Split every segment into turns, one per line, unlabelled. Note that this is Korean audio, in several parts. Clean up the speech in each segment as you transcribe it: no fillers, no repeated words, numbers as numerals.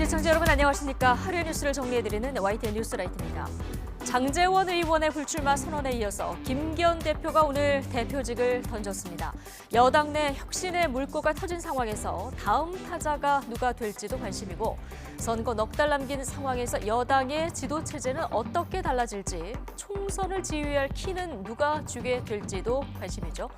시청자 여러분 안녕하십니까. 하루의 뉴스를 정리해드리는 YTN 뉴스라이트입니다. 장제원 의원의 불출마 선언에 이어서 김기현 대표가 오늘 대표직을 던졌습니다. 여당 내 혁신의 물꼬가 터진 상황에서 다음 타자가 누가 될지도 관심이고 선거 넉 달 남긴 상황에서 여당의 지도 체제는 어떻게 달라질지 총선을 지휘할 키는 누가 쥐게 될지도 관심이죠.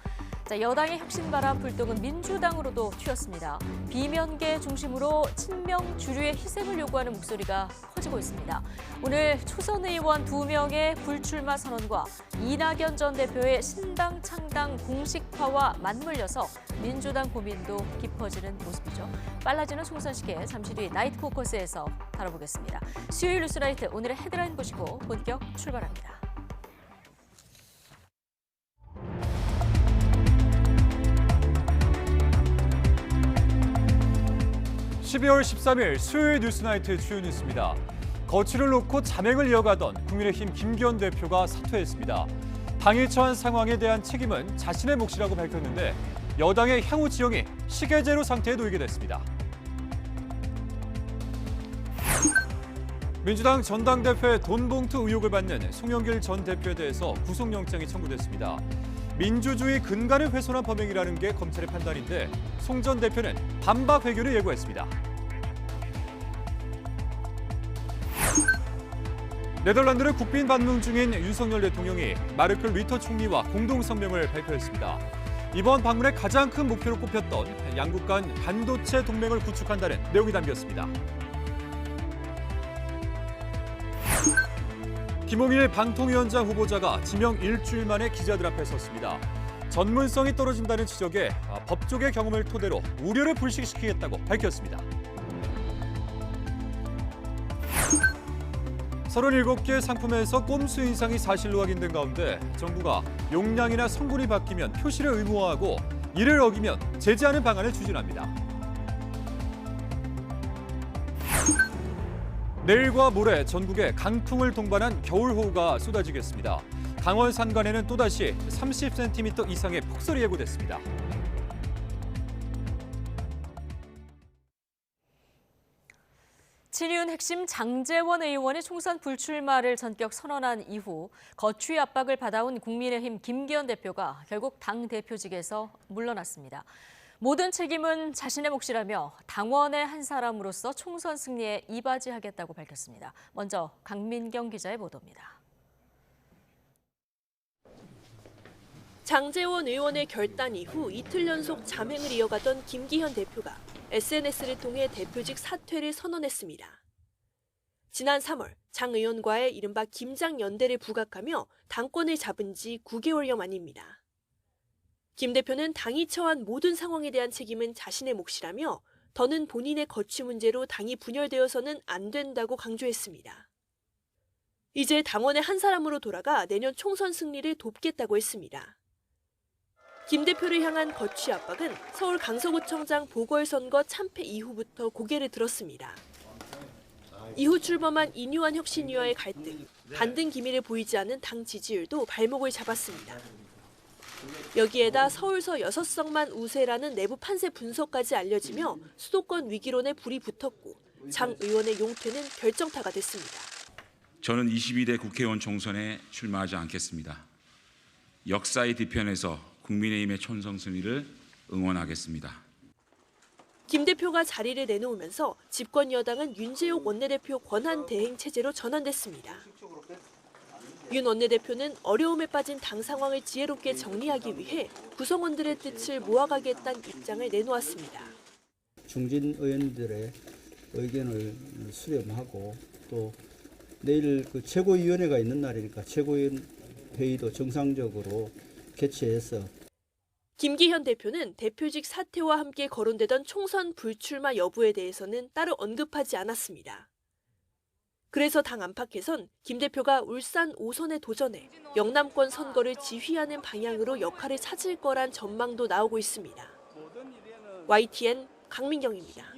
여당의 혁신 바람 불똥은 민주당으로도 튀었습니다. 비면계 중심으로 친명 주류의 희생을 요구하는 목소리가 커지고 있습니다. 오늘 초선 의원 2명의 불출마 선언과 이낙연 전 대표의 신당 창당 공식화와 맞물려서 민주당 고민도 깊어지는 모습이죠. 빨라지는 총선 시기에 잠시 뒤 나이트 포커스에서 다뤄보겠습니다. 수요일 뉴스라이트 오늘의 헤드라인 보시고 본격 출발합니다.
12월 13일 수요일 뉴스나이트 주요 뉴스입니다. 거취를 놓고 자맹을 이어가던 국민의힘 김기현 대표가 사퇴했습니다. 당이 처한 상황에 대한 책임은 자신의 몫이라고 밝혔는데 여당의 향후 지형이 시계제로 상태에 놓이게 됐습니다. 민주당 전당대회 돈봉투 의혹을 받는 송영길 전 대표에 대해서 구속영장이 청구됐습니다. 민주주의 근간을 훼손한 범행이라는 게 검찰의 판단인데 송 전 대표는 반박 회견을 예고했습니다. 네덜란드를 국빈 방문 중인 윤석열 대통령이 마르클 리터 총리와 공동 성명을 발표했습니다. 이번 방문의 가장 큰 목표로 꼽혔던 양국 간 반도체 동맹을 구축한다는 내용이 담겼습니다. 김홍일 방통위원장 후보자가 지명 일주일 만에 기자들 앞에 섰습니다. 전문성이 떨어진다는 지적에 법조계 경험을 토대로 우려를 불식시키겠다고 밝혔습니다. 37개 상품에서 꼼수 인상이 사실로 확인된 가운데 정부가 용량이나 성분이 바뀌면 표시를 의무화하고 이를 어기면 제재하는 방안을 추진합니다. 내일과 모레 전국에 강풍을 동반한 겨울호우가 쏟아지겠습니다. 강원 산간에는 또다시 30cm 이상의 폭설이 예고됐습니다.
친윤 핵심 장제원 의원이 총선 불출마를 전격 선언한 이후 거취 압박을 받아온 국민의힘 김기현 대표가 결국 당 대표직에서 물러났습니다. 모든 책임은 자신의 몫이라며 당원의 한 사람으로서 총선 승리에 이바지하겠다고 밝혔습니다. 먼저 강민경 기자의 보도입니다.
장제원 의원의 결단 이후 이틀 연속 자맹을 이어가던 김기현 대표가 SNS를 통해 대표직 사퇴를 선언했습니다. 지난 3월 장 의원과의 이른바 김장 연대를 부각하며 당권을 잡은 지 9개월여 만입니다. 김 대표는 당이 처한 모든 상황에 대한 책임은 자신의 몫이라며 더는 본인의 거취 문제로 당이 분열되어서는 안 된다고 강조했습니다. 이제 당원의 한 사람으로 돌아가 내년 총선 승리를 돕겠다고 했습니다. 김 대표를 향한 거취 압박은 서울 강서구청장 보궐선거 참패 이후부터 고개를 들었습니다. 이후 출범한 인유한 혁신위와의 갈등, 반등 기미를 보이지 않는 당 지지율도 발목을 잡았습니다. 여기에다 서울서 6석만 우세라는 내부 판세 분석까지 알려지며 수도권 위기론에 불이 붙었고 장 의원의 용퇴는 결정타가 됐습니다.
저는 22대 국회의원 총선에 출마하지 않겠습니다. 역사의 뒤편에서 국민의힘의 총선 승리를 응원하겠습니다.
김 대표가 자리를 내놓으면서 집권 여당은 윤재옥 원내대표 권한 대행 체제로 전환됐습니다. 윤 원내대표는 어려움에 빠진 당 상황을 지혜롭게 정리하기 위해 구성원들의 뜻을 모아가겠다는 입장을 내놓았습니다.
중진 의원들의 의견을 수렴하고 또 내일 그 최고위원회가 있는 날이니까 최고위원 회의도 정상적으로 개최해서
김기현 대표는 대표직 사퇴와 함께 거론되던 총선 불출마 여부에 대해서는 따로 언급하지 않았습니다. 그래서 당 안팎에선 김 대표가 울산 5선에 도전해 영남권 선거를 지휘하는 방향으로 역할을 찾을 거란 전망도 나오고 있습니다. YTN 강민경입니다.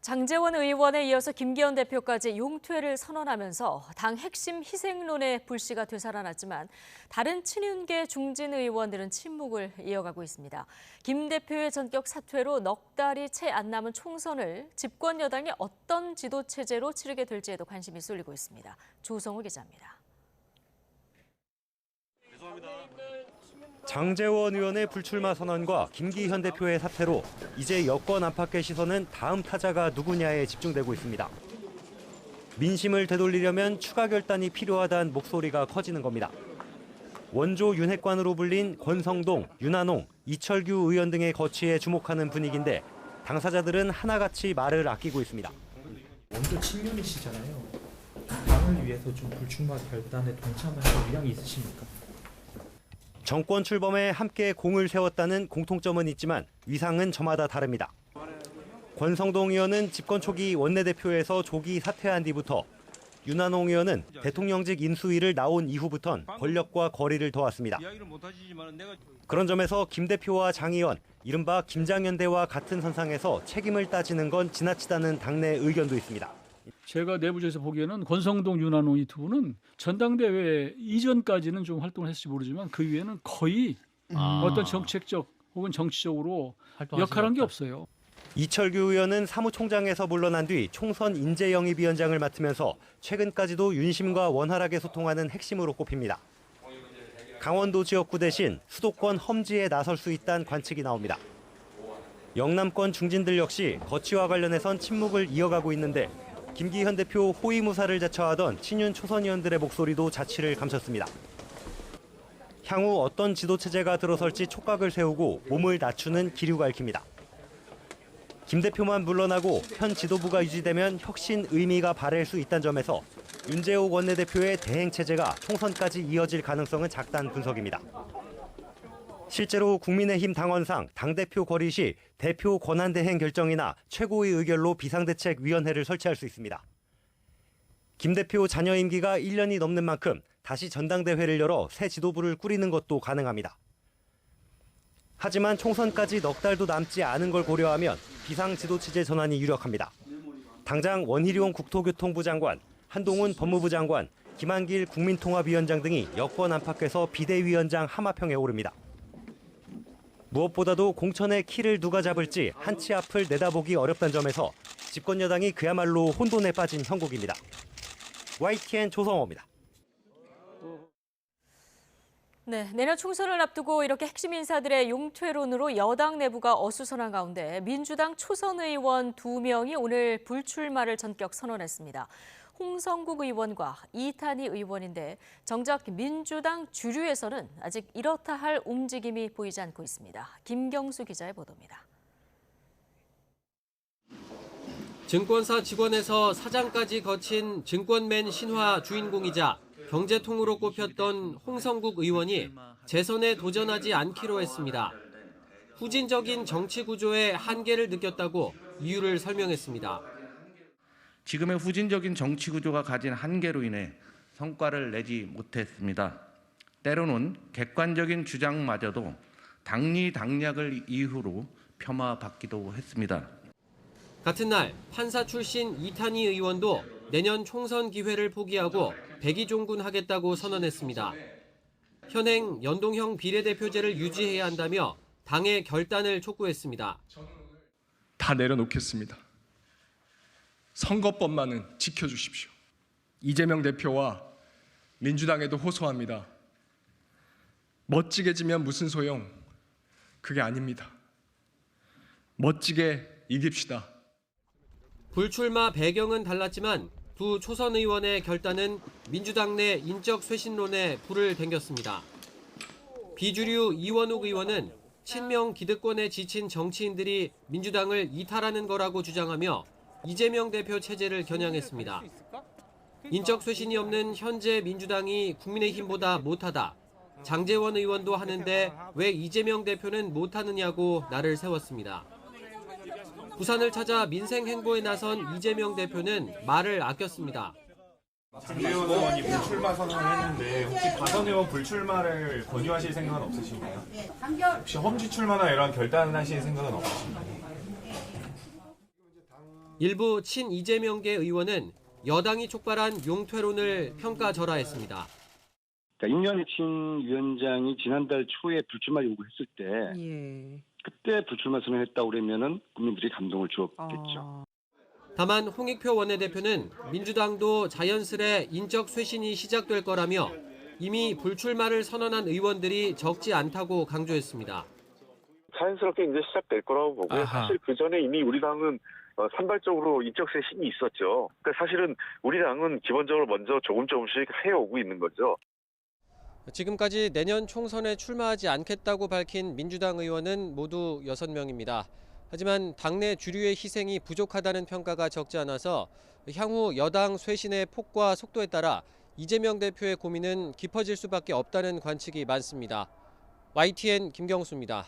장제원 의원에 이어서 김기현 대표까지 용퇴를 선언하면서 당 핵심 희생론의 불씨가 되살아났지만 다른 친윤계 중진 의원들은 침묵을 이어가고 있습니다. 김 대표의 전격 사퇴로 넉 달이 채 안 남은 총선을 집권 여당이 어떤 지도 체제로 치르게 될지에도 관심이 쏠리고 있습니다. 조성우 기자입니다.
장제원 의원의 불출마 선언과 김기현 대표의 사퇴로 이제 여권 안팎의 시선은 다음 타자가 누구냐에 집중되고 있습니다. 민심을 되돌리려면 추가 결단이 필요하다는 목소리가 커지는 겁니다. 원조 윤핵관으로 불린 권성동, 윤한홍, 이철규 의원 등의 거취에 주목하는 분위기인데 당사자들은 하나같이 말을 아끼고 있습니다.
원조 친윤이시잖아요. 당을 위해서 좀 불출마 결단에 동참하실 의향이 있으십니까?
정권 출범에 함께 공을 세웠다는 공통점은 있지만 위상은 저마다 다릅니다. 권성동 의원은 집권 초기 원내대표에서 조기 사퇴한 뒤부터, 윤한홍 의원은 대통령직 인수위를 나온 이후부턴 권력과 거리를 둬왔습니다. 그런 점에서 김 대표와 장 의원, 이른바 김장연대와 같은 선상에서 책임을 따지는 건 지나치다는 당내 의견도 있습니다.
제가 내부적에서 보기에는 권성동, 윤한홍 이 두 분은 전당대회 이전까지는 좀 활동을 했을지 모르지만 그 이후에는 거의 어떤 정책적 혹은 정치적으로 역할한 게 없어요.
이철규 의원은 사무총장에서 물러난 뒤 총선 인재영입위원장을 맡으면서 최근까지도 윤심과 원활하게 소통하는 핵심으로 꼽힙니다. 강원도 지역구 대신 수도권 험지에 나설 수 있다는 관측이 나옵니다. 영남권 중진들 역시 거취와 관련해선 침묵을 이어가고 있는데 김기현 대표 호위무사를 자처하던 친윤 초선 의원들의 목소리도 자취를 감췄습니다. 향후 어떤 지도체제가 들어설지 촉각을 세우고 몸을 낮추는 기류가 읽힙니다. 김 대표만 물러나고 현 지도부가 유지되면 혁신 의미가 발할 수 있다는 점에서 윤재옥 원내대표의 대행체제가 총선까지 이어질 가능성은 작다는 분석입니다. 실제로 국민의힘 당원상 당대표 거리 시 대표 권한대행 결정이나 최고위 의결로 비상대책위원회를 설치할 수 있습니다. 김 대표 자녀 임기가 1년이 넘는 만큼 다시 전당대회를 열어 새 지도부를 꾸리는 것도 가능합니다. 하지만 총선까지 넉 달도 남지 않은 걸 고려하면 비상지도체제 전환이 유력합니다. 당장 원희룡 국토교통부 장관, 한동훈 법무부 장관, 김한길 국민통합위원장 등이 여권 안팎에서 비대위원장 하마평에 오릅니다. 무엇보다도 공천의 키를 누가 잡을지 한 치 앞을 내다보기 어렵다는 점에서 집권 여당이 그야말로 혼돈에 빠진 형국입니다. YTN 조성호입니다.
네, 내년 총선을 앞두고 이렇게 핵심 인사들의 용퇴론으로 여당 내부가 어수선한 가운데 민주당 초선 의원 2명이 오늘 불출마를 전격 선언했습니다. 홍성국 의원과 이탄희 의원인데 정작 민주당 주류에서는 아직 이렇다 할 움직임이 보이지 않고 있습니다. 김경수 기자의 보도입니다.
증권사 직원에서 사장까지 거친 증권맨 신화 주인공이자 경제통으로 꼽혔던 홍성국 의원이 재선에 도전하지 않기로 했습니다. 후진적인 정치 구조의 한계를 느꼈다고 이유를 설명했습니다.
지금의 후진적인 정치 구조가 가진 한계로 인해 성과를 내지 못했습니다. 때로는 객관적인 주장마저도 당리당략을 이유로 폄하받기도 했습니다.
같은 날 판사 출신 이탄희 의원도 내년 총선 기회를 포기하고 백의종군하겠다고 선언했습니다. 현행 연동형 비례대표제를 유지해야 한다며 당의 결단을 촉구했습니다.
다 내려놓겠습니다. 선거법만은 지켜주십시오. 이재명 대표와 민주당에도 호소합니다. 멋지게 지면 무슨 소용? 그게 아닙니다. 멋지게 이깁시다.
불출마 배경은 달랐지만 두 초선 의원의 결단은 민주당 내 인적 쇄신론에 불을 댕겼습니다. 비주류 이원욱 의원은 친명 기득권에 지친 정치인들이 민주당을 이탈하는 거라고 주장하며 이재명 대표 체제를 겨냥했습니다. 인적 쇄신이 없는 현재 민주당이 국민의힘보다 못하다. 장제원 의원도 하는데 왜 이재명 대표는 못하느냐고 날을 세웠습니다. 부산을 찾아 민생 행보에 나선 이재명 대표는 말을 아꼈습니다.
장제원 의원이 불출마 선언을 했는데 혹시 박원 의원 불출마를 권유하실 생각은 없으신가요? 혹시 험지 출마나 이런 결단을 하실 생각은 없으신가요?
일부 친 이재명계 의원은 여당이 촉발한 용퇴론을 평가절하했습니다.
임명진 위원장이 지난달 초에 불출마 요구했을 때 그때 불출마 선언했다고 그러면은 국민들이 감동을 주었겠죠.
다만 홍익표 원내대표는 민주당도 자연스레 인적 쇄신이 시작될 거라며 이미 불출마를 선언한 의원들이 적지 않다고 강조했습니다.
자연스럽게 이제 시작될 거라고 보고요. 사실 그 전에 이미 우리 당은 산발적으로 인적 쇄신이 있었죠. 그러니까 사실은 우리 당은 기본적으로 먼저 조금씩 해오고 있는 거죠.
지금까지 내년 총선에 출마하지 않겠다고 밝힌 민주당 의원은 모두 6명입니다. 하지만 당내 주류의 희생이 부족하다는 평가가 적지 않아서 향후 여당 쇄신의 폭과 속도에 따라 이재명 대표의 고민은 깊어질 수밖에 없다는 관측이 많습니다. YTN 김경수입니다.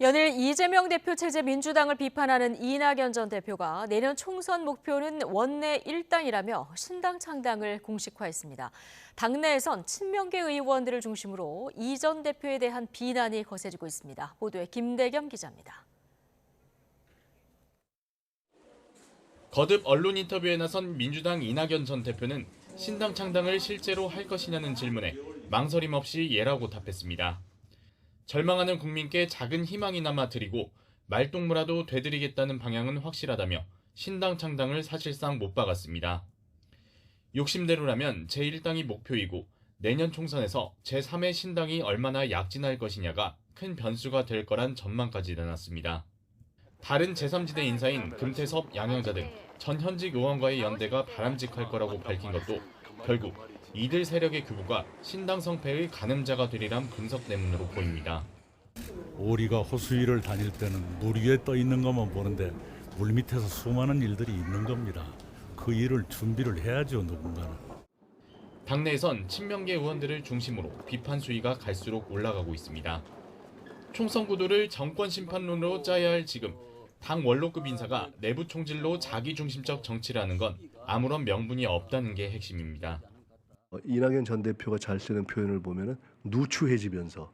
연일 이재명 대표 체제 민주당을 비판하는 이낙연 전 대표가 내년 총선 목표는 원내 1당이라며 신당 창당을 공식화했습니다. 당내에선 친명계 의원들을 중심으로 이 전 대표에 대한 비난이 거세지고 있습니다. 보도에 김대겸 기자입니다.
거듭 언론 인터뷰에 나선 민주당 이낙연 전 대표는 신당 창당을 실제로 할 것이냐는 질문에 망설임 없이 예라고 답했습니다. 절망하는 국민께 작은 희망이나마 드리고 말동무라도 되드리겠다는 방향은 확실하다며 신당 창당을 사실상 못 박았습니다. 욕심대로라면 제1당이 목표이고 내년 총선에서 제3의 신당이 얼마나 약진할 것이냐가 큰 변수가 될 거란 전망까지 내놨습니다. 다른 제3지대 인사인 금태섭, 양양자 등 전 현직 의원과의 연대가 바람직할 거라고 밝힌 것도 결국 이들 세력의 규모가 신당 성패의 가늠자가 되리란 분석 때문으로 보입니다.
오리가 호수 위를 다닐 때는 물 위에 떠 있는 것만 보는데 물 밑에서 수많은 일들이 있는 겁니다. 그 일을 준비를 해야죠, 누군가는.
당내에선 친명계 의원들을 중심으로 비판 수위가 갈수록 올라가고 있습니다. 총선 구도를 정권 심판론으로 짜야 할 지금 당 원로급 인사가 내부 총질로 자기중심적 정치를 하는 건 아무런 명분이 없다는 게 핵심입니다.
이낙연 전 대표가 잘 쓰는 표현을 보면은 누추해지면서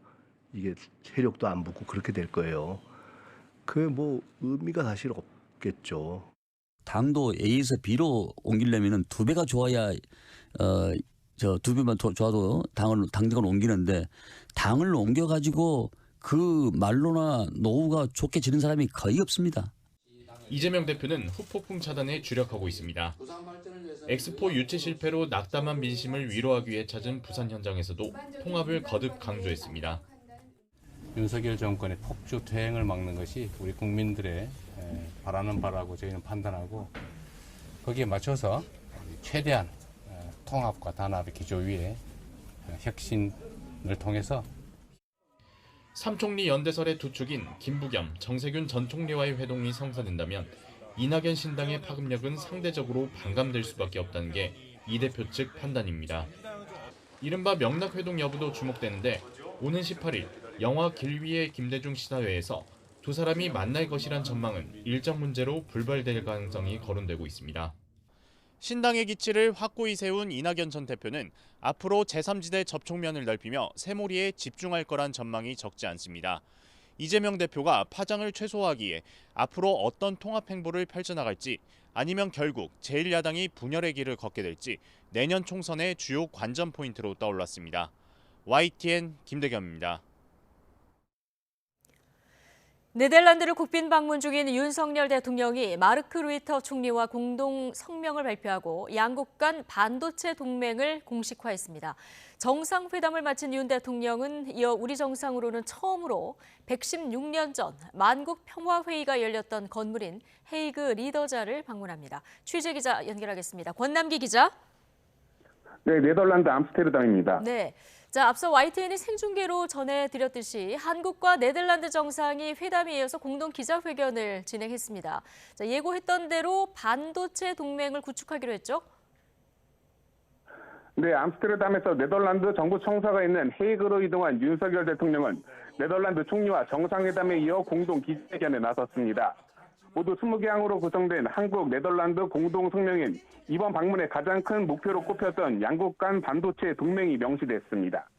이게 세력도 안 붙고 그렇게 될 거예요. 그게 뭐 의미가 사실 없겠죠.
당도 A에서 B로 옮기려면은 2배가 좋아야 2배만 좋아도 당직을 옮기는데 당을 옮겨가지고 그 말로나 노후가 좋게 지는 사람이 거의 없습니다.
이재명 대표는 후폭풍 차단에 주력하고 있습니다. 엑스포 유치 실패로 낙담한 민심을 위로하기 위해 찾은 부산 현장에서도 통합을 거듭 강조했습니다.
윤석열 정권의 폭주 퇴행을 막는 것이 우리 국민들의 바라는 바라고 저희는 판단하고 거기에 맞춰서 최대한 통합과 단합의 기조 위에 혁신을 통해서
삼총리 연대설의 두 축인 김부겸, 정세균 전 총리와의 회동이 성사된다면 이낙연 신당의 파급력은 상대적으로 반감될 수밖에 없다는 게 이 대표 측 판단입니다. 이른바 명락회동 여부도 주목되는데 오는 18일 영화 길 위의 김대중 시사회에서 두 사람이 만날 것이란 전망은 일정 문제로 불발될 가능성이 거론되고 있습니다. 신당의 기치를 확고히 세운 이낙연 전 대표는 앞으로 제3지대 접촉면을 넓히며 새몰이에 집중할 거란 전망이 적지 않습니다. 이재명 대표가 파장을 최소화하기에 앞으로 어떤 통합 행보를 펼쳐나갈지 아니면 결국 제1야당이 분열의 길을 걷게 될지 내년 총선의 주요 관전 포인트로 떠올랐습니다. YTN 김대겸입니다.
네덜란드를 국빈 방문 중인 윤석열 대통령이 마르크 루이터 총리와 공동 성명을 발표하고 양국 간 반도체 동맹을 공식화했습니다. 정상회담을 마친 윤 대통령은 이어 우리 정상으로는 처음으로 116년 전 만국 평화회의가 열렸던 건물인 헤이그 리더자를 방문합니다. 취재기자 연결하겠습니다. 권남기 기자.
네, 네덜란드 암스테르담입니다.
네. 자, 앞서 YTN이 생중계로 전해드렸듯이 한국과 네덜란드 정상이 회담에 이어서 공동 기자회견을 진행했습니다. 자, 예고했던 대로 반도체 동맹을 구축하기로 했죠?
네, 암스테르담에서 네덜란드 정부 청사가 있는 헤이그로 이동한 윤석열 대통령은 네덜란드 총리와 정상회담에 이어 공동 기자회견에 나섰습니다. 모두 20개 항으로 구성된 한국, 네덜란드 공동 성명인 이번 방문의 가장 큰 목표로 꼽혔던 양국 간 반도체 동맹이 명시됐습니다.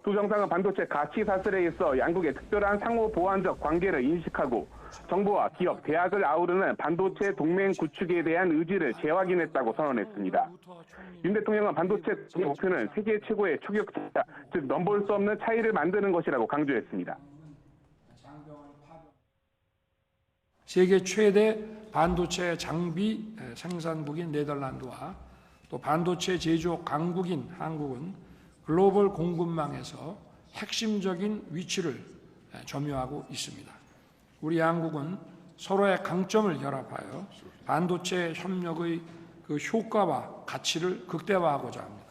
두 정상은 반도체 가치 사슬에 있어 양국의 특별한 상호 보완적 관계를 인식하고 정부와 기업, 대학을 아우르는 반도체 동맹 구축에 대한 의지를 재확인했다고 선언했습니다. 윤 대통령은 반도체 목표는 세계 최고의 초격자, 즉 넘볼 수 없는 차이를 만드는 것이라고 강조했습니다.
세계 최대 반도체 장비 생산국인 네덜란드와 또 반도체 제조업 강국인 한국은 글로벌 공급망에서 핵심적인 위치를 점유하고 있습니다. 우리 양국은 서로의 강점을 결합하여 반도체 협력의 그 효과와 가치를 극대화하고자 합니다.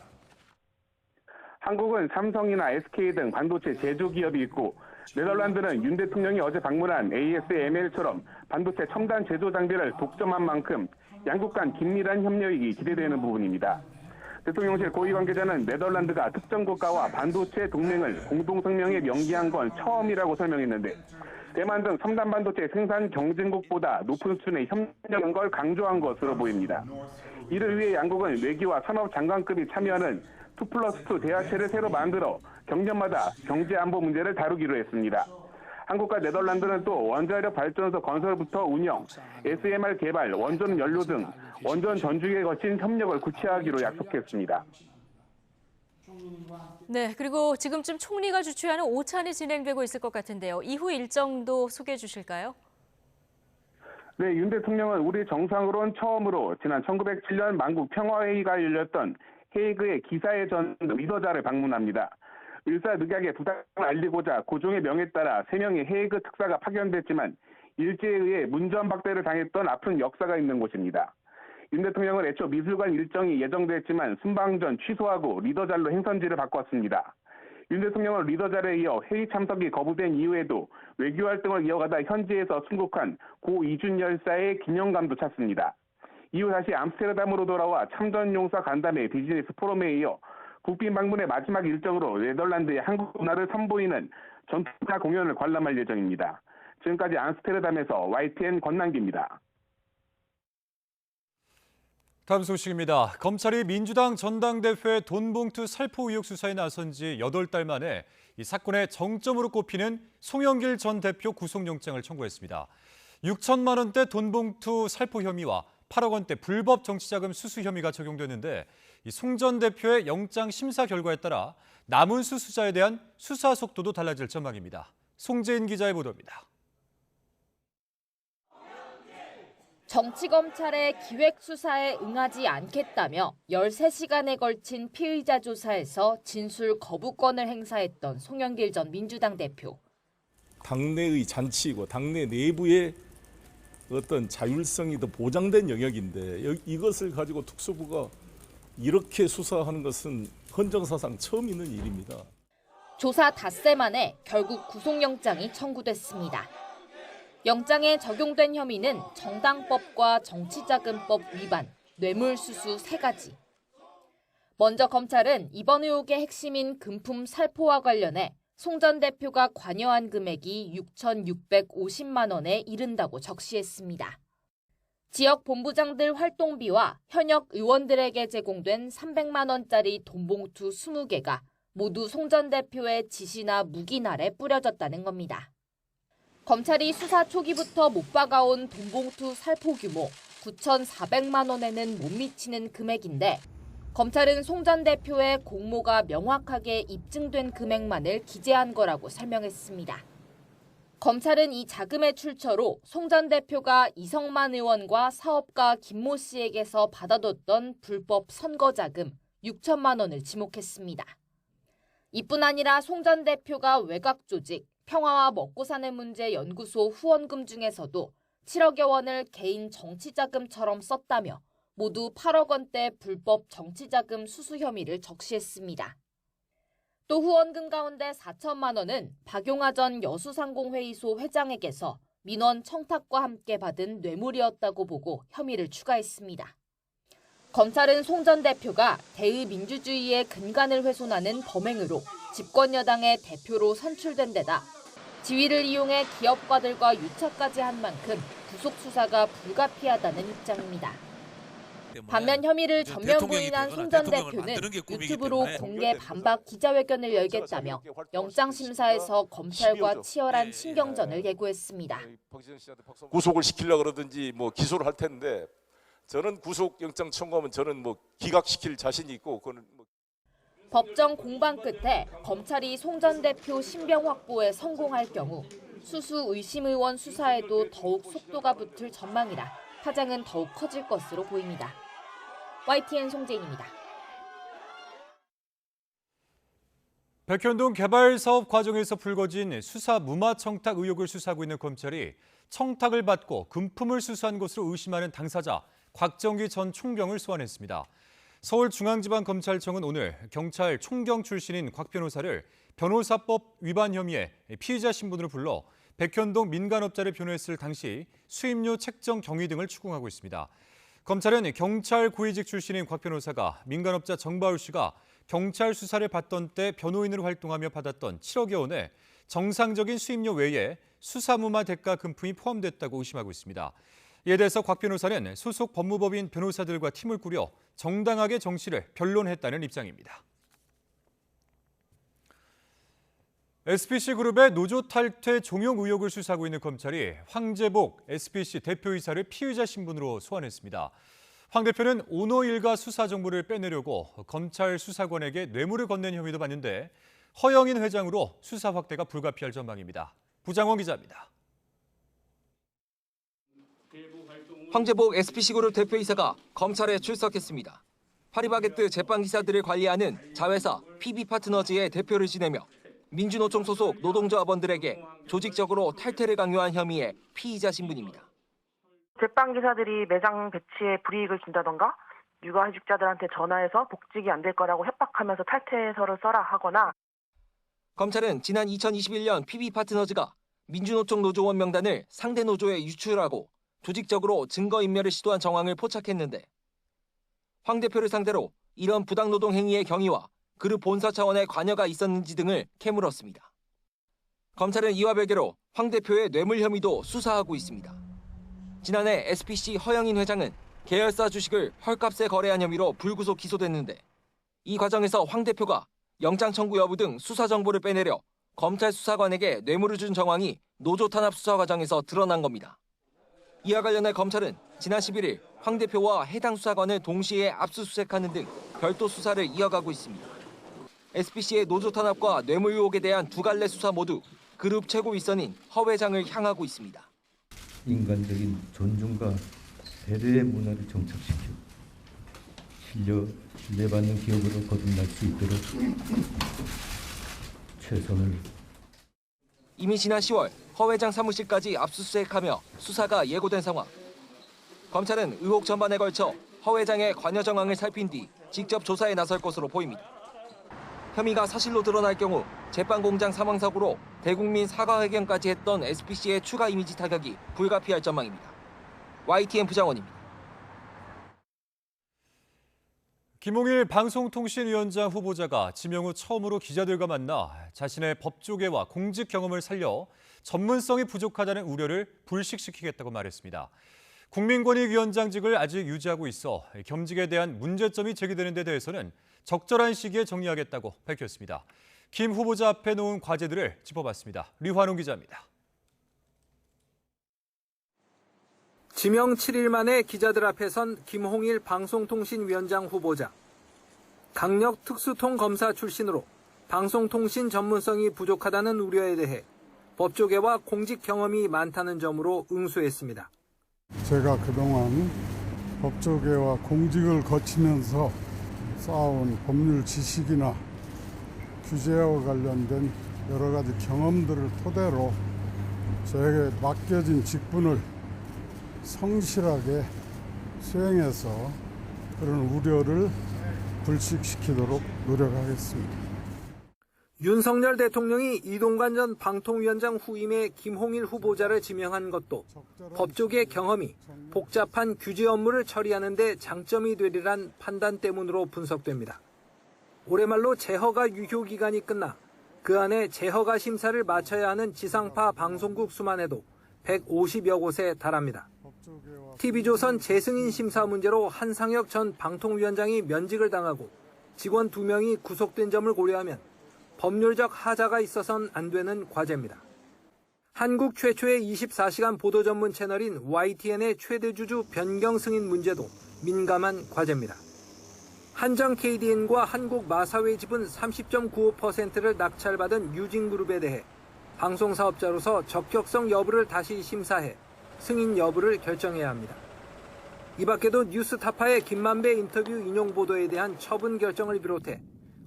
한국은 삼성이나 SK 등 반도체 제조 기업이 있고 네덜란드는 윤 대통령이 어제 방문한 ASML처럼 반도체 첨단 제조 장비를 독점한 만큼 양국 간 긴밀한 협력이 기대되는 부분입니다. 대통령실 고위 관계자는 네덜란드가 특정 국가와 반도체 동맹을 공동성명에 명기한 건 처음이라고 설명했는데 대만 등 첨단 반도체 생산 경쟁국보다 높은 수준의 협력인 걸 강조한 것으로 보입니다. 이를 위해 양국은 외교와 산업 장관급이 참여하는 2+2 대화체를 새로 만들어 경년마다 경제 안보 문제를 다루기로 했습니다. 한국과 네덜란드는 또 원자력 발전소 건설부터 운영, SMR 개발, 원전 연료 등 원전 전주기에 거친 협력을 구체화하기로 약속했습니다.
네, 그리고 지금쯤 총리가 주최하는 오찬이 진행되고 있을 것 같은데요. 이후 일정도 소개해 주실까요?
네, 윤 대통령은 우리 정상으로는 처음으로 지난 1907년 만국 평화회의가 열렸던 헤이그의 기사회 전 리더자를 방문합니다. 일사늑약의 부담을 알리고자 고종의 명에 따라 3명의 헤이그 특사가 파견됐지만 일제에 의해 문전박대를 당했던 아픈 역사가 있는 곳입니다. 윤 대통령은 애초 미술관 일정이 예정됐지만 순방전 취소하고 리더잘로 행선지를 바꿨습니다. 윤 대통령은 리더잘에 이어 회의 참석이 거부된 이후에도 외교활동을 이어가다 현지에서 순국한 고 이준 열사의 기념관도 찾습니다. 이후 다시 암스테르담으로 돌아와 참전용사 간담회 비즈니스 포럼에 이어 국빈 방문의 마지막 일정으로 네덜란드의 한국 문화를 선보이는 전통문화 공연을 관람할 예정입니다. 지금까지 암스테르담에서 YTN 권남기입니다.
다음 소식입니다. 검찰이 민주당 전당대회 돈봉투 살포 의혹 수사에 나선 지 8달 만에 이 사건의 정점으로 꼽히는 송영길 전 대표 구속영장을 청구했습니다. 6천만 원대 돈봉투 살포 혐의와 8억 원대 불법 정치자금 수수 혐의가 적용됐는데 송 전 대표의 영장 심사 결과에 따라 남은 수수자에 대한 수사 속도도 달라질 전망입니다. 송재인 기자의 보도입니다.
정치검찰의 기획수사에 응하지 않겠다며 13시간에 걸친 피의자 조사에서 진술 거부권을 행사했던 송영길 전 민주당 대표.
당내의 잔치이고 당내 내부의 어떤 자율성이 더 보장된 영역인데 이것을 가지고 특수부가 이렇게 수사하는 것은 헌정사상 처음 있는 일입니다.
조사 닷새 만에 결국 구속영장이 청구됐습니다. 영장에 적용된 혐의는 정당법과 정치자금법 위반, 뇌물수수 3가지. 먼저 검찰은 이번 의혹의 핵심인 금품 살포와 관련해 송 전 대표가 관여한 금액이 6,650만 원에 이른다고 적시했습니다. 지역 본부장들 활동비와 현역 의원들에게 제공된 300만 원짜리 돈봉투 20개가 모두 송 전 대표의 지시나 묵인 아래 뿌려졌다는 겁니다. 검찰이 수사 초기부터 못 박아온 돈봉투 살포 규모 9,400만 원에는 못 미치는 금액인데 검찰은 송 전 대표의 공모가 명확하게 입증된 금액만을 기재한 거라고 설명했습니다. 검찰은 이 자금의 출처로 송 전 대표가 이성만 의원과 사업가 김모 씨에게서 받아뒀던 불법 선거자금 6천만 원을 지목했습니다. 이뿐 아니라 송 전 대표가 외곽 조직 평화와 먹고 사는 문제 연구소 후원금 중에서도 7억여 원을 개인 정치자금처럼 썼다며 모두 8억 원대 불법 정치자금 수수 혐의를 적시했습니다. 또 후원금 가운데 4천만 원은 박용화 전 여수상공회의소 회장에게서 민원 청탁과 함께 받은 뇌물이었다고 보고 혐의를 추가했습니다. 검찰은 송 전 대표가 대의민주주의의 근간을 훼손하는 범행으로 집권여당의 대표로 선출된 데다 지위를 이용해 기업가들과 유착까지 한 만큼 구속 수사가 불가피하다는 입장입니다. 반면 혐의를 전면 부인한 송 전 대표는 유튜브로 공개 반박 기자회견을 열겠다며 영장심사에서 검찰과 치열한 신경전을 예고했습니다.
구속을 시키려고 그러든지 뭐 기소를 할 텐데 저는 구속영장 청구하면 저는 뭐 기각시킬 자신이 있고 그거는
법정 공방 끝에 검찰이 송 전 대표 신병 확보에 성공할 경우 수수 의심 의원 수사에도 더욱 속도가 붙을 전망이라 파장은 더욱 커질 것으로 보입니다. YTN 송재인입니다.
백현동 개발 사업 과정에서 불거진 수사 무마 청탁 의혹을 수사하고 있는 검찰이 청탁을 받고 금품을 수수한 것으로 의심하는 당사자 곽정기 전 총경을 소환했습니다. 서울중앙지방검찰청은 오늘 경찰 총경 출신인 곽 변호사를 변호사법 위반 혐의에 피의자 신분으로 불러 백현동 민간업자를 변호했을 당시 수임료 책정 경위 등을 추궁하고 있습니다. 검찰은 경찰 고위직 출신인 곽 변호사가 민간업자 정바울 씨가 경찰 수사를 받던 때 변호인으로 활동하며 받았던 7억여 원에 정상적인 수임료 외에 수사무마 대가 금품이 포함됐다고 의심하고 있습니다. 이에 대해서 곽 변호사는 소속 법무법인 변호사들과 팀을 꾸려 정당하게 정 씨를 변론했다는 입장입니다. SPC그룹의 노조 탈퇴 종용 의혹을 수사하고 있는 검찰이 황재복 SPC 대표이사를 피의자 신분으로 소환했습니다. 황 대표는 오너 일가 수사 정보를 빼내려고 검찰 수사관에게 뇌물을 건넨 혐의도 받는데 허영인 회장으로 수사 확대가 불가피할 전망입니다. 부장원 기자입니다.
황재복 SPC그룹 대표이사가 검찰에 출석했습니다. 파리바게뜨 제빵기사들을 관리하는 자회사 PB파트너즈의 대표를 지내며 민주노총 소속 노동조합원들에게 조직적으로 탈퇴를 강요한 혐의의 피의자 신분입니다.
제빵기사들이 매장 배치에 불이익을 준다던가 육아휴직자들한테 전화해서 복직이 안 될 거라고 협박하면서 탈퇴서를 써라 하거나.
검찰은 지난 2021년 PB파트너즈가 민주노총 노조원 명단을 상대 노조에 유출하고 조직적으로 증거인멸을 시도한 정황을 포착했는데 황 대표를 상대로 이런 부당노동 행위의 경위와 그룹 본사 차원의 관여가 있었는지 등을 캐물었습니다. 검찰은 이와 별개로 황 대표의 뇌물 혐의도 수사하고 있습니다. 지난해 SPC 허영인 회장은 계열사 주식을 헐값에 거래한 혐의로 불구속 기소됐는데 이 과정에서 황 대표가 영장 청구 여부 등 수사 정보를 빼내려 검찰 수사관에게 뇌물을 준 정황이 노조 탄압 수사 과정에서 드러난 겁니다. 이와 관련해 검찰은 지난 11일 황 대표와 해당 수사관을 동시에 압수수색하는 등 별도 수사를 이어가고 있습니다. SPC의 노조 탄압과 뇌물 의혹에 대한 두 갈래 수사 모두 그룹 최고 윗선인 허 회장을 향하고 있습니다.
인간적인 존중과 배려의 문화를 정착시키고 신뢰받는 기업으로 거듭날 수 있도록 최선을.
이미 지난 10월 허 회장 사무실까지 압수수색하며 수사가 예고된 상황. 검찰은 의혹 전반에 걸쳐 허 회장의 관여 정황을 살핀 뒤 직접 조사에 나설 것으로 보입니다. 혐의가 사실로 드러날 경우 제빵공장 사망 사고로 대국민 사과회견까지 했던 SPC의 추가 이미지 타격이 불가피할 전망입니다. YTN 부장원입니다.
김홍일 방송통신위원장 후보자가 지명 후 처음으로 기자들과 만나 자신의 법조계와 공직 경험을 살려 전문성이 부족하다는 우려를 불식시키겠다고 말했습니다. 국민권익위원장직을 아직 유지하고 있어 겸직에 대한 문제점이 제기되는 데 대해서는 적절한 시기에 정리하겠다고 밝혔습니다. 김 후보자 앞에 놓은 과제들을 짚어봤습니다. 류환웅 기자입니다.
지명 7일 만에 기자들 앞에 선 김홍일 방송통신위원장 후보자. 강력 특수통 검사 출신으로 방송통신 전문성이 부족하다는 우려에 대해 법조계와 공직 경험이 많다는 점으로 응수했습니다.
제가 그동안 법조계와 공직을 거치면서 쌓아온 법률 지식이나 규제와 관련된 여러 가지 경험들을 토대로 저에게 맡겨진 직분을 성실하게 수행해서 그런 우려를 불식시키도록 노력하겠습니다.
윤석열 대통령이 이동관 전 방통위원장 후임에 김홍일 후보자를 지명한 것도 법조계 경험이 복잡한 규제 업무를 처리하는 데 장점이 되리란 판단 때문으로 분석됩니다. 올해 말로 재허가 유효 기간이 끝나 그 안에 재허가 심사를 마쳐야 하는 지상파 방송국 수만 해도 150여 곳에 달합니다. TV조선 재승인 심사 문제로 한상혁 전 방통위원장이 면직을 당하고 직원 2명이 구속된 점을 고려하면 법률적 하자가 있어선 안 되는 과제입니다. 한국 최초의 24시간 보도 전문 채널인 YTN의 최대 주주 변경 승인 문제도 민감한 과제입니다. 한정 KDN과 한국 마사회 지분 30.95%를 낙찰받은 유진그룹에 대해 방송사업자로서 적격성 여부를 다시 심사해 승인 여부를 결정해야 합니다. 이 밖에도 뉴스타파의 김만배 인터뷰 인용 보도에 대한 처분 결정을 비롯해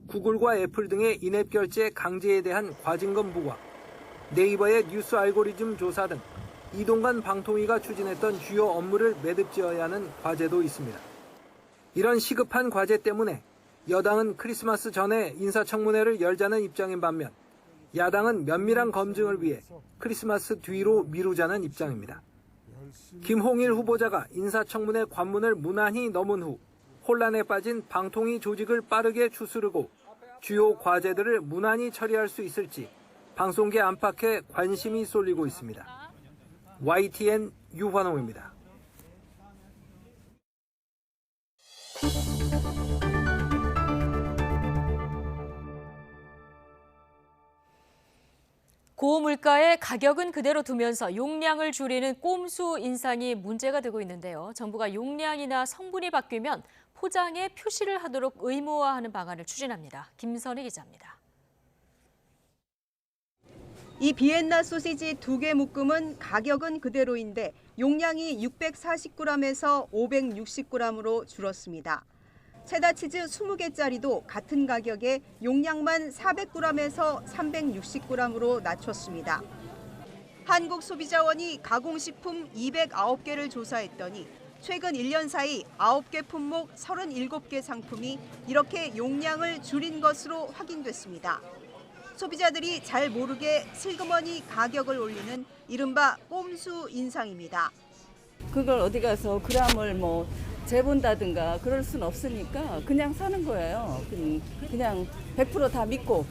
구글과 애플 등의 인앱 결제 강제에 대한 과징금 부과, 네이버의 뉴스 알고리즘 조사 등 이동관 방통위가 추진했던 주요 업무를 매듭지어야 하는 과제도 있습니다. 이런 시급한 과제 때문에 여당은 크리스마스 전에 인사청문회를 열자는 입장인 반면 야당은 면밀한 검증을 위해 크리스마스 뒤로 미루자는 입장입니다. 김홍일 후보자가 인사청문회 관문을 무난히 넘은 후 혼란에 빠진 방통위 조직을 빠르게 추스르고 주요 과제들을 무난히 처리할 수 있을지 방송계 안팎에 관심이 쏠리고 있습니다. YTN 유환홍입니다.
고물가의 가격은 그대로 두면서 용량을 줄이는 꼼수 인상이 문제가 되고 있는데요. 정부가 용량이나 성분이 바뀌면 포장에 표시를 하도록 의무화하는 방안을 추진합니다. 김선희 기자입니다.
이 비엔나 소시지 2개 묶음은 가격은 그대로인데 용량이 640g에서 560g으로 줄었습니다. 체다 치즈 20개짜리도 같은 가격에 용량만 400g에서 360g으로 낮췄습니다. 한국소비자원이 가공식품 209개를 조사했더니 최근 1년 사이 9개 품목 37개 상품이 이렇게 용량을 줄인 것으로 확인됐습니다. 소비자들이 잘 모르게 슬그머니 가격을 올리는 이른바 꼼수 인상입니다.
그걸 어디 가서 그람을 재본다든가 그럴 순 없으니까 그냥 사는 거예요. 그냥 100% 다 믿고.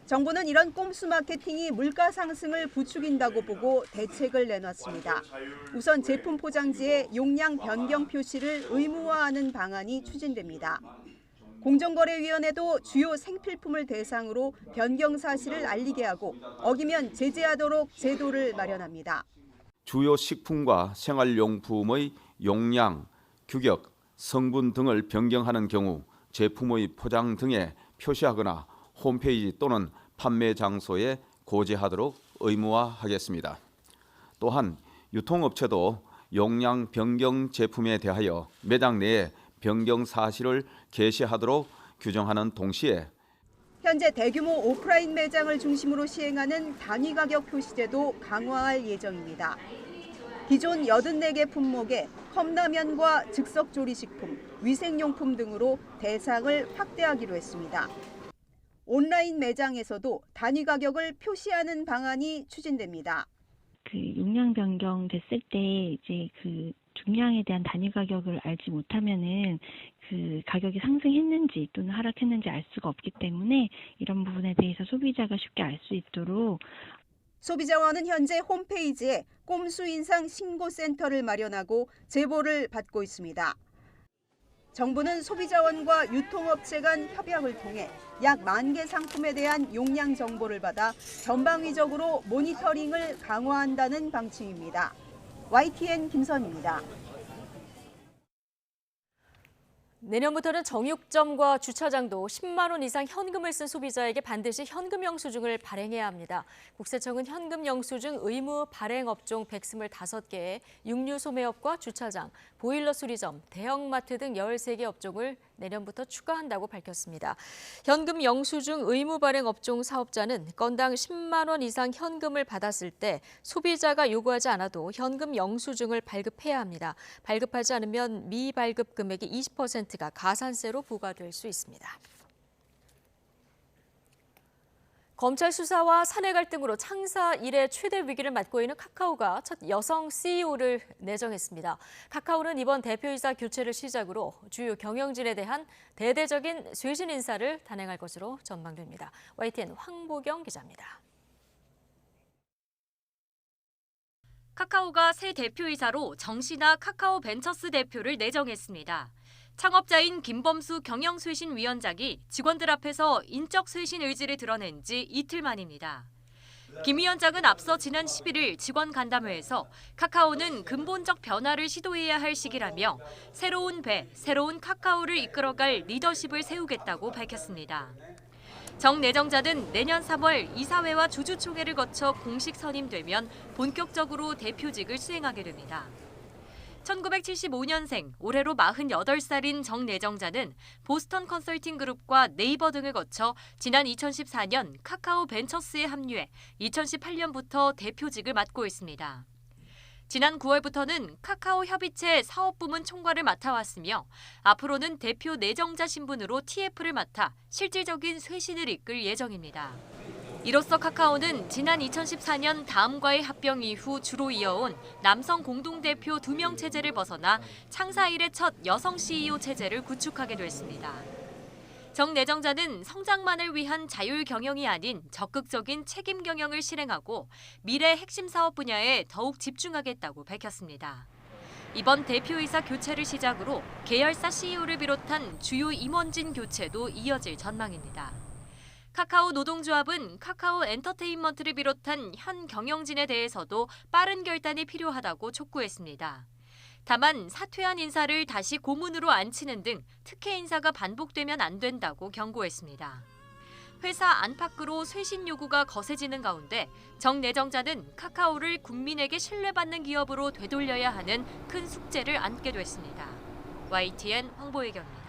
정부는 이런 꼼수 마케팅이 물가 상승을 부추긴다고 보고 대책을 내놨습니다. 우선 제품 포장지에 용량 변경 표시를 의무화하는 방안이 추진됩니다. 공정거래위원회도 주요 생필품을 대상으로 변경 사실을 알리게 하고 어기면 제재하도록 제도를 마련합니다.
주요 식품과 생활용품의 용량, 규격, 성분 등을 변경하는 경우 제품의 포장 등에 표시하거나 홈페이지 또는 판매 장소에 고지하도록 의무화하겠습니다. 또한 유통업체도 용량 변경 제품에 대하여 매장 내에 변경 사실을 게시하도록 규정하는 동시에
현재 대규모 오프라인 매장을 중심으로 시행하는 단위 가격 표시제도 강화할 예정입니다. 기존 84개 품목에 컵라면과 즉석조리식품, 위생용품 등으로 대상을 확대하기로 했습니다. 온라인 매장에서도 단위 가격을 표시하는 방안이 추진됩니다.
용량 변경 됐을 때 이제 중량에 대한 단위 가격을 알지 못하면은 가격이 상승했는지 또는 하락했는지 알 수가 없기 때문에 이런 부분에 대해서 소비자가 쉽게 알 수 있도록
소비자원은 현재 홈페이지에 꼼수 인상 신고센터를 마련하고 제보를 받고 있습니다. 정부는 소비자원과 유통업체 간 협약을 통해 약 10,000개 상품에 대한 용량 정보를 받아 전방위적으로 모니터링을 강화한다는 방침입니다. YTN 김선입니다.
내년부터는 정육점과 주차장도 10만 원 이상 현금을 쓴 소비자에게 반드시 현금 영수증을 발행해야 합니다. 국세청은 현금 영수증 의무 발행 업종 125개에 육류 소매업과 주차장, 보일러 수리점, 대형마트 등 13개 업종을 내년부터 추가한다고 밝혔습니다. 현금 영수증 의무 발행 업종 사업자는 건당 10만 원 이상 현금을 받았을 때 소비자가 요구하지 않아도 현금 영수증을 발급해야 합니다. 발급하지 않으면 미발급 금액이 20%가 가산세로 부과될 수 있습니다. 검찰 수사와 사내 갈등으로 창사 이래 최대 위기를 맞고 있는 카카오가 첫 여성 CEO를 내정했습니다. 카카오는 이번 대표이사 교체를 시작으로 주요 경영진에 대한 대대적인 쇄신 인사를 단행할 것으로 전망됩니다. YTN 황보경 기자입니다. 카카오가 새 대표이사로 정신아 카카오 벤처스 대표를 내정했습니다. 창업자인 김범수 경영쇄신위원장이 직원들 앞에서 인적 쇄신 의지를 드러낸 지 이틀 만입니다. 김 위원장은 앞서 지난 11일 직원 간담회에서 카카오는 근본적 변화를 시도해야 할 시기라며 새로운 새로운 카카오를 이끌어갈 리더십을 세우겠다고 밝혔습니다. 정 내정자는 내년 3월 이사회와 주주총회를 거쳐 공식 선임되면 본격적으로 대표직을 수행하게 됩니다. 1975년생, 올해로 48살인 정 내정자는 보스턴 컨설팅 그룹과 네이버 등을 거쳐 지난 2014년 카카오 벤처스에 합류해 2018년부터 대표직을 맡고 있습니다. 지난 9월부터는 카카오 협의체 사업부문 총괄을 맡아왔으며 앞으로는 대표 내정자 신분으로 TF를 맡아 실질적인 쇄신을 이끌 예정입니다. 이로써 카카오는 지난 2014년 다음과의 합병 이후 주로 이어온 남성 공동대표 2명 체제를 벗어나 창사 이래 첫 여성 CEO 체제를 구축하게 됐습니다. 정 내정자는 성장만을 위한 자율 경영이 아닌 적극적인 책임 경영을 실행하고 미래 핵심 사업 분야에 더욱 집중하겠다고 밝혔습니다. 이번 대표이사 교체를 시작으로 계열사 CEO를 비롯한 주요 임원진 교체도 이어질 전망입니다. 카카오 노동조합은 카카오 엔터테인먼트를 비롯한 현 경영진에 대해서도 빠른 결단이 필요하다고 촉구했습니다. 다만 사퇴한 인사를 다시 고문으로 앉히는 등 특혜 인사가 반복되면 안 된다고 경고했습니다. 회사 안팎으로 쇄신 요구가 거세지는 가운데 정 내정자는 카카오를 국민에게 신뢰받는 기업으로 되돌려야 하는 큰 숙제를 안게 됐습니다. YTN 황보혜경입니다.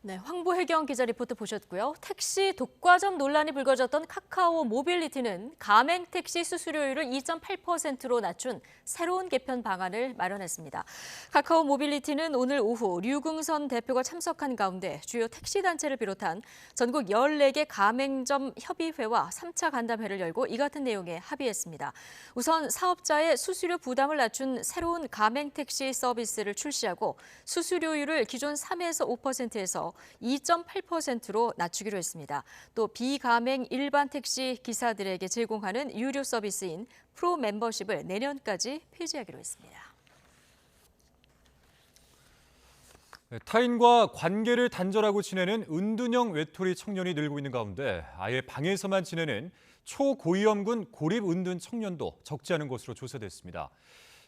네, 황보혜경 기자 리포트 보셨고요. 택시 독과점 논란이 불거졌던 카카오 모빌리티는 가맹 택시 수수료율을 2.8%로 낮춘 새로운 개편 방안을 마련했습니다. 카카오 모빌리티는 오늘 오후 류궁선 대표가 참석한 가운데 주요 택시 단체를 비롯한 전국 14개 가맹점 협의회와 3차 간담회를 열고 이 같은 내용에 합의했습니다. 우선 사업자의 수수료 부담을 낮춘 새로운 가맹 택시 서비스를 출시하고 수수료율을 기존 3에서 5%에서 2.8%로 낮추기로 했습니다. 또 비가맹 일반 택시 기사들에게 제공하는 유료 서비스인 프로 멤버십을 내년까지 폐지하기로 했습니다.
타인과 관계를 단절하고 지내는 은둔형 외톨이 청년이 늘고 있는 가운데 아예 방에서만 지내는 초고위험군 고립은둔 청년도 적지 않은 것으로 조사됐습니다.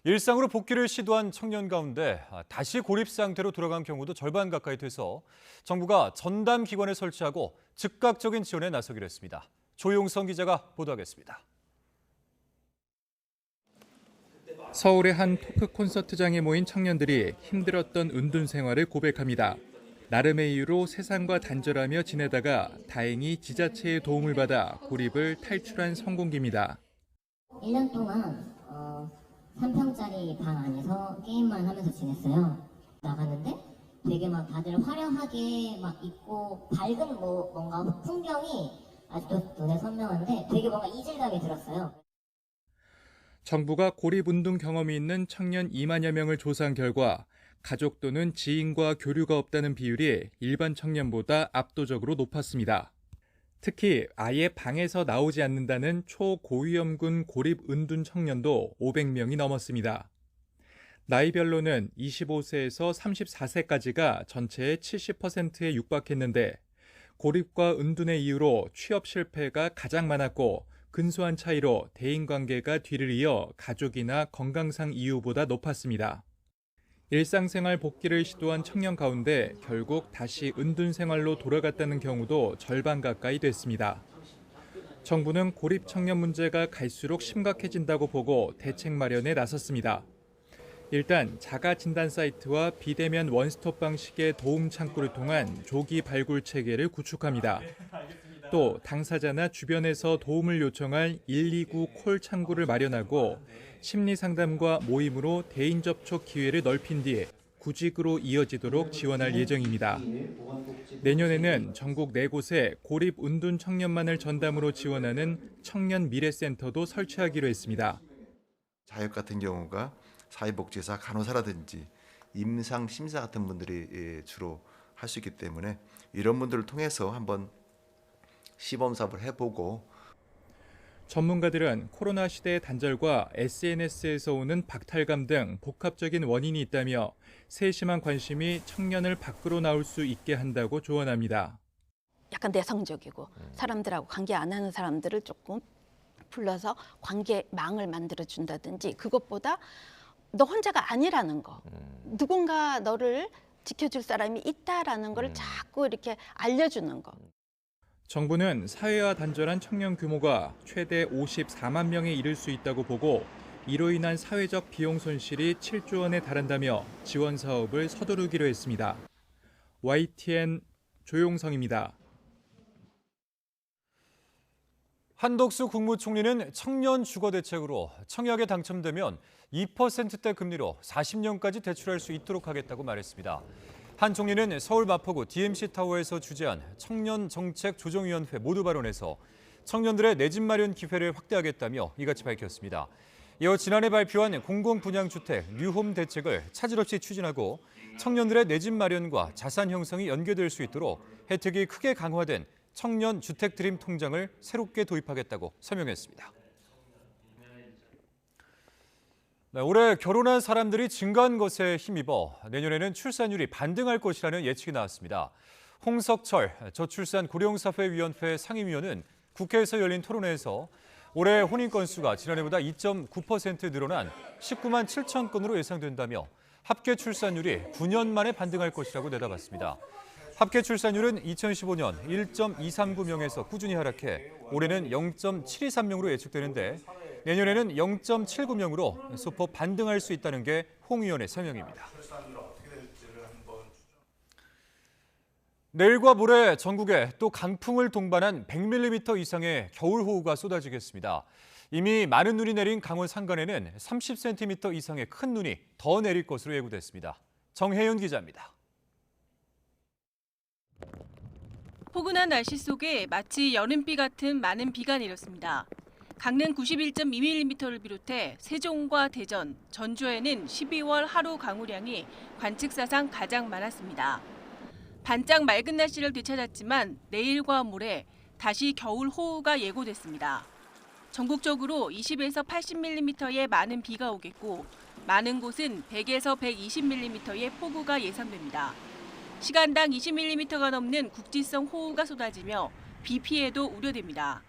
일상으로 복귀를 시도한 청년 가운데 다시 고립 상태로 돌아간 경우도 절반 가까이 돼서 정부가 전담 기관을 설치하고 즉각적인 지원에 나서기로 했습니다. 조용성 기자가 보도하겠습니다.
서울의 한 토크 콘서트장에 모인 청년들이 힘들었던 은둔 생활을 고백합니다. 나름의 이유로 세상과 단절하며 지내다가 다행히 지자체의 도움을 받아 고립을 탈출한 성공기입니다.
1년 동안 3평짜리 방 안에서 게임만 하면서 지냈어요. 나갔는데 되게 막 다들 화려하게 막 입고 밝은 뭔가 풍경이 아직도 눈에 선명한데 되게 뭔가 이질감이 들었어요.
정부가 고립운동 경험이 있는 청년 2만여 명을 조사한 결과 가족 또는 지인과 교류가 없다는 비율이 일반 청년보다 압도적으로 높았습니다. 특히 아예 방에서 나오지 않는다는 초고위험군 고립은둔 청년도 500명이 넘었습니다. 나이별로는 25세에서 34세까지가 전체의 70%에 육박했는데 고립과 은둔의 이유로 취업 실패가 가장 많았고 근소한 차이로 대인관계가 뒤를 이어 가족이나 건강상 이유보다 높았습니다. 일상생활 복귀를 시도한 청년 가운데 결국 다시 은둔 생활로 돌아갔다는 경우도 절반 가까이 됐습니다. 정부는 고립 청년 문제가 갈수록 심각해진다고 보고 대책 마련에 나섰습니다. 일단 자가 진단 사이트와 비대면 원스톱 방식의 도움 창구를 통한 조기 발굴 체계를 구축합니다. 또 당사자나 주변에서 도움을 요청할 129 콜 창구를 마련하고 심리 상담과 모임으로 대인 접촉 기회를 넓힌 뒤 구직으로 이어지도록 지원할 예정입니다. 내년에는 전국 4곳에 고립 은둔 청년만을 전담으로 지원하는 청년 미래센터도 설치하기로 했습니다.
자격 같은 경우가 사회복지사, 간호사라든지 임상 심사 같은 분들이 주로 할 수 있기 때문에 이런 분들을 통해서 한번 시범 사업을 해보고
전문가들은 코로나 시대의 단절과 SNS에서 오는 박탈감 등 복합적인 원인이 있다며 세심한 관심이 청년을 밖으로 나올 수 있게 한다고 조언합니다.
약간 내성적이고 사람들하고 관계 안 하는 사람들을 조금 불러서 관계망을 만들어준다든지, 그것보다 너 혼자가 아니라는 거, 누군가 너를 지켜줄 사람이 있다라는 걸 자꾸 이렇게 알려주는 거.
정부는 사회와 단절한 청년 규모가 최대 54만 명에 이를 수 있다고 보고 이로 인한 사회적 비용 손실이 7조 원에 달한다며 지원 사업을 서두르기로 했습니다. YTN 조용성입니다.
한덕수 국무총리는 청년 주거 대책으로 청약에 당첨되면 2%대 금리로 40년까지 대출할 수 있도록 하겠다고 말했습니다. 한 총리는 서울 마포구 DMC타워에서 주재한 청년정책조정위원회 모두 발언에서 청년들의 내 집 마련 기회를 확대하겠다며 이같이 밝혔습니다. 이어 지난해 발표한 공공분양주택 뉴홈 대책을 차질 없이 추진하고 청년들의 내 집 마련과 자산 형성이 연계될 수 있도록 혜택이 크게 강화된 청년 주택 드림 통장을 새롭게 도입하겠다고 설명했습니다. 네, 올해 결혼한 사람들이 증가한 것에 힘입어 내년에는 출산율이 반등할 것이라는 예측이 나왔습니다. 홍석철 저출산 고령사회위원회 상임위원은 국회에서 열린 토론회에서 올해 혼인 건수가 지난해보다 2.9% 늘어난 19만 7천 건으로 예상된다며 합계 출산율이 9년 만에 반등할 것이라고 내다봤습니다. 합계 출산율은 2015년 1.239명에서 꾸준히 하락해 올해는 0.723명으로 예측되는데 내년에는 0.79명으로 소폭 반등할 수 있다는 게 홍 의원의 설명입니다. 내일과 모레 전국에 또 강풍을 동반한 100mm 이상의 겨울호우가 쏟아지겠습니다. 이미 많은 눈이 내린 강원 산간에는 30cm 이상의 큰 눈이 더 내릴 것으로 예고됐습니다. 정혜윤 기자입니다.
포근한 날씨 속에 마치 여름비 같은 많은 비가 내렸습니다. 강릉 91.2mm를 비롯해 세종과 대전, 전주에는 12월 하루 강우량이 관측사상 가장 많았습니다. 반짝 맑은 날씨를 되찾았지만 내일과 모레 다시 겨울 호우가 예고됐습니다. 전국적으로 20에서 80mm의 많은 비가 오겠고 많은 곳은 100에서 120mm의 폭우가 예상됩니다. 시간당 20mm가 넘는 국지성 호우가 쏟아지며 비 피해도 우려됩니다.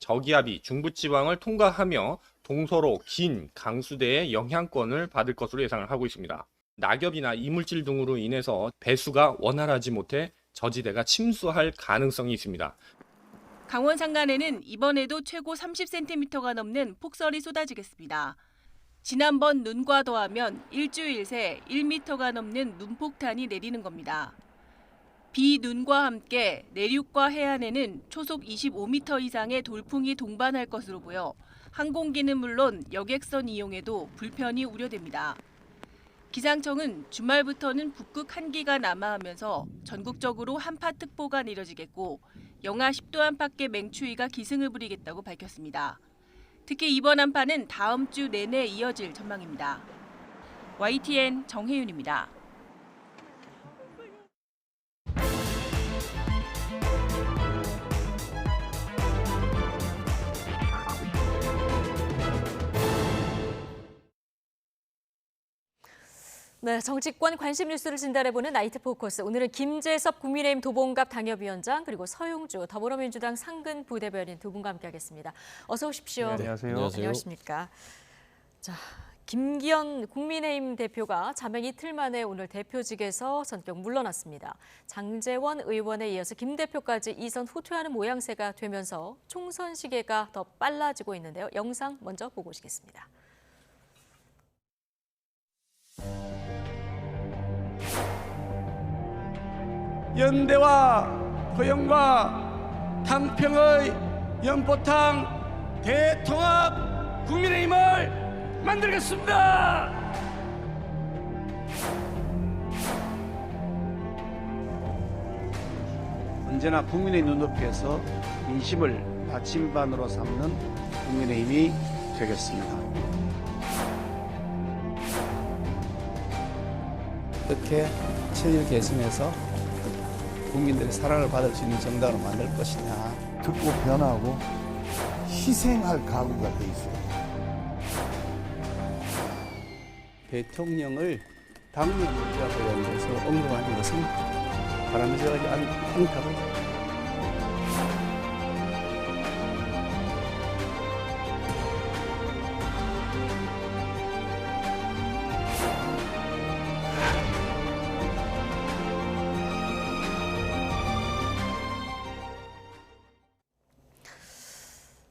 저기압이 중부지방을 통과하며 동서로 긴 강수대의 영향권을 받을 것으로 예상을 하고 있습니다. 낙엽이나 이물질 등으로 인해서 배수가 원활하지 못해 저지대가 침수할 가능성이 있습니다.
강원 산간에는 이번에도 최고 30cm가 넘는 폭설이 쏟아지겠습니다. 지난번 눈과 더하면 일주일 새 1m가 넘는 눈폭탄이 내리는 겁니다. 비, 눈과 함께 내륙과 해안에는 초속 25m 이상의 돌풍이 동반할 것으로 보여 항공기는 물론 여객선 이용에도 불편이 우려됩니다. 기상청은 주말부터는 북극 한기가 남하하면서 전국적으로 한파특보가 내려지겠고 영하 10도 안팎의 맹추위가 기승을 부리겠다고 밝혔습니다. 특히 이번 한파는 다음 주 내내 이어질 전망입니다. YTN 정혜윤입니다.
네, 정치권 관심 뉴스를 진단해보는 나이트 포커스. 오늘은 김재섭 국민의힘 도봉갑 당협위원장 그리고 서용주 더불어민주당 상근 부대변인 두 분과 함께하겠습니다. 어서 오십시오.
네, 안녕하세요.
안녕하십니까. 자, 김기현 국민의힘 대표가 자명 이틀 만에 오늘 대표직에서 전격 물러났습니다. 장제원 의원에 이어서 김 대표까지 이선 후퇴하는 모양새가 되면서 총선 시계가 더 빨라지고 있는데요. 영상 먼저 보고 오시겠습니다.
연대와 포용과 탕평의 연포탕 대통합 국민의힘을 만들겠습니다.
언제나 국민의 눈높이에서 민심을 나침반으로 삼는 국민의힘이 되겠습니다.
어떻게 친일 계승에서 국민들의 사랑을 받을 수 있는 정당으로 만들 것이냐.
듣고 변하고
희생할 각오가 돼 있어요.
대통령을 당내 문제와 관련해서 언급하는 것은 바람직하지 않다고.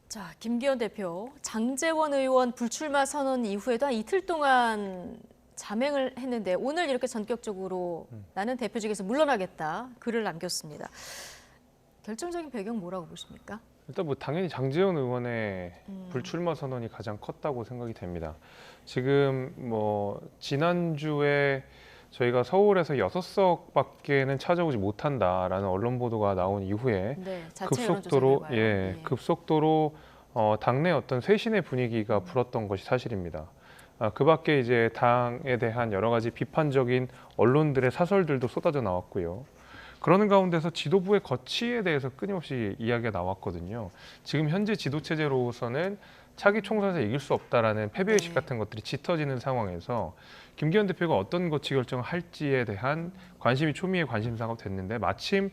자, 김기현 대표, 장제원 의원 불출마 선언 이후에도 한 이틀 동안 자맹을 했는데 오늘 이렇게 전격적으로 나는 대표직에서 물러나겠다 글을 남겼습니다. 결정적인 배경 뭐라고 보십니까?
일단 뭐 당연히 장제원 의원의 불출마 선언이 가장 컸다고 생각이 됩니다. 지금 뭐 지난주에 저희가 서울에서 6석밖에는 찾아오지 못한다라는 언론 보도가 나온 이후에
네,
급속도로 당내 어떤 쇄신의 분위기가 불었던 것이 사실입니다. 그 밖에 이제 당에 대한 여러 가지 비판적인 언론들의 사설들도 쏟아져 나왔고요. 그러는 가운데서 지도부의 거취에 대해서 끊임없이 이야기가 나왔거든요. 지금 현재 지도 체제로서는 차기 총선에서 이길 수 없다라는 패배의식 같은 것들이 짙어지는 상황에서 김기현 대표가 어떤 거취 결정을 할지에 대한 관심이 초미의 관심사가 됐는데 마침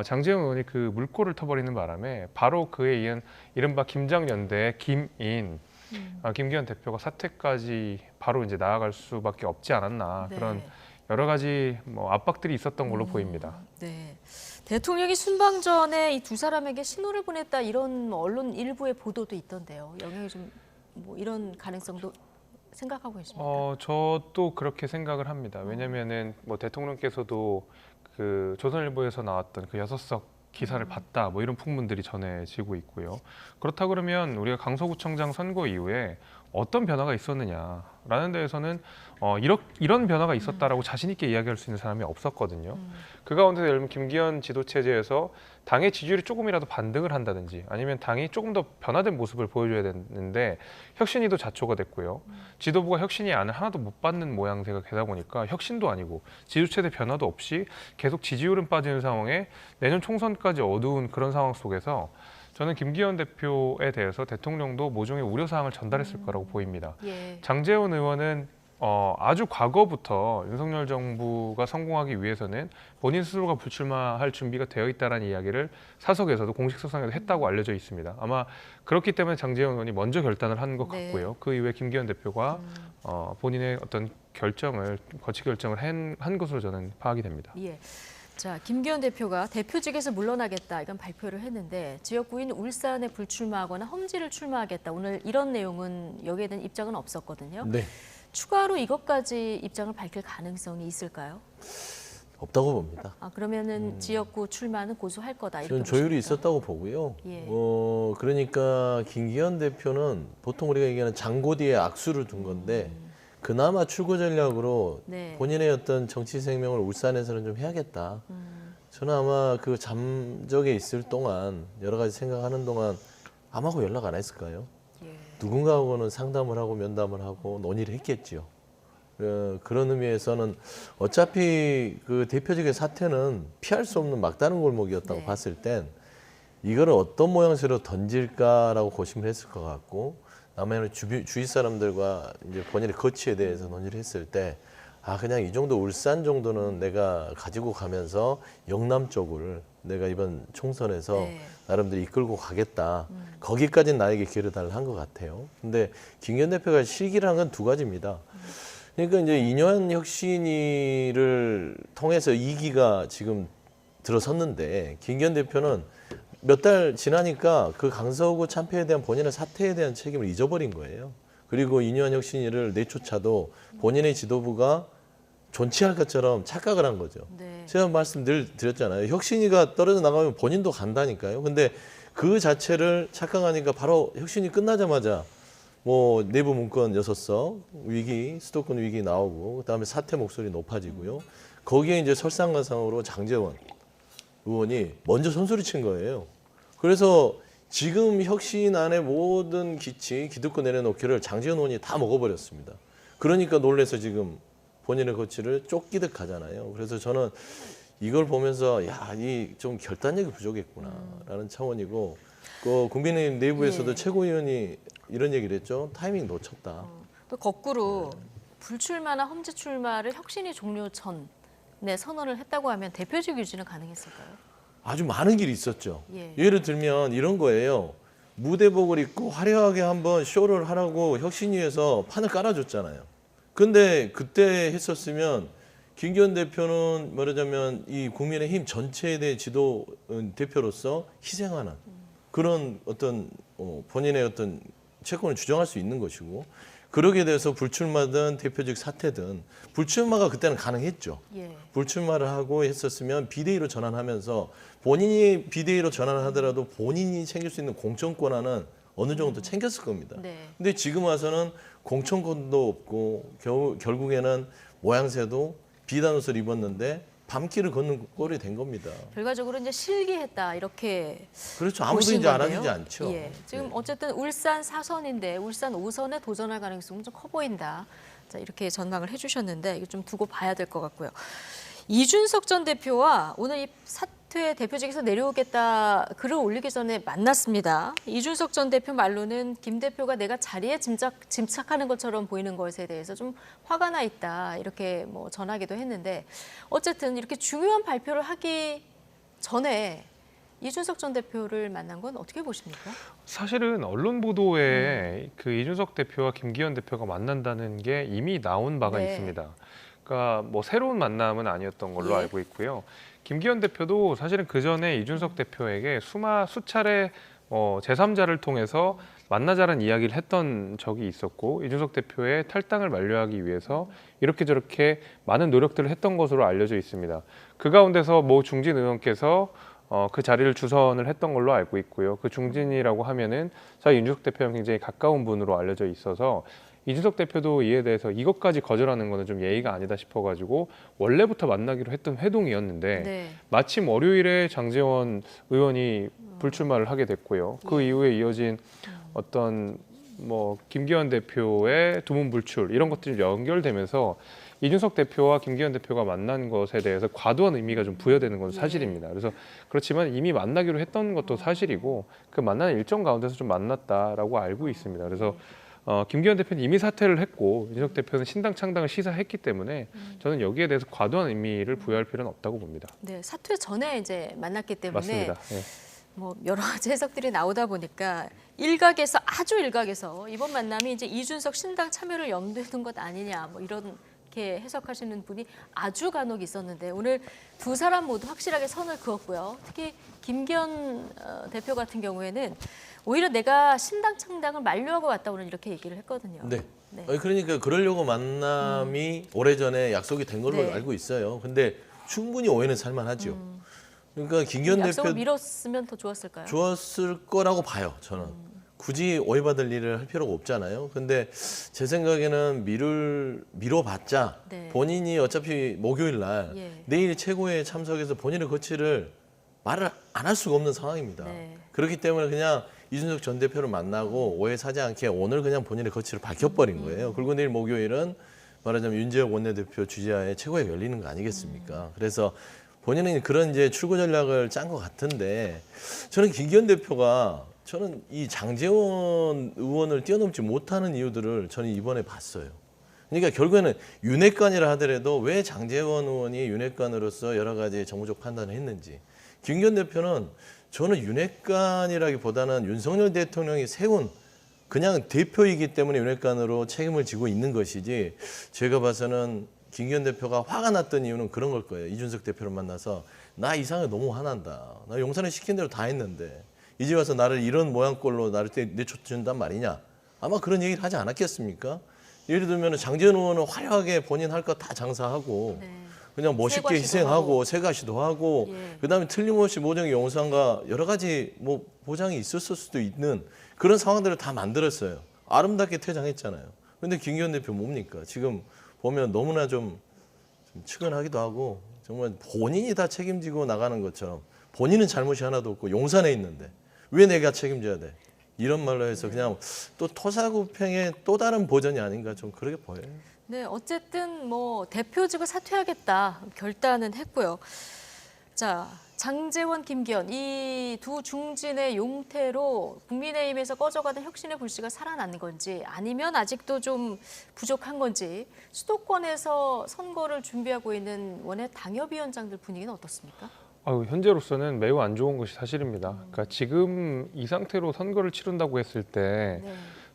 장제원 의원이 그 물꼬를 터버리는 바람에 바로 그에 이은 이른바 김장연대 김인 김기현 대표가 사퇴까지 바로 이제 나아갈 수밖에 없지 않았나 그런 여러 가지 뭐 압박들이 있었던 걸로 보입니다.
네. 대통령이 순방 전에 이 두 사람에게 신호를 보냈다 이런 언론 일부의 보도도 있던데요. 영향이 좀 뭐 이런 가능성도 생각하고 계십니까?
저도 그렇게 생각을 합니다. 왜냐면은 뭐 대통령께서도 그 조선일보에서 나왔던 그 6석 기사를 봤다 뭐 이런 풍문들이 전해지고 있고요. 그렇다 그러면 우리가 강서구청장 선거 이후에 어떤 변화가 있었느냐라는 데에서는 이런 변화가 있었다라고 자신 있게 이야기할 수 있는 사람이 없었거든요. 그 가운데서 예를 들면 김기현 지도 체제에서 당의 지지율이 조금이라도 반등을 한다든지 아니면 당이 조금 더 변화된 모습을 보여줘야 되는데 혁신위도 자초가 됐고요. 지도부가 혁신위 안을 하나도 못 받는 모양새가 되다 보니까 혁신도 아니고 지도체제 변화도 없이 계속 지지율은 빠지는 상황에 내년 총선까지 어두운 그런 상황 속에서 저는 김기현 대표에 대해서 대통령도 모종의 우려사항을 전달했을 거라고 보입니다. 장제원 의원은 아주 과거부터 윤석열 정부가 성공하기 위해서는 본인 스스로가 불출마할 준비가 되어 있다는 이야기를 사석에서도 공식 소상에도 했다고 알려져 있습니다. 아마 그렇기 때문에 장제원 의원이 먼저 결단을 한 것 같고요. 그 이후에 김기현 대표가 본인의 어떤 거취 결정을 한 것으로 저는 파악이 됩니다.
예. 자, 김기현 대표가 대표직에서 물러나겠다 이건 발표를 했는데 지역구인 울산에 불출마하거나 험지를 출마하겠다. 오늘 이런 내용은 여기에 대한 입장은 없었거든요.
네.
추가로 이것까지 입장을 밝힐 가능성이 있을까요?
없다고 봅니다.
그러면은 지역구 출마는 고수할 거다. 이렇게
저는 조율이
보십니까?
있었다고 보고요.
예.
그러니까 김기현 대표는 보통 우리가 얘기하는 장고디에 악수를 둔 건데 그나마 출구 전략으로 본인의 어떤 정치 생명을 울산에서는 좀 해야겠다. 저는 아마 그 잠적에 있을 동안 여러 가지 생각하는 동안 아마하고 연락 안 했을까요? 누군가하고는 상담을 하고 면담을 하고 논의를 했겠지요. 그런 의미에서는 어차피 그 대표직의 사퇴는 피할 수 없는 막다른 골목이었다고 봤을 땐 이거를 어떤 모양새로 던질까라고 고심을 했을 것 같고 남해는 주위 사람들과 이제 본인의 거취에 대해서 논의를 했을 때 그냥 이 정도 울산 정도는 내가 가지고 가면서 영남 쪽을 내가 이번 총선에서 나름대로 이끌고 가겠다. 거기까지는 나에게 기회를 달라 한 것 같아요. 근데 김기현 대표가 실기를 한 건 두 가지입니다. 그러니까 이제 이뇨한 혁신위를 통해서 2기가 지금 들어섰는데 김기현 대표는 몇 달 지나니까 그 강서구 참패에 대한 본인의 사퇴에 대한 책임을 잊어버린 거예요. 그리고 이뇨한 혁신위를 내쫓아도 본인의 지도부가 존치할 것처럼 착각을 한 거죠. 제가 말씀 늘 드렸잖아요. 혁신위가 떨어져 나가면 본인도 간다니까요. 근데 그 자체를 착각하니까 바로 혁신위 끝나자마자 뭐 내부 문건 6석 위기, 수도권 위기 나오고 그다음에 사퇴 목소리 높아지고요. 거기에 이제 설상가상으로 장제원 의원이 먼저 손소리 친 거예요. 그래서 지금 혁신안의 모든 기득권 내려놓기를 장제원 의원이 다 먹어버렸습니다. 그러니까 놀래서 지금 본인의 거취를 쫓기듯 하잖아요. 그래서 저는 이걸 보면서 이 좀 결단력이 부족했구나라는 차원이고 국민의힘 내부에서도
예.
최고위원이 이런 얘기를 했죠. 타이밍 놓쳤다.
또 거꾸로 불출마나 험지 출마를 혁신이 종료 전에 선언을 했다고 하면 대표직 유지는 가능했을까요?
아주 많은 길이 있었죠.
예.
예를 들면 이런 거예요. 무대복을 입고 화려하게 한번 쇼를 하라고 혁신위에서 판을 깔아줬잖아요. 근데 그때 했었으면 김기현 대표는 말하자면 이 국민의힘 전체에 대해 지도 대표로서 희생하는 그런 어떤 본인의 어떤 채권을 주장할 수 있는 것이고, 그러게 돼서 불출마든 대표직 사퇴든 불출마가 그때는 가능했죠.
예.
불출마를 하고 했었으면 비대위로 전환하면서 본인이 비대위로 전환하더라도 본인이 챙길 수 있는 공천 권한은 어느 정도 챙겼을 겁니다.
네.
근데 지금 와서는 공천권도 없고 결국에는 모양새도 비단 옷을 입었는데 밤길을 걷는 꼴이 된 겁니다.
결과적으로 이제 실기했다 이렇게
그렇죠. 아무도
보신
이제
건데요.
알아주지 않죠.
예. 지금 어쨌든 울산 4선인데 울산 5선에 도전할 가능성은 좀 커 보인다. 자, 이렇게 전망을 해주셨는데 이거 좀 두고 봐야 될 것 같고요. 이준석 전 대표와 오늘 이 사퇴 대표직에서 내려오겠다 글을 올리기 전에 만났습니다. 이준석 전 대표 말로는 김 대표가 내가 자리에 짐작하는 것처럼 보이는 것에 대해서 좀 화가 나 있다 이렇게 뭐 전하기도 했는데 어쨌든 이렇게 중요한 발표를 하기 전에 이준석 전 대표를 만난 건 어떻게 보십니까?
사실은 언론 보도에 그 이준석 대표와 김기현 대표가 만난다는 게 이미 나온 바가
네.
있습니다. 그러니까 뭐 새로운 만남은 아니었던 걸로
예.
알고 있고요. 김기현 대표도 사실은 그 전에 이준석 대표에게 수차례 제3자를 통해서 만나자는 이야기를 했던 적이 있었고, 이준석 대표의 탈당을 만료하기 위해서 이렇게 저렇게 많은 노력들을 했던 것으로 알려져 있습니다. 그 가운데서 모 중진 의원께서 그 자리를 주선을 했던 걸로 알고 있고요. 그 중진이라고 하면은 저희 이준석 대표랑 굉장히 가까운 분으로 알려져 있어서 이준석 대표도 이에 대해서 이것까지 거절하는 거는 좀 예의가 아니다 싶어가지고 원래부터 만나기로 했던 회동이었는데
네.
마침 월요일에 장제원 의원이 불출마를 하게 됐고요. 그 이후에 이어진 어떤 뭐 김기현 대표의 두문 불출 이런 것들이 연결되면서 이준석 대표와 김기현 대표가 만난 것에 대해서 과도한 의미가 좀 부여되는 건 사실입니다. 그래서 그렇지만 이미 만나기로 했던 것도 사실이고 그 만나는 일정 가운데서 좀 만났다라고 알고 있습니다. 그래서 김기현 대표는 이미 사퇴를 했고 이준석 대표는 신당 창당을 시사했기 때문에 저는 여기에 대해서 과도한 의미를 부여할 필요는 없다고 봅니다.
네, 사퇴 전에 이제 만났기 때문에
맞습니다. 예.
뭐 여러 가지 해석들이 나오다 보니까 일각에서 아주 일각에서 이번 만남이 이제 이준석 신당 참여를 염두에 둔 것 아니냐 뭐 이렇게 해석하시는 분이 아주 간혹 있었는데 오늘 두 사람 모두 확실하게 선을 그었고요. 특히 김기현 대표 같은 경우에는 오히려 내가 신당 창당을 만료하고 왔다 오늘 이렇게 얘기를 했거든요.
네.
네.
그러니까 그러려고 만남이 오래전에 약속이 된 걸로
네.
알고 있어요. 근데 충분히 오해는 살만하죠. 그러니까 김기현
약속을
대표
미뤘으면 더 좋았을까요?
좋았을 거라고 봐요. 저는. 굳이 오해받을 일을 할 필요가 없잖아요. 근데 제 생각에는 미뤄봤자
네.
본인이 어차피 목요일 날
예.
내일 최고회에 참석해서 본인의 거취를 말을 안 할 수가 없는 상황입니다.
네.
그렇기 때문에 그냥 이준석 전 대표를 만나고 오해 사지 않게 오늘 그냥 본인의 거취를 밝혀버린 거예요. 그리고 내일 목요일은 말하자면 윤재혁 원내대표 주재하에 최고회가 열리는 거 아니겠습니까? 그래서 본인은 그런 이제 출구 전략을 짠 것 같은데 저는 김기현 대표가 저는 이 장제원 의원을 뛰어넘지 못하는 이유들을 저는 이번에 봤어요. 그러니까 결국에는 윤핵관이라 하더라도 왜 장제원 의원이 윤핵관으로서 여러 가지 정무적 판단을 했는지, 김기현 대표는 저는 윤핵관이라기보다는 윤석열 대통령이 세운 그냥 대표이기 때문에 윤핵관으로 책임을 지고 있는 것이지, 제가 봐서는 김기현 대표가 화가 났던 이유는 그런 걸 거예요. 이준석 대표를 만나서 나 이상하게 너무 화난다. 나 용산에 시킨 대로 다 했는데 이제 와서 나를 이런 모양꼴로 나를 내쫓는단 말이냐. 아마 그런 얘기를 하지 않았겠습니까? 예를 들면 장제원 의원은 화려하게 본인 할 거 다 장사하고 그냥 멋있게 희생하고 세가시도 하고 그다음에 틀림없이 모종의 용산과 여러 가지 뭐 보장이 있었을 수도 있는 그런 상황들을 다 만들었어요. 아름답게 퇴장했잖아요. 그런데 김기현 대표 뭡니까? 지금 보면 너무나 좀 측은하기도 하고 정말 본인이 다 책임지고 나가는 것처럼 본인은 잘못이 하나도 없고 용산에 있는데 왜 내가 책임져야 돼? 이런 말로 해서 그냥 또 토사구팽의 또 다른 버전이 아닌가 좀 그렇게 보여요.
네, 어쨌든 뭐 대표직을 사퇴하겠다 결단은 했고요. 자, 장제원, 김기현 이 두 중진의 용태로 국민의힘에서 꺼져가던 혁신의 불씨가 살아난 건지 아니면 아직도 좀 부족한 건지 수도권에서 선거를 준비하고 있는 원외 당협위원장들 분위기는 어떻습니까?
현재로서는 매우 안 좋은 것이 사실입니다. 그러니까 지금 이 상태로 선거를 치른다고 했을 때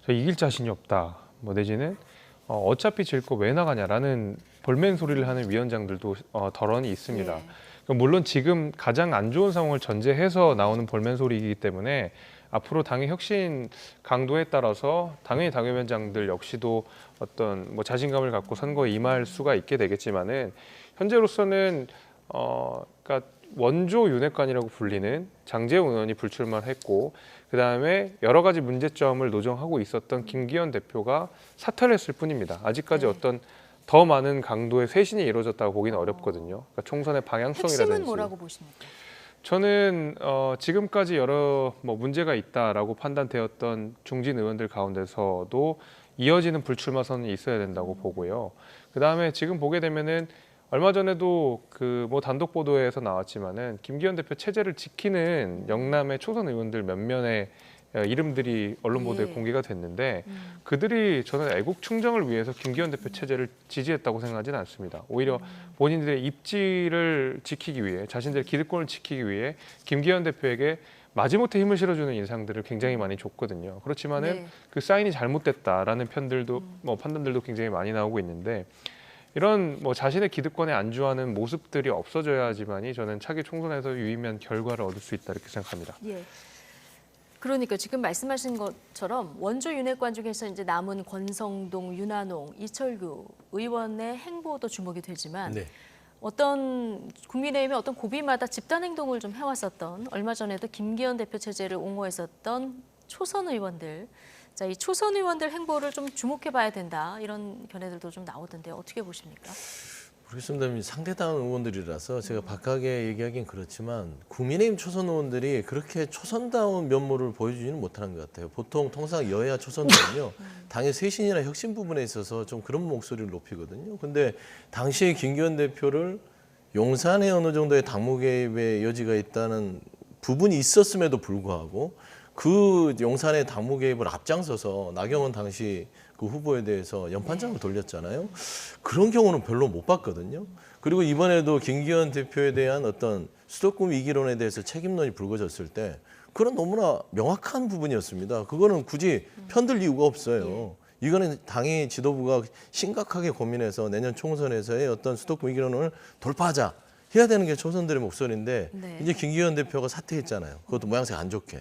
저 이길 자신이 없다. 뭐 내지는 어차피 질 거 왜 나가냐라는 볼멘 소리를 하는 위원장들도 덜어니 있습니다. 물론 지금 가장 안 좋은 상황을 전제해서 나오는 볼멘 소리이기 때문에 앞으로 당의 혁신 강도에 따라서 당연히 당협위원장들 역시도 어떤 뭐 자신감을 갖고 선거에 임할 수가 있게 되겠지만은 현재로서는 그러니까 원조 윤핵관이라고 불리는 장제원 의원이 불출마를 했고 그다음에 여러 가지 문제점을 노정하고 있었던 김기현 대표가 사퇴를 했을 뿐입니다. 아직까지 어떤 더 많은 강도의 쇄신이 이루어졌다고 보기는 어렵거든요. 그러니까 총선의 방향성이라든지.
핵심은 뭐라고 보십니까?
저는 지금까지 여러 문제가 있다라고 판단되었던 중진 의원들 가운데서도 이어지는 불출마 선언이 있어야 된다고 보고요. 그다음에 지금 보게 되면은 얼마 전에도 단독 보도에서 나왔지만은 김기현 대표 체제를 지키는 영남의 초선 의원들 몇몇의 이름들이 언론 보도에 공개가 됐는데 그들이 저는 애국 충정을 위해서 김기현 대표 체제를 지지했다고 생각하지는 않습니다. 오히려 본인들의 입지를 지키기 위해 자신들의 기득권을 지키기 위해 김기현 대표에게 마지못해 힘을 실어주는 인상들을 굉장히 많이 줬거든요. 그렇지만은 그 사인이 잘못됐다라는 판단들도 굉장히 많이 나오고 있는데 이런 자신의 기득권에 안주하는 모습들이 없어져야지만이 저는 차기 총선에서 유의미한 결과를 얻을 수 있다 이렇게 생각합니다.
예. 그러니까 지금 말씀하신 것처럼 원조 윤핵관 중에서 이제 남은 권성동, 윤한홍, 이철규 의원의 행보도 주목이 되지만 어떤 국민의힘의 어떤 고비마다 집단 행동을 좀 해왔었던 얼마 전에도 김기현 대표 체제를 옹호했었던 초선 의원들. 자, 이 초선 의원들 행보를 좀 주목해봐야 된다 이런 견해들도 좀 나오던데요. 어떻게 보십니까?
모르겠습니다. 상대당 의원들이라서 제가 박하게 얘기하긴 그렇지만 국민의힘 초선 의원들이 그렇게 초선다운 면모를 보여주지는 못하는 것 같아요. 보통 통상 여야 초선들은요. 당의 쇄신이나 혁신 부분에 있어서 좀 그런 목소리를 높이거든요. 근데 당시에 김기현 대표를 용산에 어느 정도의 당무 개입의 여지가 있다는 부분이 있었음에도 불구하고 그 용산의 당무 개입을 앞장서서 나경원 당시 그 후보에 대해서 연판장을 돌렸잖아요. 그런 경우는 별로 못 봤거든요. 그리고 이번에도 김기현 대표에 대한 어떤 수도권 위기론에 대해서 책임론이 불거졌을 때 그건 너무나 명확한 부분이었습니다. 그거는 굳이 편들 이유가 없어요. 이거는 당의 지도부가 심각하게 고민해서 내년 총선에서의 어떤 수도권 위기론을 돌파하자 해야 되는 게 초선들의 목소리인데 이제 김기현 대표가 사퇴했잖아요. 그것도 모양새 안 좋게.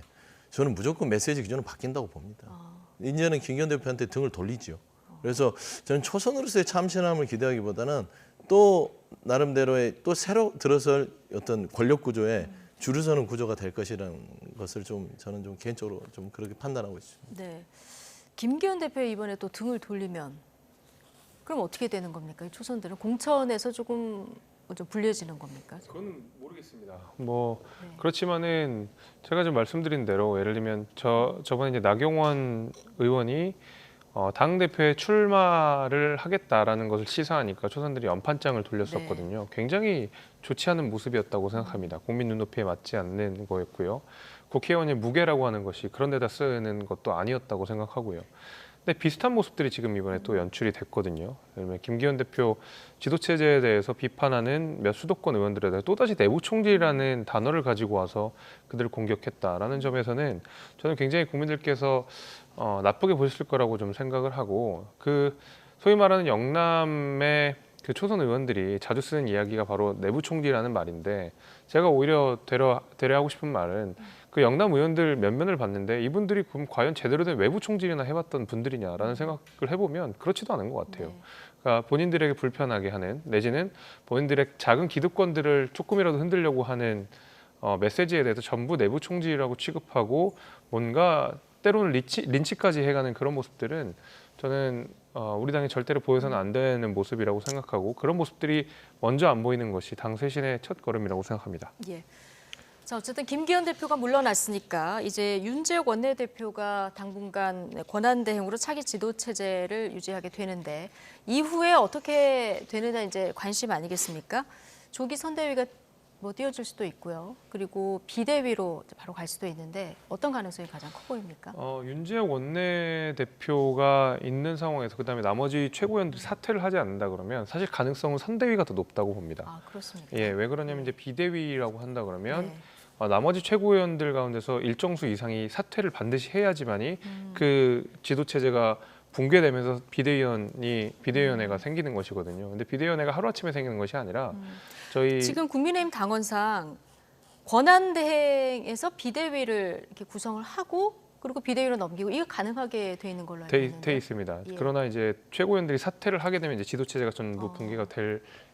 저는 무조건 메시지 기준은 바뀐다고 봅니다. 이제는 김기현 대표한테 등을 돌리죠. 그래서 저는 초선으로서의 참신함을 기대하기보다는 또 나름대로의 또 새로 들어설 어떤 권력 구조에 줄을 서는 구조가 될 것이라는 것을 저는 좀 개인적으로 좀 그렇게 판단하고 있습니다.
네, 김기현 대표 이번에 또 등을 돌리면 그럼 어떻게 되는 겁니까? 이 초선들은 공천에서 좀 불리해지는 겁니까?
그건 모르겠습니다. 그렇지만은 제가 좀 말씀드린 대로 예를 들면 저번에 이제 나경원 의원이 당 대표에 출마를 하겠다라는 것을 시사하니까 초선들이 연판장을 돌렸었거든요. 굉장히 좋지 않은 모습이었다고 생각합니다. 국민 눈높이에 맞지 않는 거였고요. 국회의원의 무게라고 하는 것이 그런 데다 쓰는 것도 아니었다고 생각하고요. 근데 비슷한 모습들이 지금 이번에 또 연출이 됐거든요. 예를 들면 김기현 대표 지도체제에 대해서 비판하는 몇 수도권 의원들에 대해 또다시 내부 총질이라는 단어를 가지고 와서 그들을 공격했다라는 점에서는 저는 굉장히 국민들께서 나쁘게 보셨을 거라고 좀 생각을 하고 소위 말하는 영남의 그 초선 의원들이 자주 쓰는 이야기가 바로 내부 총질이라는 말인데 제가 오히려 되려 하고 싶은 말은 그 영남 의원들 면면을 봤는데 이분들이 그럼 과연 제대로 된 외부 총질이나 해봤던 분들이냐라는 생각을 해보면 그렇지도 않은 것 같아요. 그러니까 본인들에게 불편하게 하는 내지는 본인들의 작은 기득권들을 조금이라도 흔들려고 하는 메시지에 대해서 전부 내부 총질이라고 취급하고 뭔가 때로는 린치까지 해가는 그런 모습들은 저는 우리 당이 절대로 보여서는 안 되는 모습이라고 생각하고 그런 모습들이 먼저 안 보이는 것이 당 쇄신의 첫 걸음이라고 생각합니다.
예. 자, 어쨌든 김기현 대표가 물러났으니까 이제 윤재욱 원내대표가 당분간 권한대행으로 차기 지도 체제를 유지하게 되는데 이후에 어떻게 되느냐 이제 관심 아니겠습니까? 조기 선대위가 뭐 띄워줄 수도 있고요. 그리고 비대위로 바로 갈 수도 있는데 어떤 가능성이 가장 커 보입니까?
윤재욱 원내대표가 있는 상황에서 그다음에 나머지 최고위원들이 사퇴를 하지 않는다 그러면 사실 가능성은 선대위가 더 높다고 봅니다.
아, 그렇습니까?
예, 왜 그러냐면 이제 비대위라고 한다 그러면 나머지 최고위원들 가운데서 일정수 이상이 사퇴를 반드시 해야지만이 그 지도 체제가 붕괴되면서 비대위원회가 생기는 것이거든요. 근데 비대위원회가 하루아침에 생기는 것이 아니라 저희
지금 국민의힘 당원상 권한대행에서 비대위를 이렇게 구성을 하고 그리고 비대위로 넘기고 이거 가능하게 돼 있는 걸로 알고 있는데.
돼 있습니다.
예.
그러나 이제 최고위원들이 사퇴를 하게 되면 이제 지도 체제가 전부 붕괴가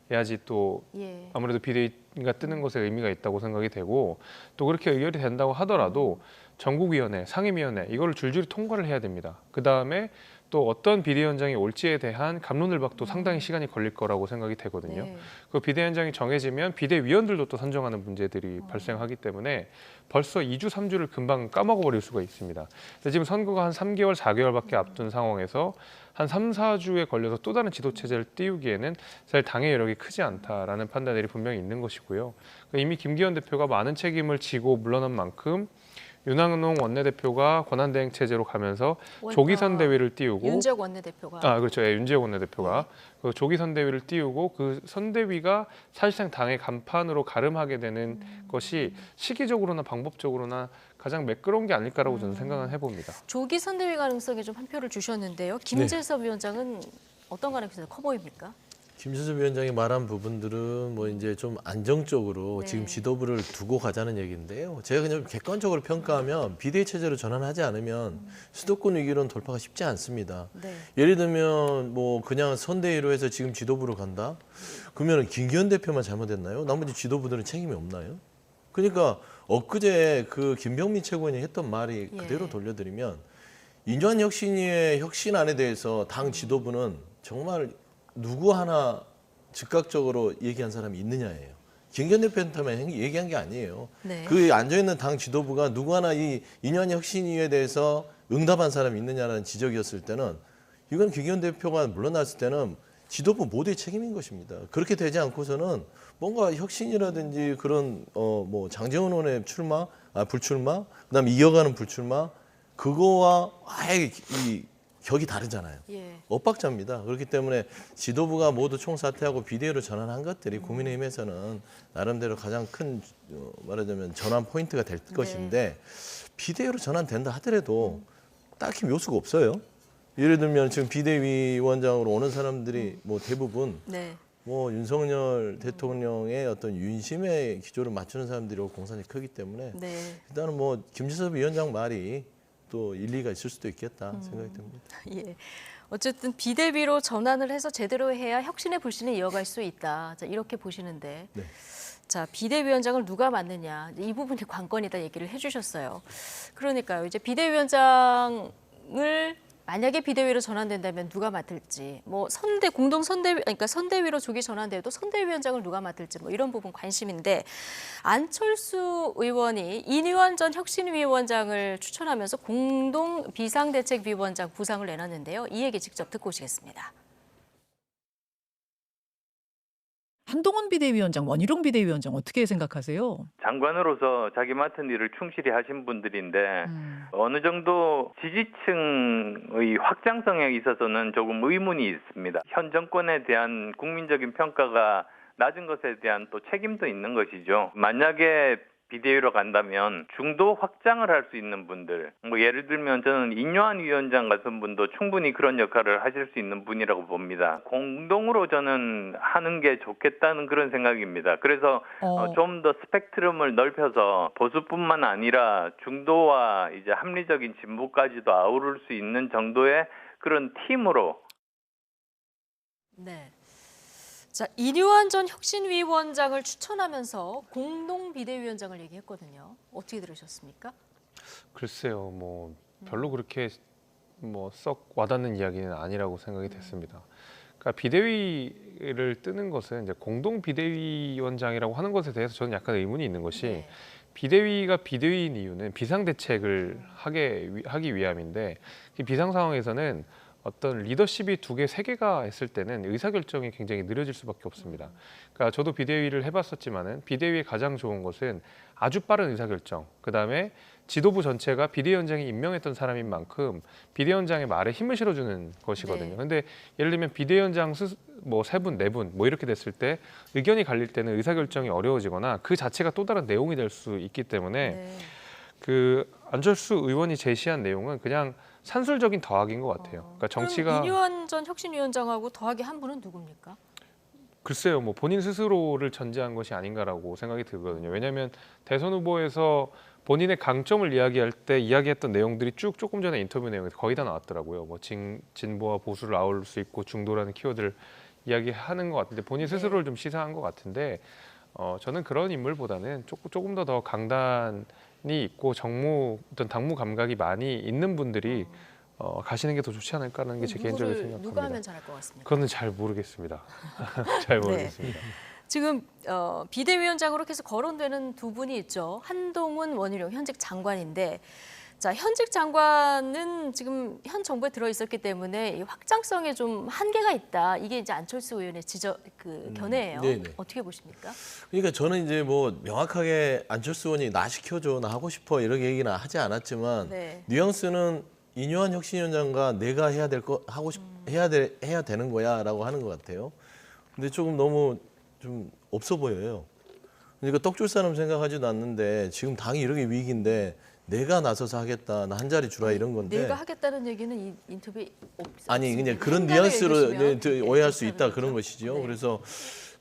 돼야지 또
예.
아무래도 비대위가 뜨는 것에 의미가 있다고 생각이 되고 또 그렇게 의결이 된다고 하더라도 전국위원회, 상임위원회 이거를 줄줄이 통과를 해야 됩니다. 그 다음에 또 어떤 비대위원장이 올지에 대한 갑론을박도 상당히 시간이 걸릴 거라고 생각이 되거든요.
네.
그 비대위원장이 정해지면 비대위원들도 또 선정하는 문제들이 발생하기 때문에 벌써 2주, 3주를 금방 까먹어버릴 수가 있습니다. 근데 지금 선거가 한 3개월, 4개월밖에 앞둔 상황에서 한 3, 4주에 걸려서 또 다른 지도체제를 띄우기에는 사실 당의 여력이 크지 않다라는 판단들이 분명히 있는 것이고요. 이미 김기현 대표가 많은 책임을 지고 물러난 만큼 윤한홍 원내대표가 권한대행 체제로 가면서 조기 선대위를 띄우고
윤재욱 원내대표가
그렇죠. 예, 윤재욱 원내대표가 그 조기 선대위를 띄우고 그 선대위가 사실상 당의 간판으로 가름하게 되는 것이 시기적으로나 방법적으로나 가장 매끄러운 게 아닐까라고 저는 생각을 해봅니다.
조기 선대위 가능성에 좀 한 표를 주셨는데요. 김재섭 위원장은 어떤 가능성이 커 보입니까?
김재섭 위원장이 말한 부분들은 뭐 이제 좀 안정적으로 지금 지도부를 두고 가자는 얘기인데요. 제가 그냥 객관적으로 평가하면 비대위 체제로 전환하지 않으면 수도권 위기론 돌파가 쉽지 않습니다. 예를 들면 뭐 그냥 선대위로 해서 지금 지도부로 간다? 그러면 김기현 대표만 잘못했나요? 나머지 지도부들은 책임이 없나요? 그러니까 엊그제 그 김병민 최고위원이 했던 말이 그대로 돌려드리면 인유한 혁신위의 혁신안에 대해서 당 지도부는 정말 누구 하나 즉각적으로 얘기한 사람이 있느냐예요. 김기현 대표한테만 얘기한 게 아니에요. 그 앉아있는 당 지도부가 누구 하나 이 인유한 혁신위에 대해서 응답한 사람이 있느냐라는 지적이었을 때는 이건 김기현 대표가 물러났을 때는 지도부 모두의 책임인 것입니다. 그렇게 되지 않고서는 뭔가 혁신이라든지 그런 뭐 장제원 의원의 불출마, 그다음에 이어가는 불출마 그거와 아예 이 격이 다르잖아요. 엇박자입니다. 그렇기 때문에 지도부가 모두 총사퇴하고 비대위로 전환한 것들이 국민의힘에서는 나름대로 가장 큰 말하자면 전환 포인트가 될 것인데 비대위로 전환된다 하더라도 딱히 묘수가 없어요. 예를 들면 지금 비대위원장으로 오는 사람들이 뭐 대부분 뭐 윤석열 대통령의 어떤 윤심의 기조를 맞추는 사람들이고 공산이 크기 때문에 일단은 뭐 김재섭 위원장 말이 또 일리가 있을 수도 있겠다 생각이 듭니다.
예. 어쨌든 비대위로 전환을 해서 제대로 해야 혁신의 불씨는 이어갈 수 있다. 자, 이렇게 보시는데 자, 비대위원장을 누가 맡느냐 이 부분이 관건이다 얘기를 해주셨어요. 그러니까요. 이제 비대위원장을 만약에 비대위로 전환된다면 누가 맡을지, 뭐 공동 선대위, 그러니까 선대위로 조기 전환돼도 선대위원장을 누가 맡을지, 뭐 이런 부분 관심인데 안철수 의원이 인유한 전 혁신위원장을 추천하면서 공동 비상대책위원장 부상을 내놨는데요. 이 얘기 직접 듣고 오시겠습니다.
한동훈 비대위원장, 원희룡 비대위원장 어떻게 생각하세요?
장관으로서 자기 맡은 일을 충실히 하신 분들인데 어느 정도 지지층의 확장성에 있어서는 조금 의문이 있습니다. 현 정권에 대한 국민적인 평가가 낮은 것에 대한 또 책임도 있는 것이죠. 만약에 비대위로 간다면 중도 확장을 할 수 있는 분들, 뭐 예를 들면 저는 인유한 위원장 같은 분도 충분히 그런 역할을 하실 수 있는 분이라고 봅니다. 공동으로 저는 하는 게 좋겠다는 그런 생각입니다. 그래서 좀 더 스펙트럼을 넓혀서 보수뿐만 아니라 중도와 이제 합리적인 진보까지도 아우를 수 있는 정도의 그런 팀으로.
네. 자, 인유한 전 혁신위원장을 추천하면서 공동 비대위원장을 얘기했거든요. 어떻게 들으셨습니까?
글쎄요, 뭐 별로 그렇게 뭐 썩 와닿는 이야기는 아니라고 생각이 됐습니다. 그러니까 비대위를 뜨는 것은 이제 공동 비대위원장이라고 하는 것에 대해서 저는 약간 의문이 있는 것이 비대위가 비대위인 이유는 비상대책을 하기 위함인데 비상 상황에서는 어떤 리더십이 2개, 3개가 했을 때는 의사결정이 굉장히 느려질 수밖에 없습니다. 그러니까 저도 비대위를 해봤었지만은 비대위의 가장 좋은 것은 아주 빠른 의사결정, 그다음에 지도부 전체가 비대위원장이 임명했던 사람인 만큼 비대위원장의 말에 힘을 실어주는 것이거든요. 근데 예를 들면 비대위원장 뭐 3분, 4분 뭐 이렇게 됐을 때 의견이 갈릴 때는 의사결정이 어려워지거나 그 자체가 또 다른 내용이 될 수 있기 때문에 그 안철수 의원이 제시한 내용은 그냥 산술적인 더하기인 것 같아요. 그러니까 정치가
이뉴한 전 혁신위원장하고 더하기 한 분은 누굽니까?
글쎄요, 뭐 본인 스스로를 전제한 것이 아닌가라고 생각이 들거든요. 왜냐하면 대선 후보에서 본인의 강점을 이야기할 때 이야기했던 내용들이 쭉 조금 전에 인터뷰 내용에 거의 다 나왔더라고요. 뭐 진보와 보수를 아울릴 수 있고 중도라는 키워드를 이야기하는 것 같은데 본인 스스로를 좀 시사한 것 같은데 저는 그런 인물보다는 조금 더 강단이 있고 어떤 당무 감각이 많이 있는 분들이 가시는 게 더 좋지 않을까라는 게 제 개인적인 생각입니다.
누가 하면 잘할 것 같습니다.
그거는 잘 모르겠습니다. 잘 모르겠습니다.
지금 비대위원장으로 계속 거론되는 2분이 있죠. 한동훈, 원희룡 현직 장관인데 자, 현직 장관은 지금 현 정부에 들어 있었기 때문에 이 확장성에 좀 한계가 있다. 이게 이제 안철수 의원의 견해예요. 어떻게 보십니까?
그러니까 저는 이제 뭐 명확하게 안철수 의원이 나 시켜줘, 나 하고 싶어 이렇게 얘기는 하지 않았지만 뉘앙스는 이뉴한 혁신위원장과 내가 해야 될 거 해야 되는 거야라고 하는 것 같아요. 근데 조금 너무 좀 없어 보여요. 그러니까 떡줄 사람 생각하지도 않는데 지금 당이 이렇게 위기인데 내가 나서서 하겠다, 나 한 자리 주라 이런 건데.
내가 하겠다는 얘기는 이 인터뷰에 없습니다.
아니 그냥 그런 뉘앙스로 오해할 수 있다 그런 것이죠. 그래서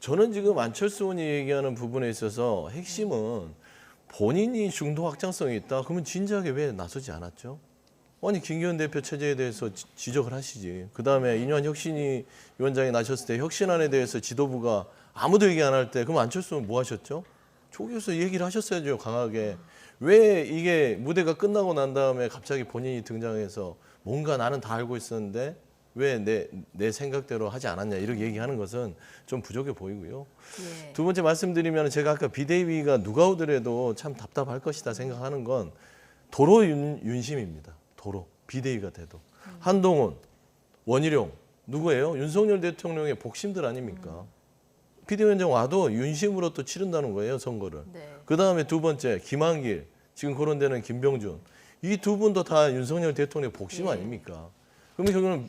저는 지금 안철수 의원이 얘기하는 부분에 있어서 핵심은 본인이 중도 확장성이 있다. 그러면 진작에 왜 나서지 않았죠? 아니 김기현 대표 체제에 대해서 지적을 하시지. 그다음에 이뉴한 혁신위원장이 나셨을 때 혁신안에 대해서 지도부가 아무도 얘기 안 할 때 그럼 안철수 의원 뭐 하셨죠? 쪽에서 얘기를 하셨어야죠, 강하게. 왜 이게 무대가 끝나고 난 다음에 갑자기 본인이 등장해서 뭔가 나는 다 알고 있었는데 왜 내 생각대로 하지 않았냐 이렇게 얘기하는 것은 좀 부족해 보이고요. 두 번째 말씀드리면 제가 아까 비대위가 누가 오더라도 참 답답할 것이다 생각하는 건 도로 윤심입니다. 도로 비대위가 돼도. 한동훈, 원희룡 누구예요? 윤석열 대통령의 복심들 아닙니까? 비대위원장 와도 윤심으로 또 치른다는 거예요, 선거를. 그다음에 2번째 김한길, 지금 거론되는 김병준. 이 2분도 다 윤석열 대통령의 복심 아닙니까? 그러면 결국은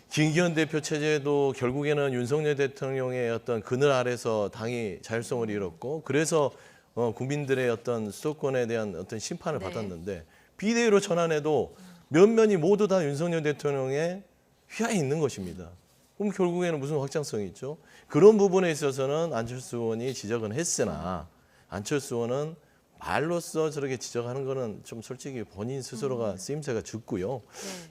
김기현 대표 체제도 결국에는 윤석열 대통령의 어떤 그늘 아래서 당이 자율성을 잃었고 그래서 국민들의 어떤 수도권에 대한 어떤 심판을 받았는데 비대위로 전환해도 면면이 모두 다 윤석열 대통령의 휘하에 있는 것입니다. 그럼 결국에는 무슨 확장성이 있죠? 그런 부분에 있어서는 안철수 의원이 지적은 했으나 안철수 의원은 말로써 저렇게 지적하는 거는 좀 솔직히 본인 스스로가 쓰임새가 짙고요.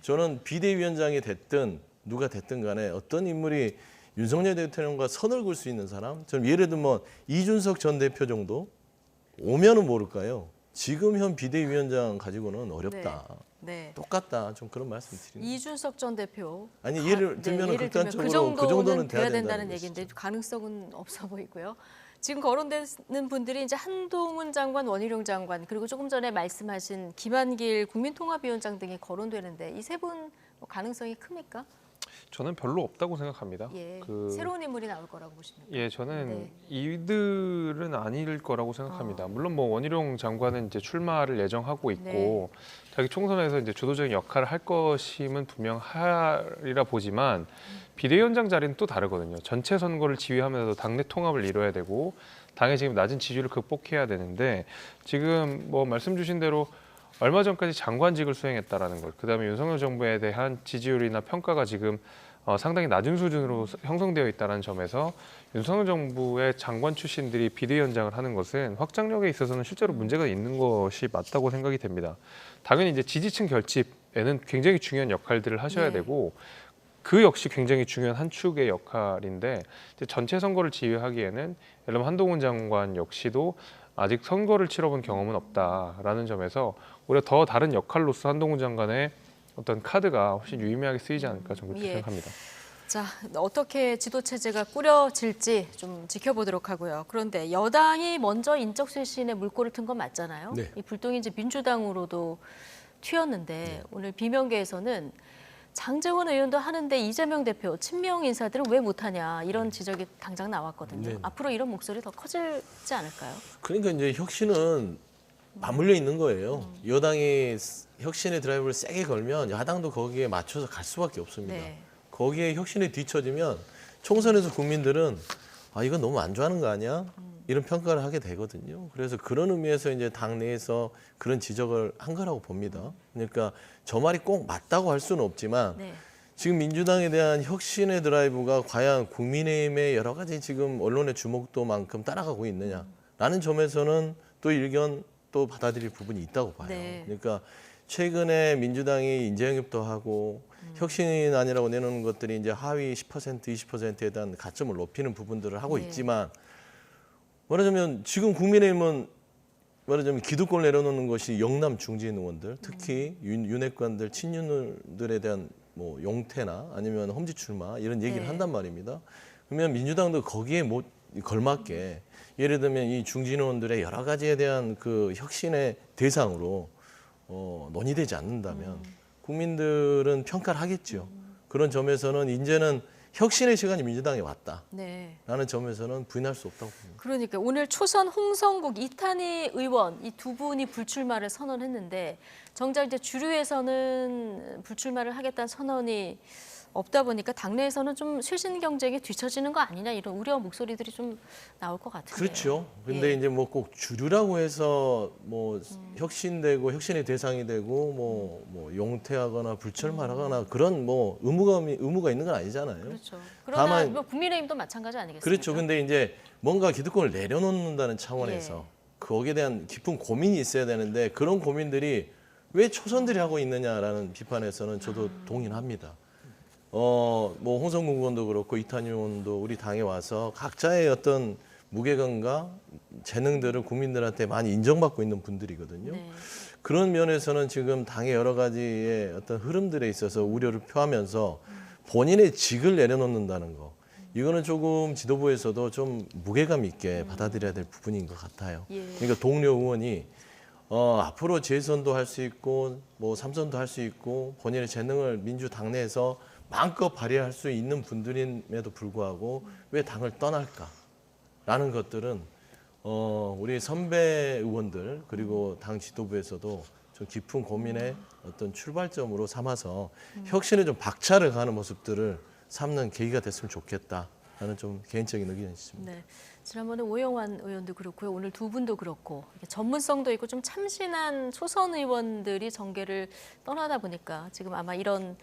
저는 비대위원장이 됐든 누가 됐든 간에 어떤 인물이 윤석열 대통령과 선을 긋을 수 있는 사람, 저는 예를 들면 이준석 전 대표 정도 오면은 모를까요? 지금 현 비대위원장 가지고는 어렵다. 똑같다. 좀 그런 말씀 드립니다.
이준석 전 대표.
아니 예를 들면 극단적으로
그 정도는 돼야 된다는 얘기인데 가능성은 없어 보이고요. 지금 거론되는 분들이 이제 한동훈 장관, 원희룡 장관 그리고 조금 전에 말씀하신 김한길 국민통합위원장 등이 거론되는데 이 3분 가능성이 큽니까?
저는 별로 없다고 생각합니다.
새로운 인물이 나올 거라고 보십니까?
예, 저는 이들은 아닐 거라고 생각합니다. 물론 뭐 원희룡 장관은 이제 출마를 예정하고 있고 자기 총선에서 이제 주도적인 역할을 할 것임은 분명하리라 보지만 비대위원장 자리는 또 다르거든요. 전체 선거를 지휘하면서도 당내 통합을 이뤄야 되고 당의 지금 낮은 지지율을 극복해야 되는데 지금 뭐 말씀 주신 대로 얼마 전까지 장관직을 수행했다라는 것, 그다음에 윤석열 정부에 대한 지지율이나 평가가 지금 상당히 낮은 수준으로 형성되어 있다는 점에서 윤석열 정부의 장관 출신들이 비대위원장을 하는 것은 확장력에 있어서는 실제로 문제가 있는 것이 맞다고 생각이 됩니다. 당연히 이제 지지층 결집에는 굉장히 중요한 역할들을 하셔야 되고 그 역시 굉장히 중요한 한 축의 역할인데 이제 전체 선거를 지휘하기에는 예를 들면 한동훈 장관 역시도 아직 선거를 치러본 경험은 없다라는 점에서 오히려 더 다른 역할로서 한동훈 장관의 어떤 카드가 훨씬 유의미하게 쓰이지 않을까 저는 그렇게 생각합니다.
자, 어떻게 지도 체제가 꾸려질지 좀 지켜보도록 하고요. 그런데 여당이 먼저 인적 쇄신에 물꼬를 튼 건 맞잖아요. 이 불똥이 이제 민주당으로도 튀었는데 오늘 비명계에서는 장제원 의원도 하는데 이재명 대표 친명 인사들은 왜 못하냐 이런 지적이 당장 나왔거든요.
네.
앞으로 이런 목소리 더 커지지 않을까요?
그러니까 이제 혁신은 맞물려 있는 거예요. 여당이 혁신의 드라이브를 세게 걸면 야당도 거기에 맞춰서 갈 수밖에 없습니다.
네.
거기에 혁신에 뒤처지면 총선에서 국민들은 아 이건 너무 안 좋아하는 거 아니야? 이런 평가를 하게 되거든요. 그래서 그런 의미에서 이제 당내에서 그런 지적을 한 거라고 봅니다. 그러니까 저 말이 꼭 맞다고 할 수는 없지만
네.
지금 민주당에 대한 혁신의 드라이브가 과연 국민의힘의 여러 가지 지금 언론의 주목도만큼 따라가고 있느냐라는 점에서는 또 일견 또 받아들일 부분이 있다고 봐요.
네.
그러니까 최근에 민주당이 인재영입도 하고 혁신안이라고 내놓는 것들이 이제 하위 10%, 20%에 대한 가점을 높이는 부분들을 하고
네.
있지만 말하자면 지금 국민의힘은 말하자면 기득권을 내려놓는 것이 영남 중진 의원들, 특히 윤핵관들, 친윤들에 대한 뭐 용태나 아니면 험지 출마 이런 얘기를
네.
한단 말입니다. 그러면 민주당도 거기에 못 걸맞게 예를 들면 이 중진 의원들의 여러 가지에 대한 그 혁신의 대상으로 논의되지 않는다면 국민들은 평가를 하겠죠. 그런 점에서는 이제는 혁신의 시간이 민주당에 왔다.
네.
라는 점에서는 부인할 수 없다고 봅니다.
그러니까 오늘 초선 홍성국, 이탄희 의원 이 두 분이 불출마를 선언했는데 정작 이제 주류에서는 불출마를 하겠다는 선언이 없다 보니까 당내에서는 좀 쇄신 경쟁에 뒤처지는 거 아니냐 이런 우려 목소리들이 좀 나올 것 같은데요.
그렇죠. 근데 이제 뭐 꼭 주류라고 해서 뭐 혁신되고 혁신의 대상이 되고 뭐 용퇴하거나 불출마하거나 그런 뭐 의무가 있는 건 아니잖아요.
그렇죠. 그러나
다만
뭐 국민의힘도 마찬가지 아니겠습니까?
그렇죠. 근데 이제 뭔가 기득권을 내려놓는다는 차원에서 거기에 대한 깊은 고민이 있어야 되는데 그런 고민들이 왜 초선들이 하고 있느냐라는 비판에서는 저도 동의는 합니다. 뭐 홍성국 의원도 그렇고 이탄희 의원도 우리 당에 와서 각자의 어떤 무게감과 재능들을 국민들한테 많이 인정받고 있는 분들이거든요.
네.
그런 면에서는 지금 당의 여러 가지의 어떤 흐름들에 있어서 우려를 표하면서 본인의 직을 내려놓는다는 거. 이거는 조금 지도부에서도 좀 무게감 있게 받아들여야 될 부분인 것 같아요. 그러니까 동료 의원이 앞으로 재선도 할 수 있고 뭐 3선도 할 수 있고 본인의 재능을 민주당내에서 마음껏 발휘할 수 있는 분들임에도 불구하고 왜 당을 떠날까라는 것들은 우리 선배 의원들 그리고 당 지도부에서도 좀 깊은 고민의 어떤 출발점으로 삼아서 혁신에 좀 박차를 가는 모습들을 삼는 계기가 됐으면 좋겠다라는 좀 개인적인 의견이 있습니다.
네. 지난번에 오영환 의원도 그렇고요. 오늘 두 분도 그렇고 전문성도 있고 좀 참신한 초선 의원들이 정계를 떠나다 보니까 지금 아마 이런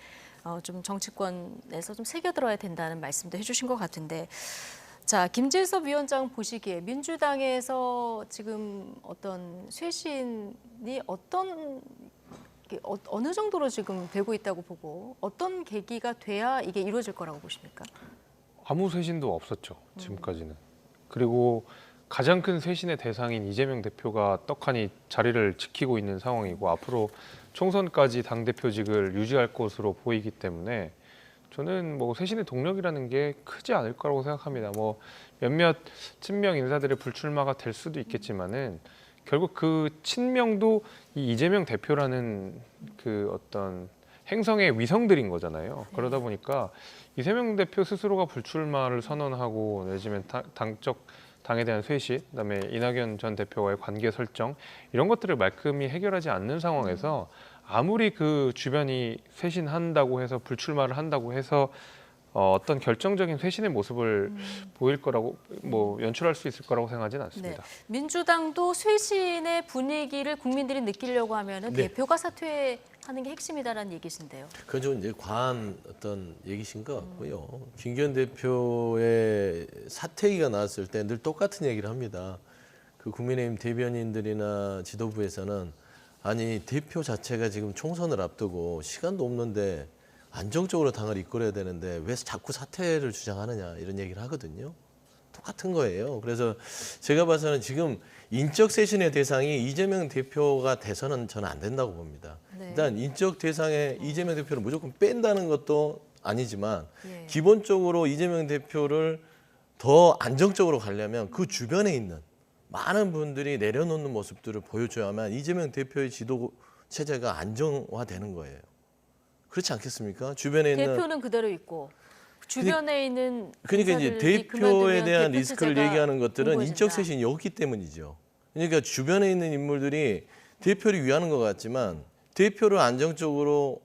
좀 정치권에서 좀 새겨들어야 된다는 말씀도 해주신 것 같은데 자 김재섭 위원장 보시기에 민주당에서 지금 어떤 쇄신이 어느 정도로 지금 되고 있다고 보고 어떤 계기가 돼야 이게 이루어질 거라고 보십니까?
아무 쇄신도 없었죠, 지금까지는. 그리고 가장 큰 쇄신의 대상인 이재명 대표가 떡하니 자리를 지키고 있는 상황이고 앞으로 총선까지 당대표직을 유지할 것으로 보이기 때문에 저는 뭐 쇄신의 동력이라는 게 크지 않을 거라고 생각합니다. 뭐 몇몇 친명 인사들의 불출마가 될 수도 있겠지만은 결국 그 친명도 이 이재명 대표라는 그 어떤 행성의 위성들인 거잖아요. 그러다 보니까 이재명 대표 스스로가 불출마를 선언하고 내지면 당에 대한 쇄신, 그다음에 이낙연 전 대표와의 관계 설정 이런 것들을 말끔히 해결하지 않는 상황에서 아무리 그 주변이 쇄신한다고 해서 불출마를 한다고 해서 어떤 결정적인 쇄신의 모습을 보일 거라고 뭐 연출할 수 있을 거라고 생각하지는 않습니다.
네. 민주당도 쇄신의 분위기를 국민들이 느끼려고 하면은 대표가 사퇴하는 게 핵심이다라는 얘기신데요.
그건 좀 이제 과한 어떤 얘기신 것 같고요. 김기현 대표의 사퇴기가 나왔을 때 늘 똑같은 얘기를 합니다. 그 국민의힘 대변인들이나 지도부에서는 아니 대표 자체가 지금 총선을 앞두고 시간도 없는데 안정적으로 당을 이끌어야 되는데 왜 자꾸 사퇴를 주장하느냐 이런 얘기를 하거든요. 똑같은 거예요. 그래서 제가 봐서는 지금 인적 쇄신의 대상이 이재명 대표가 돼서는 저는 안 된다고 봅니다. 일단 인적 대상에 이재명 대표를 무조건 뺀다는 것도 아니지만 기본적으로 이재명 대표를 더 안정적으로 가려면 그 주변에 있는 많은 분들이 내려놓는 모습들을 보여줘야만 이재명 대표의 지도 체제가 안정화되는 거예요. 그렇지 않겠습니까? 주변에 있는
대표는 그대로 있고 주변에 있는
그러니까 이제
인사들이
대표에 대한
대표
리스크를
체제가
얘기하는 것들은
공고해진다.
인적 쇄신이 없기 때문이죠. 그러니까 주변에 있는 인물들이 대표를 위하는 것 같지만 대표를 안정적으로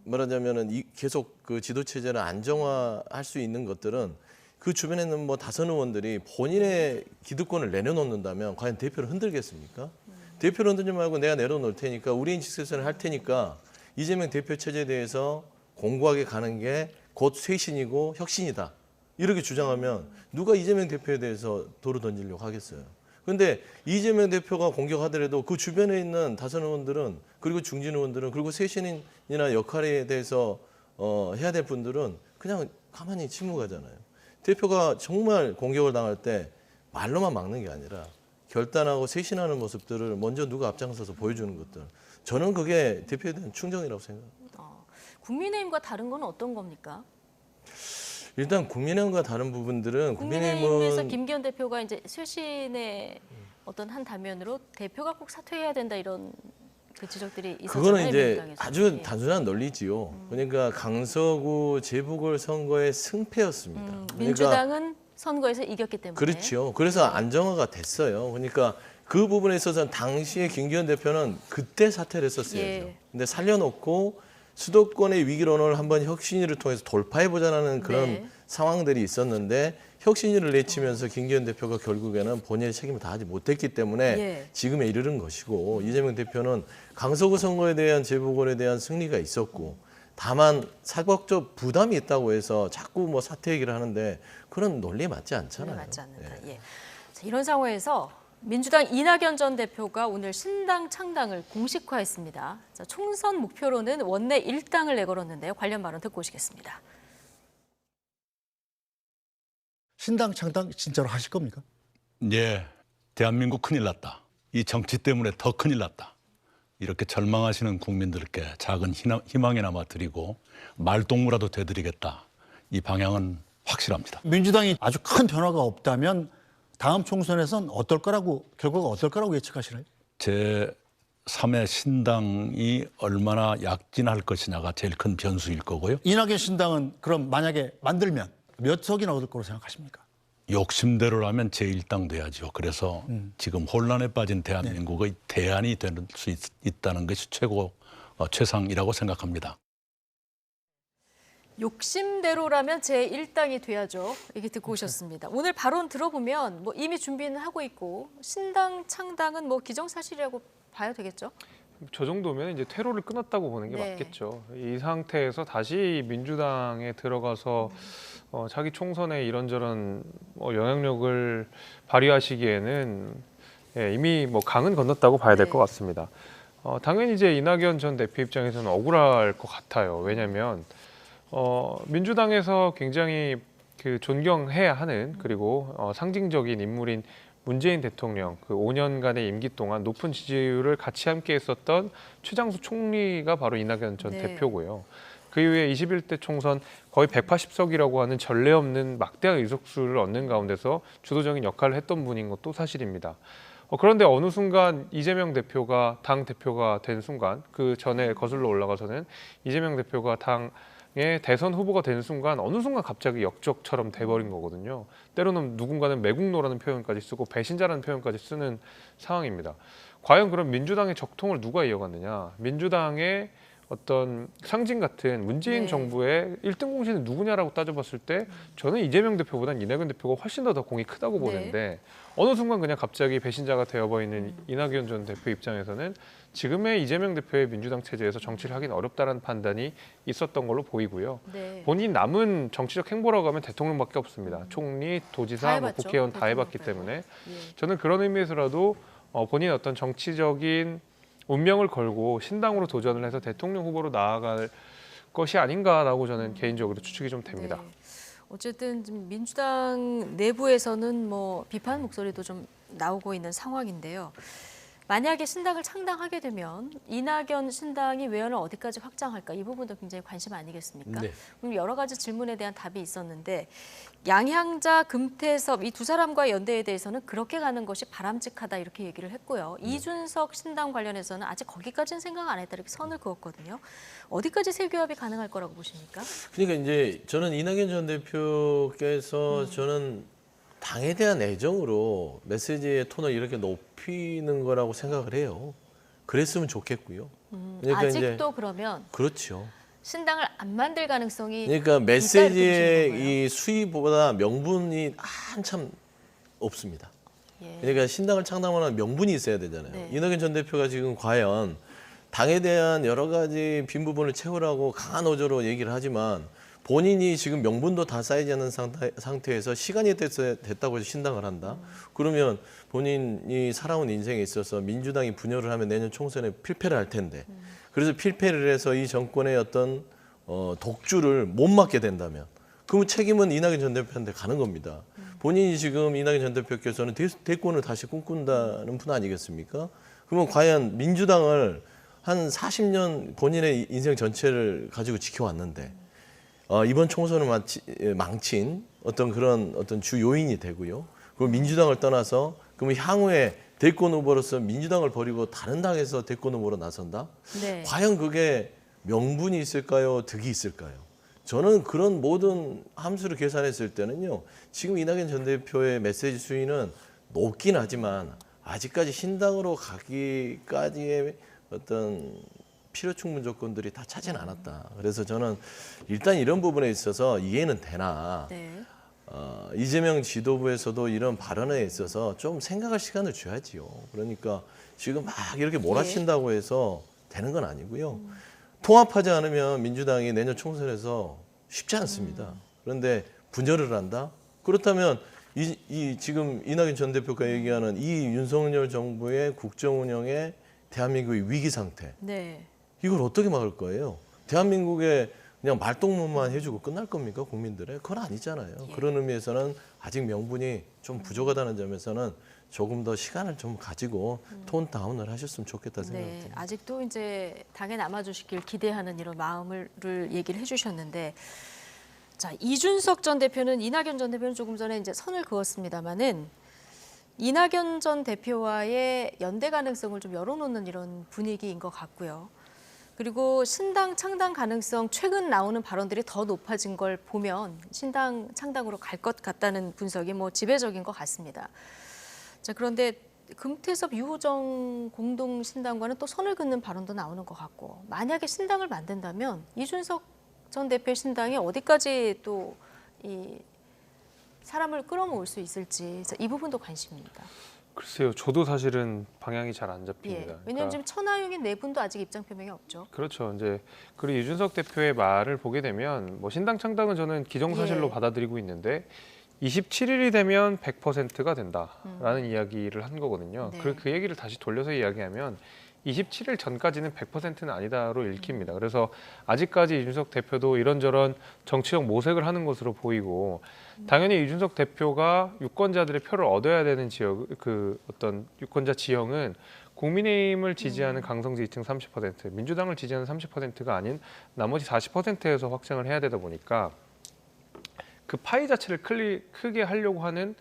말하자면은 계속 그 지도 체제를 안정화할 수 있는 것들은 그 주변에 있는 뭐 다선 의원들이 본인의 기득권을 내려놓는다면 과연 대표를 흔들겠습니까? 대표를 흔들지 말고 내가 내려놓을 테니까 우리 인식 쇄신을 할 테니까 이재명 대표 체제에 대해서 공고하게 가는 게 곧 쇄신이고 혁신이다. 이렇게 주장하면 누가 이재명 대표에 대해서 돌을 던지려고 하겠어요. 그런데 이재명 대표가 공격하더라도 그 주변에 있는 다선 의원들은 그리고 중진 의원들은 그리고 쇄신이나 역할에 대해서 해야 될 분들은 그냥 가만히 침묵하잖아요. 대표가 정말 공격을 당할 때 말로만 막는 게 아니라 결단하고 쇄신하는 모습들을 먼저 누가 앞장서서 보여주는 것들. 저는 그게 대표에 대한 충정이라고 생각합니다.
국민의힘과 다른 건 어떤 겁니까?
일단 국민의힘과 다른 부분들은
국민의힘에서 김기현 대표가 이제 쇄신의 어떤 한 단면으로 대표가 꼭 사퇴해야 된다 이런 그 지적들이 있었잖아요.
그거는 이제
민주당에서.
아주 단순한 논리지요. 그러니까 강서구 재보궐선거의 승패였습니다.
민주당은 선거에서 이겼기 때문에.
그렇죠. 그래서 안정화가 됐어요. 그러니까 그 부분에 있어서는 당시에 김기현 대표는 그때 사퇴를 했었어야죠. 근데 살려놓고 수도권의 위기론을 한번 혁신위를 통해서 돌파해보자는 그런 상황들이 있었는데 혁신위를 내치면서 김기현 대표가 결국에는 본인의 책임을 다하지 못했기 때문에 지금에 이르는 것이고 이재명 대표는 강서구 선거에 대한 재보궐에 대한 승리가 있었고 다만 사법적 부담이 있다고 해서 자꾸 뭐 사퇴 얘기를 하는데 그런 논리에 맞지 않잖아요.
맞지 않는다. 자, 이런 상황에서 민주당 이낙연 전 대표가 오늘 신당 창당을 공식화했습니다. 자, 총선 목표로는 원내 1당을 내걸었는데요. 관련 발언 듣고 오시겠습니다.
신당 창당 진짜로 하실 겁니까?
예, 대한민국 큰일 났다. 이 정치 때문에 더 큰일 났다. 이렇게 절망하시는 국민들께 작은 희망이나마 드리고 말동무라도 되드리겠다. 이 방향은 확실합니다.
민주당이 아주 큰 변화가 없다면 다음 총선에선 결과가 어떨 거라고 예측하시나요?
제 3의 신당이 얼마나 약진할 것이냐가 제일 큰 변수일 거고요.
이낙연 신당은 그럼 만약에 만들면 몇 석이나 얻을 거로 생각하십니까?
욕심대로라면 제1당 돼야죠. 그래서 지금 혼란에 빠진 대한민국의 대안이 될 수 있다는 것이 최상이라고 생각합니다.
욕심대로라면 제1당이 돼야죠. 얘기 듣고 오셨습니다. 오늘 발언 들어보면 뭐 이미 준비는 하고 있고 신당 창당은 뭐 기정사실이라고 봐야 되겠죠?
저 정도면 이제 퇴로를 끊었다고 보는 게 맞겠죠. 이 상태에서 다시 민주당에 들어가서 자기 총선에 이런저런 영향력을 발휘하시기에는 이미 뭐 강은 건넜다고 봐야 될 것 같습니다. 당연히 이제 이낙연 전 대표 입장에서는 억울할 것 같아요. 왜냐하면 민주당에서 굉장히 그 존경해야 하는 그리고 상징적인 인물인 문재인 대통령 그 5년간의 임기 동안 높은 지지율을 같이 함께 했었던 최장수 총리가 바로 이낙연 전 대표고요. 그 이후에 21대 총선 거의 180석이라고 하는 전례 없는 막대한 의석수를 얻는 가운데서 주도적인 역할을 했던 분인 것도 사실입니다. 그런데 어느 순간 이재명 대표가 당 대표가 된 순간 그 전에 거슬러 올라가서는 이재명 대표가 당의 대선 후보가 된 순간 어느 순간 갑자기 역적처럼 돼버린 거거든요. 때로는 누군가는 매국노라는 표현까지 쓰고 배신자라는 표현까지 쓰는 상황입니다. 과연 그럼 민주당의 적통을 누가 이어갔느냐. 민주당의 어떤 상징 같은 문재인 정부의 1등 공신은 누구냐라고 따져봤을 때 저는 이재명 대표보다는 이낙연 대표가 훨씬 더 공이 크다고 보는데 어느 순간 그냥 갑자기 배신자가 되어버리는 이낙연 전 대표 입장에서는 지금의 이재명 대표의 민주당 체제에서 정치를 하긴 어렵다는 판단이 있었던 걸로 보이고요. 본인 남은 정치적 행보라고 하면 대통령밖에 없습니다. 총리, 도지사, 국회의원 다 해봤기 때문에 저는 그런 의미에서라도 본인의 어떤 정치적인 운명을 걸고 신당으로 도전을 해서 대통령 후보로 나아갈 것이 아닌가라고 저는 개인적으로 추측이 좀 됩니다.
어쨌든 좀 민주당 내부에서는 뭐 비판 목소리도 좀 나오고 있는 상황인데요. 만약에 신당을 창당하게 되면 이낙연 신당이 외연을 어디까지 확장할까? 이 부분도 굉장히 관심 아니겠습니까?
네.
그럼 여러 가지 질문에 대한 답이 있었는데 양향자, 금태섭 이 두 사람과의 연대에 대해서는 그렇게 가는 것이 바람직하다 이렇게 얘기를 했고요. 이준석 신당 관련해서는 아직 거기까지는 생각 안 했다 이렇게 선을 그었거든요. 어디까지 세교합이 가능할 거라고 보십니까?
그러니까 이제 저는 이낙연 전 대표께서 저는 당에 대한 애정으로 메시지의 톤을 이렇게 높이는 거라고 생각을 해요. 그랬으면 좋겠고요. 그러니까
아직도
이제,
그러면
그렇죠.
신당을 안 만들 가능성이
그러니까 메시지의 이 수위보다 명분이 한참 없습니다. 그러니까 신당을 창당하는 명분이 있어야 되잖아요.
네.
이낙연 전 대표가 지금 과연 당에 대한 여러 가지 빈 부분을 채우라고 강한 어조로 얘기를 하지만 본인이 지금 명분도 다 쌓이지 않은 상태에서 시간이 됐다고 해서 신당을 한다. 그러면 본인이 살아온 인생에 있어서 민주당이 분열을 하면 내년 총선에 필패를 할 텐데 그래서 필패를 해서 이 정권의 어떤 독주를 못 맡게 된다면 그러면 책임은 이낙연 전 대표한테 가는 겁니다. 본인이 지금 이낙연 전 대표께서는 대권을 다시 꿈꾼다는 분 아니겠습니까? 그러면 과연 민주당을 한 40년 본인의 인생 전체를 가지고 지켜왔는데 이번 총선을 망친 어떤 그런 어떤 주 요인이 되고요. 그리고 민주당을 떠나서 그러면 향후에 대권 후보로서 민주당을 버리고 다른 당에서 대권 후보로 나선다?
네.
과연 그게 명분이 있을까요? 득이 있을까요? 저는 그런 모든 함수를 계산했을 때는요. 지금 이낙연 전 대표의 메시지 수위는 높긴 하지만 아직까지 신당으로 가기까지의 어떤 필요 충분 조건들이 다 차진 않았다. 그래서 저는 일단 이런 부분에 있어서 이해는 되나 이재명 지도부에서도 이런 발언에 있어서 좀 생각할 시간을 줘야지요. 그러니까 지금 막 이렇게 몰아친다고 해서 되는 건 아니고요. 통합하지 않으면 민주당이 내년 총선에서 쉽지 않습니다. 그런데 분열을 한다? 그렇다면 이 지금 이낙연 전 대표가 얘기하는 이 윤석열 정부의 국정 운영의 대한민국의 위기 상태.
네.
이걸 어떻게 막을 거예요? 대한민국에 그냥 말동무만 해주고 끝날 겁니까? 국민들의? 그건 아니잖아요. 그런 의미에서는 아직 명분이 좀 부족하다는 점에서는 조금 더 시간을 좀 가지고 톤 다운을 하셨으면 좋겠다 생각합니다.
네, 아직도 이제 당에 남아주시길 기대하는 이런 마음을 얘기를 해주셨는데, 자 이준석 전 대표는 이낙연 전 대표는 조금 전에 이제 선을 그었습니다만은 이낙연 전 대표와의 연대 가능성을 좀 열어놓는 이런 분위기인 것 같고요. 그리고 신당 창당 가능성 최근 나오는 발언들이 더 높아진 걸 보면 신당 창당으로 갈 것 같다는 분석이 뭐 지배적인 것 같습니다. 자 그런데 금태섭 유호정 공동 신당과는 또 선을 긋는 발언도 나오는 것 같고 만약에 신당을 만든다면 이준석 전 대표의 신당이 어디까지 또 이 사람을 끌어모을 수 있을지 이 부분도 관심입니다.
글쎄요, 저도 사실은 방향이 잘 안 잡힙니다.
예, 왜냐하면 지금 천하용인 네 분도 아직 입장 표명이 없죠.
그렇죠. 이제 그리고 이준석 대표의 말을 보게 되면 뭐 신당 창당은 저는 기정사실로 받아들이고 있는데 27일이 되면 100%가 된다라는 이야기를 한 거거든요.
네.
그 얘기를 다시 돌려서 이야기하면 27일 전까지는 100%는 아니다로 읽힙니다. 그래서 아직까지 이준석 대표도 이런저런 정치적 모색을 하는 것으로 보이고 당연히 이준석 대표가 유권자들의 표를 얻어야 되는 지역, 그 어떤 유권자 지형은 국민의힘을 지지하는 강성 지지층 30%, 민주당을 지지하는 30%가 아닌 나머지 40%에서 확장을 해야 되다 보니까 그 파이 자체를 크게 하려고 하는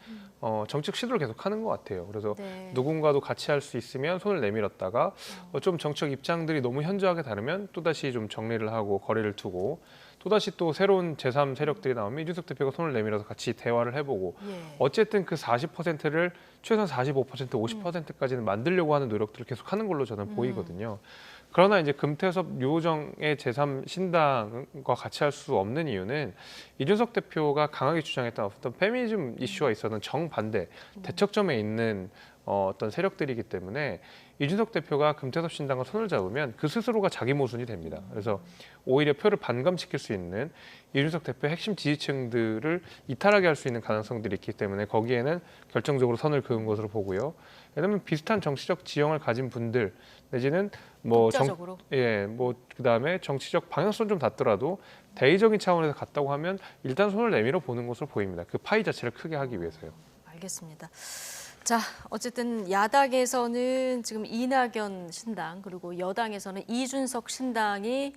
정책 시도를 계속하는 것 같아요. 그래서 누군가도 같이 할 수 있으면 손을 내밀었다가 좀 정책 입장들이 너무 현저하게 다르면 또다시 좀 정리를 하고 거리를 두고 또다시 또 새로운 제3 세력들이 나오면 이준석 대표가 손을 내밀어서 같이 대화를 해보고 어쨌든 그 40%를 최소한 45%, 50%까지는 만들려고 하는 노력들을 계속하는 걸로 저는 보이거든요. 그러나 이제 금태섭, 유호정의 제3 신당과 같이 할 수 없는 이유는 이준석 대표가 강하게 주장했던 어떤 페미니즘 이슈와 있어서는 정반대, 대척점에 있는 어떤 세력들이기 때문에 이준석 대표가 금태섭 신당과 손을 잡으면 그 스스로가 자기 모순이 됩니다. 그래서 오히려 표를 반감시킬 수 있는 이준석 대표의 핵심 지지층들을 이탈하게 할 수 있는 가능성들이 있기 때문에 거기에는 결정적으로 선을 그은 것으로 보고요. 왜냐하면 비슷한 정치적 지형을 가진 분들 내지는 뭐 그다음에 정치적 방향성 좀 같더라도 대의적인 차원에서 같다고 하면 일단 손을 내밀어 보는 것으로 보입니다. 그 파이 자체를 크게 하기 위해서요.
알겠습니다. 자, 어쨌든 야당에서는 지금 이낙연 신당 그리고 여당에서는 이준석 신당이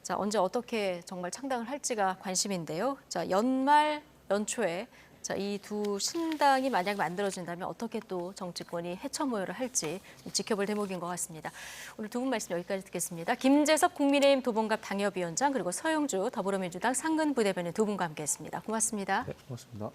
자, 언제 어떻게 정말 창당을 할지가 관심인데요. 자, 연초에 자, 이 두 신당이 만약 만들어진다면 어떻게 또 정치권이 해처모여를 할지 지켜볼 대목인 것 같습니다. 오늘 두 분 말씀 여기까지 듣겠습니다. 김재섭 국민의힘 도봉갑 당협위원장 그리고 서영주 더불어민주당 상근 부대변인 두 분과 함께했습니다. 고맙습니다.
네, 고맙습니다.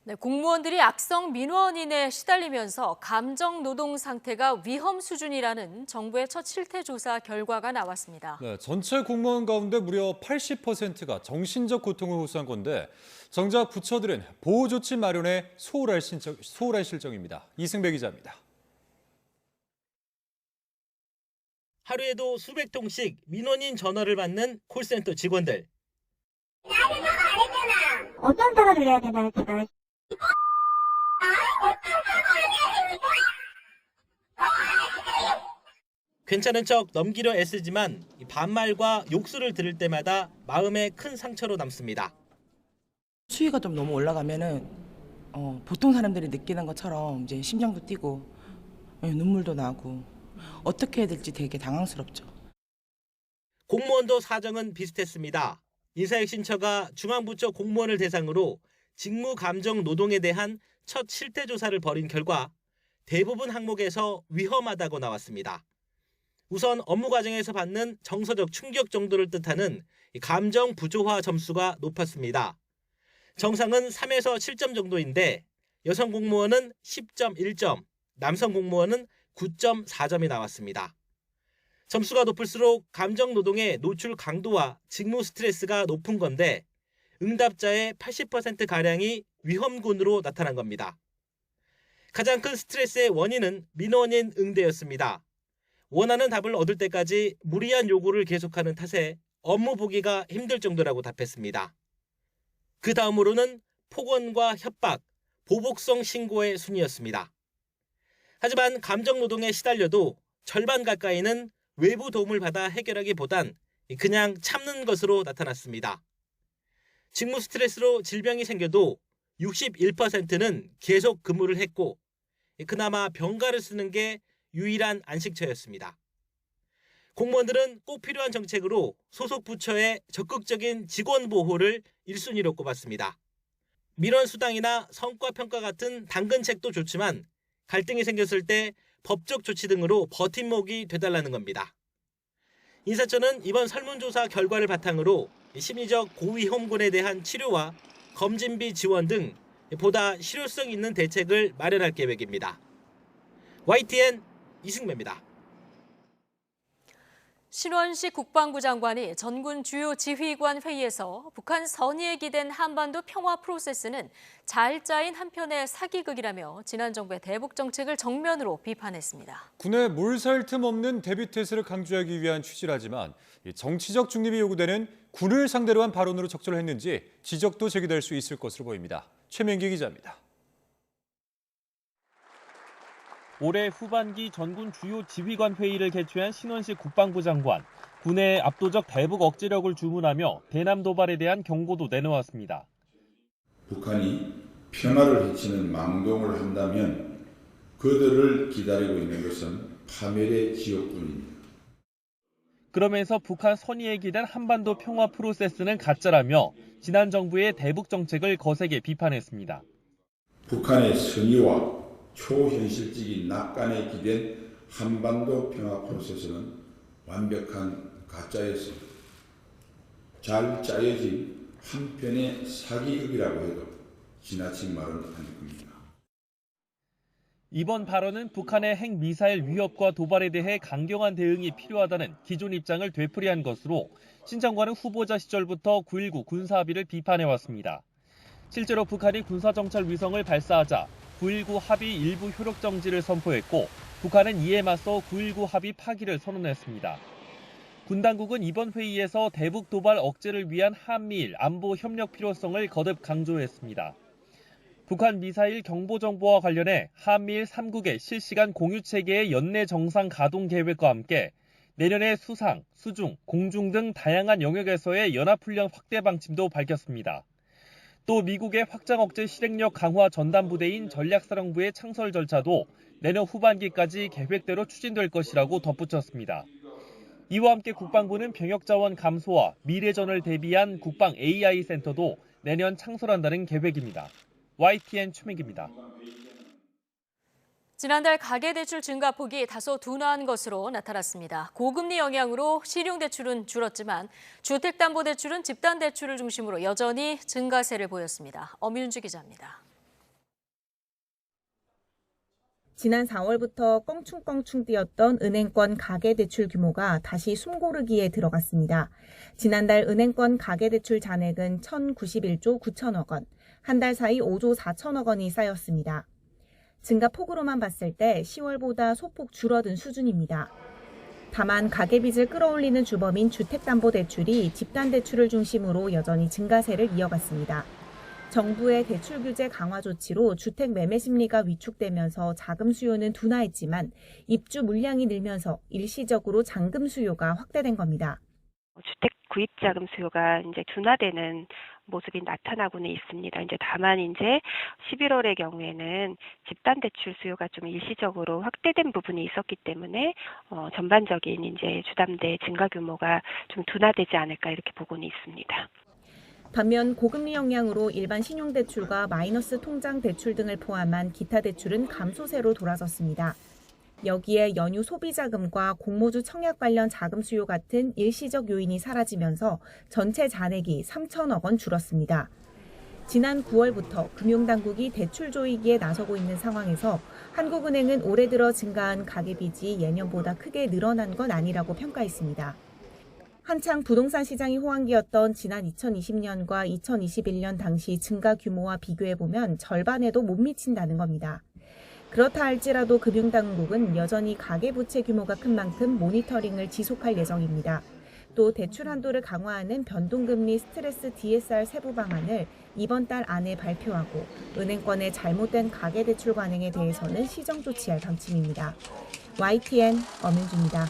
네, 공무원들이 악성 민원인에 시달리면서 감정 노동 상태가 위험 수준이라는 정부의 첫 실태 조사 결과가 나왔습니다.
네, 전체 공무원 가운데 무려 80%가 정신적 고통을 호소한 건데 정작 부처들은 보호조치 마련에 소홀한 실정입니다. 이승배 기자입니다.
하루에도 수백 통씩 민원인 전화를 받는 콜센터 직원들.
어떤 사과를 해야 되나요, 제가?
괜찮은 척 넘기려 애쓰지만 반말과 욕설을 들을 때마다 마음에 큰 상처로 남습니다.
수위가 좀 너무 올라가면은 보통 사람들이 느끼는 것처럼 이제 심장도 뛰고 눈물도 나고 어떻게 해야 될지 되게 당황스럽죠.
공무원도 사정은 비슷했습니다. 인사혁신처가 중앙부처 공무원을 대상으로 직무 감정 노동에 대한 첫 실태 조사를 벌인 결과 대부분 항목에서 위험하다고 나왔습니다. 우선 업무 과정에서 받는 정서적 충격 정도를 뜻하는 감정 부조화 점수가 높았습니다. 정상은 3에서 7점 정도인데 여성 공무원은 10.1점, 남성 공무원은 9.4점이 나왔습니다. 점수가 높을수록 감정 노동의 노출 강도와 직무 스트레스가 높은 건데 응답자의 80%가량이 위험군으로 나타난 겁니다. 가장 큰 스트레스의 원인은 민원인 응대였습니다. 원하는 답을 얻을 때까지 무리한 요구를 계속하는 탓에 업무 보기가 힘들 정도라고 답했습니다. 그 다음으로는 폭언과 협박, 보복성 신고의 순이었습니다. 하지만 감정노동에 시달려도 절반 가까이는 외부 도움을 받아 해결하기보단 그냥 참는 것으로 나타났습니다. 직무 스트레스로 질병이 생겨도 61%는 계속 근무를 했고 그나마 병가를 쓰는 게 유일한 안식처였습니다. 공무원들은 꼭 필요한 정책으로 소속 부처의 적극적인 직원 보호를 1순위로 꼽았습니다. 민원 수당이나 성과평가 같은 당근책도 좋지만 갈등이 생겼을 때 법적 조치 등으로 버팀목이 되달라는 겁니다. 인사처는 이번 설문조사 결과를 바탕으로 심리적 고위험군에 대한 치료와 검진비 지원 등 보다 실효성 있는 대책을 마련할 계획입니다. YTN 이승배입니다.
신원식 국방부 장관이 전군 주요 지휘관 회의에서 북한 선의에 기댄 한반도 평화 프로세스는 잘 짜인 한편의 사기극이라며 지난 정부의 대북 정책을 정면으로 비판했습니다.
군의 물살 틈 없는 대비태세를 강조하기 위한 취지라지만 정치적 중립이 요구되는 군을 상대로 한 발언으로 적절했는지 지적도 제기될 수 있을 것으로 보입니다. 최민기 기자입니다.
올해 후반기 전군 주요 지휘관 회의를 개최한 신원식 국방부 장관, 군의 압도적 대북 억제력을 주문하며 대남 도발에 대한 경고도 내놓았습니다.
북한이 평화를 해치는 망동을 한다면 그들을 기다리고 있는 것은 파멸의 지옥뿐입니다.
그러면서 북한 선의에 기댄 한반도 평화 프로세스는 가짜라며 지난 정부의 대북 정책을 거세게 비판했습니다.
북한의 선의와 초현실적인 낙관에 기댄 한반도 평화 프로세스는 완벽한 가짜였습니다. 잘 짜여진 한편의 사기극이라고 해도 지나친 말은 아닐 겁니다.
이번 발언은 북한의 핵미사일 위협과 도발에 대해 강경한 대응이 필요하다는 기존 입장을 되풀이한 것으로 신 장관은 후보자 시절부터 9.19 군사합의를 비판해왔습니다. 실제로 북한이 군사정찰 위성을 발사하자 9.19 합의 일부 효력 정지를 선포했고 북한은 이에 맞서 9.19 합의 파기를 선언했습니다. 군 당국은 이번 회의에서 대북 도발 억제를 위한 한미일 안보 협력 필요성을 거듭 강조했습니다. 북한 미사일 경보 정보와 관련해 한미일 3국의 실시간 공유 체계의 연내 정상 가동 계획과 함께 내년에 수상, 수중, 공중 등 다양한 영역에서의 연합훈련 확대 방침도 밝혔습니다. 또 미국의 확장 억제 실행력 강화 전담부대인 전략사령부의 창설 절차도 내년 후반기까지 계획대로 추진될 것이라고 덧붙였습니다. 이와 함께 국방부는 병역 자원 감소와 미래전을 대비한 국방 AI 센터도 내년 창설한다는 계획입니다. YTN 최민기입니다.
지난달 가계대출 증가폭이 다소 둔화한 것으로 나타났습니다. 고금리 영향으로 신용대출은 줄었지만 주택담보대출은 집단대출을 중심으로 여전히 증가세를 보였습니다. 엄윤주 기자입니다.
지난 4월부터 껑충껑충 뛰었던 은행권 가계대출 규모가 다시 숨고르기에 들어갔습니다. 지난달 은행권 가계대출 잔액은 1,091조 9천억 원, 한 달 사이 5조 4천억 원이 쌓였습니다. 증가폭으로만 봤을 때 10월보다 소폭 줄어든 수준입니다. 다만 가계빚을 끌어올리는 주범인 주택담보대출이 집단대출을 중심으로 여전히 증가세를 이어갔습니다. 정부의 대출 규제 강화 조치로 주택 매매 심리가 위축되면서 자금 수요는 둔화했지만 입주 물량이 늘면서 일시적으로 잔금 수요가 확대된 겁니다.
주택 구입 자금 수요가 이제 둔화되는 모습이 나타나고는 있습니다. 이제 다만 이제 11월의 경우에는 집단 대출 수요가 좀 일시적으로 확대된 부분이 있었기 때문에 전반적인 이제 주담대 증가 규모가 좀 둔화되지 않을까 이렇게 보고는 있습니다.
반면 고금리 영향으로 일반 신용대출과 마이너스 통장 대출 등을 포함한 기타 대출은 감소세로 돌아섰습니다. 여기에 연휴 소비자금과 공모주 청약 관련 자금 수요 같은 일시적 요인이 사라지면서 전체 잔액이 3천억 원 줄었습니다. 지난 9월부터 금융당국이 대출 조이기에 나서고 있는 상황에서 한국은행은 올해 들어 증가한 가계빚이 예년보다 크게 늘어난 건 아니라고 평가했습니다. 한창 부동산 시장이 호황기였던 지난 2020년과 2021년 당시 증가 규모와 비교해보면 절반에도 못 미친다는 겁니다. 그렇다 할지라도 금융당국은 여전히 가계부채 규모가 큰 만큼 모니터링을 지속할 예정입니다. 또 대출 한도를 강화하는 변동금리 스트레스 DSR 세부 방안을 이번 달 안에 발표하고 은행권의 잘못된 가계대출 관행에 대해서는 시정 조치할 방침입니다. YTN 엄윤주입니다.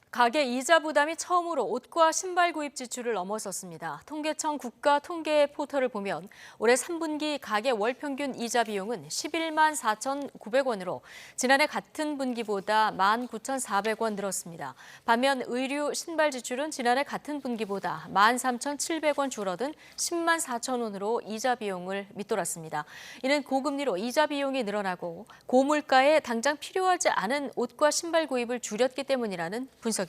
가계 이자 부담이 처음으로 옷과 신발 구입 지출을 넘어섰습니다. 통계청 국가 통계 포털을 보면 올해 3분기 가계 월 평균 이자 비용은 11만 4,900원으로 지난해 같은 분기보다 19,400원 늘었습니다. 반면 의류, 신발 지출은 지난해 같은 분기보다 13,700원 줄어든 10만 4천 원으로 이자 비용을 밑돌았습니다. 이는 고금리로 이자 비용이 늘어나고 고물가에 당장 필요하지 않은 옷과 신발 구입을 줄였기 때문이라는 분석입니다.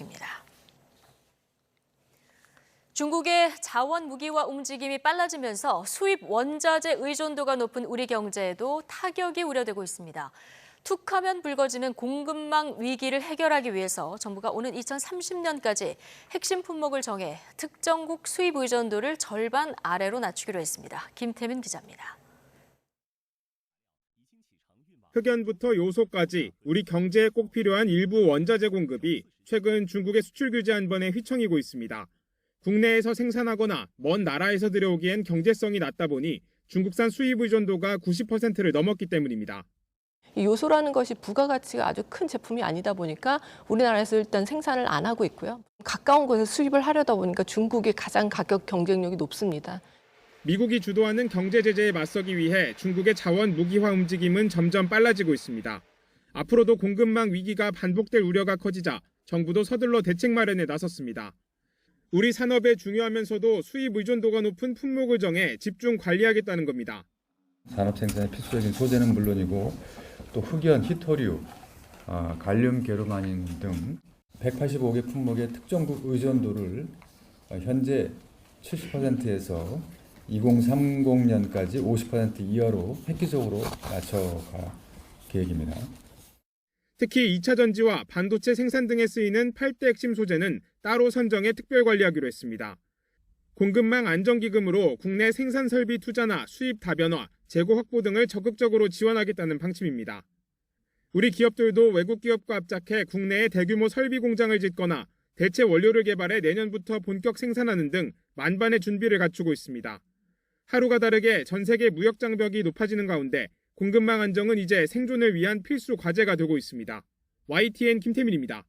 중국의 자원 무기화 움직임이 빨라지면서 수입 원자재 의존도가 높은 우리 경제에도 타격이 우려되고 있습니다. 툭하면 불거지는 공급망 위기를 해결하기 위해서 정부가 오는 2030년까지 핵심 품목을 정해 특정국 수입 의존도를 절반 아래로 낮추기로 했습니다. 김태민 기자입니다.
흑연부터 요소까지 우리 경제에 꼭 필요한 일부 원자재 공급이 최근 중국의 수출 규제 한번에 휘청이고 있습니다. 국내에서 생산하거나 먼 나라에서 들여오기엔 경제성이 낮다 보니 중국산 수입 의존도가 90%를 넘었기 때문입니다.
이 요소라는 것이 부가가치가 아주 큰 제품이 아니다 보니까 우리나라에서 일단 생산을 안 하고 있고요. 가까운 곳에서 수입을 하려다 보니까 중국이 가장 가격 경쟁력이 높습니다.
미국이 주도하는 경제 제재에 맞서기 위해 중국의 자원 무기화 움직임은 점점 빨라지고 있습니다. 앞으로도 공급망 위기가 반복될 우려가 커지자 정부도 서둘러 대책 마련에 나섰습니다. 우리 산업에 중요하면서도 수입 의존도가 높은 품목을 정해 집중 관리하겠다는 겁니다.
산업 생산에 필수적인 소재는 물론이고 또 흑연, 히토류, 갈륨, 게르마닌 등 185개 품목의 특정국 의존도를 현재 70%에서 2030년까지 50% 이하로 획기적으로 낮춰갈 계획입니다.
특히 2차 전지와 반도체 생산 등에 쓰이는 8대 핵심 소재는 따로 선정해 특별 관리하기로 했습니다. 공급망 안정기금으로 국내 생산 설비 투자나 수입 다변화, 재고 확보 등을 적극적으로 지원하겠다는 방침입니다. 우리 기업들도 외국 기업과 합작해 국내에 대규모 설비 공장을 짓거나 대체 원료를 개발해 내년부터 본격 생산하는 등 만반의 준비를 갖추고 있습니다. 하루가 다르게 전 세계 무역 장벽이 높아지는 가운데 공급망 안정은 이제 생존을 위한 필수 과제가 되고 있습니다. YTN 김태민입니다.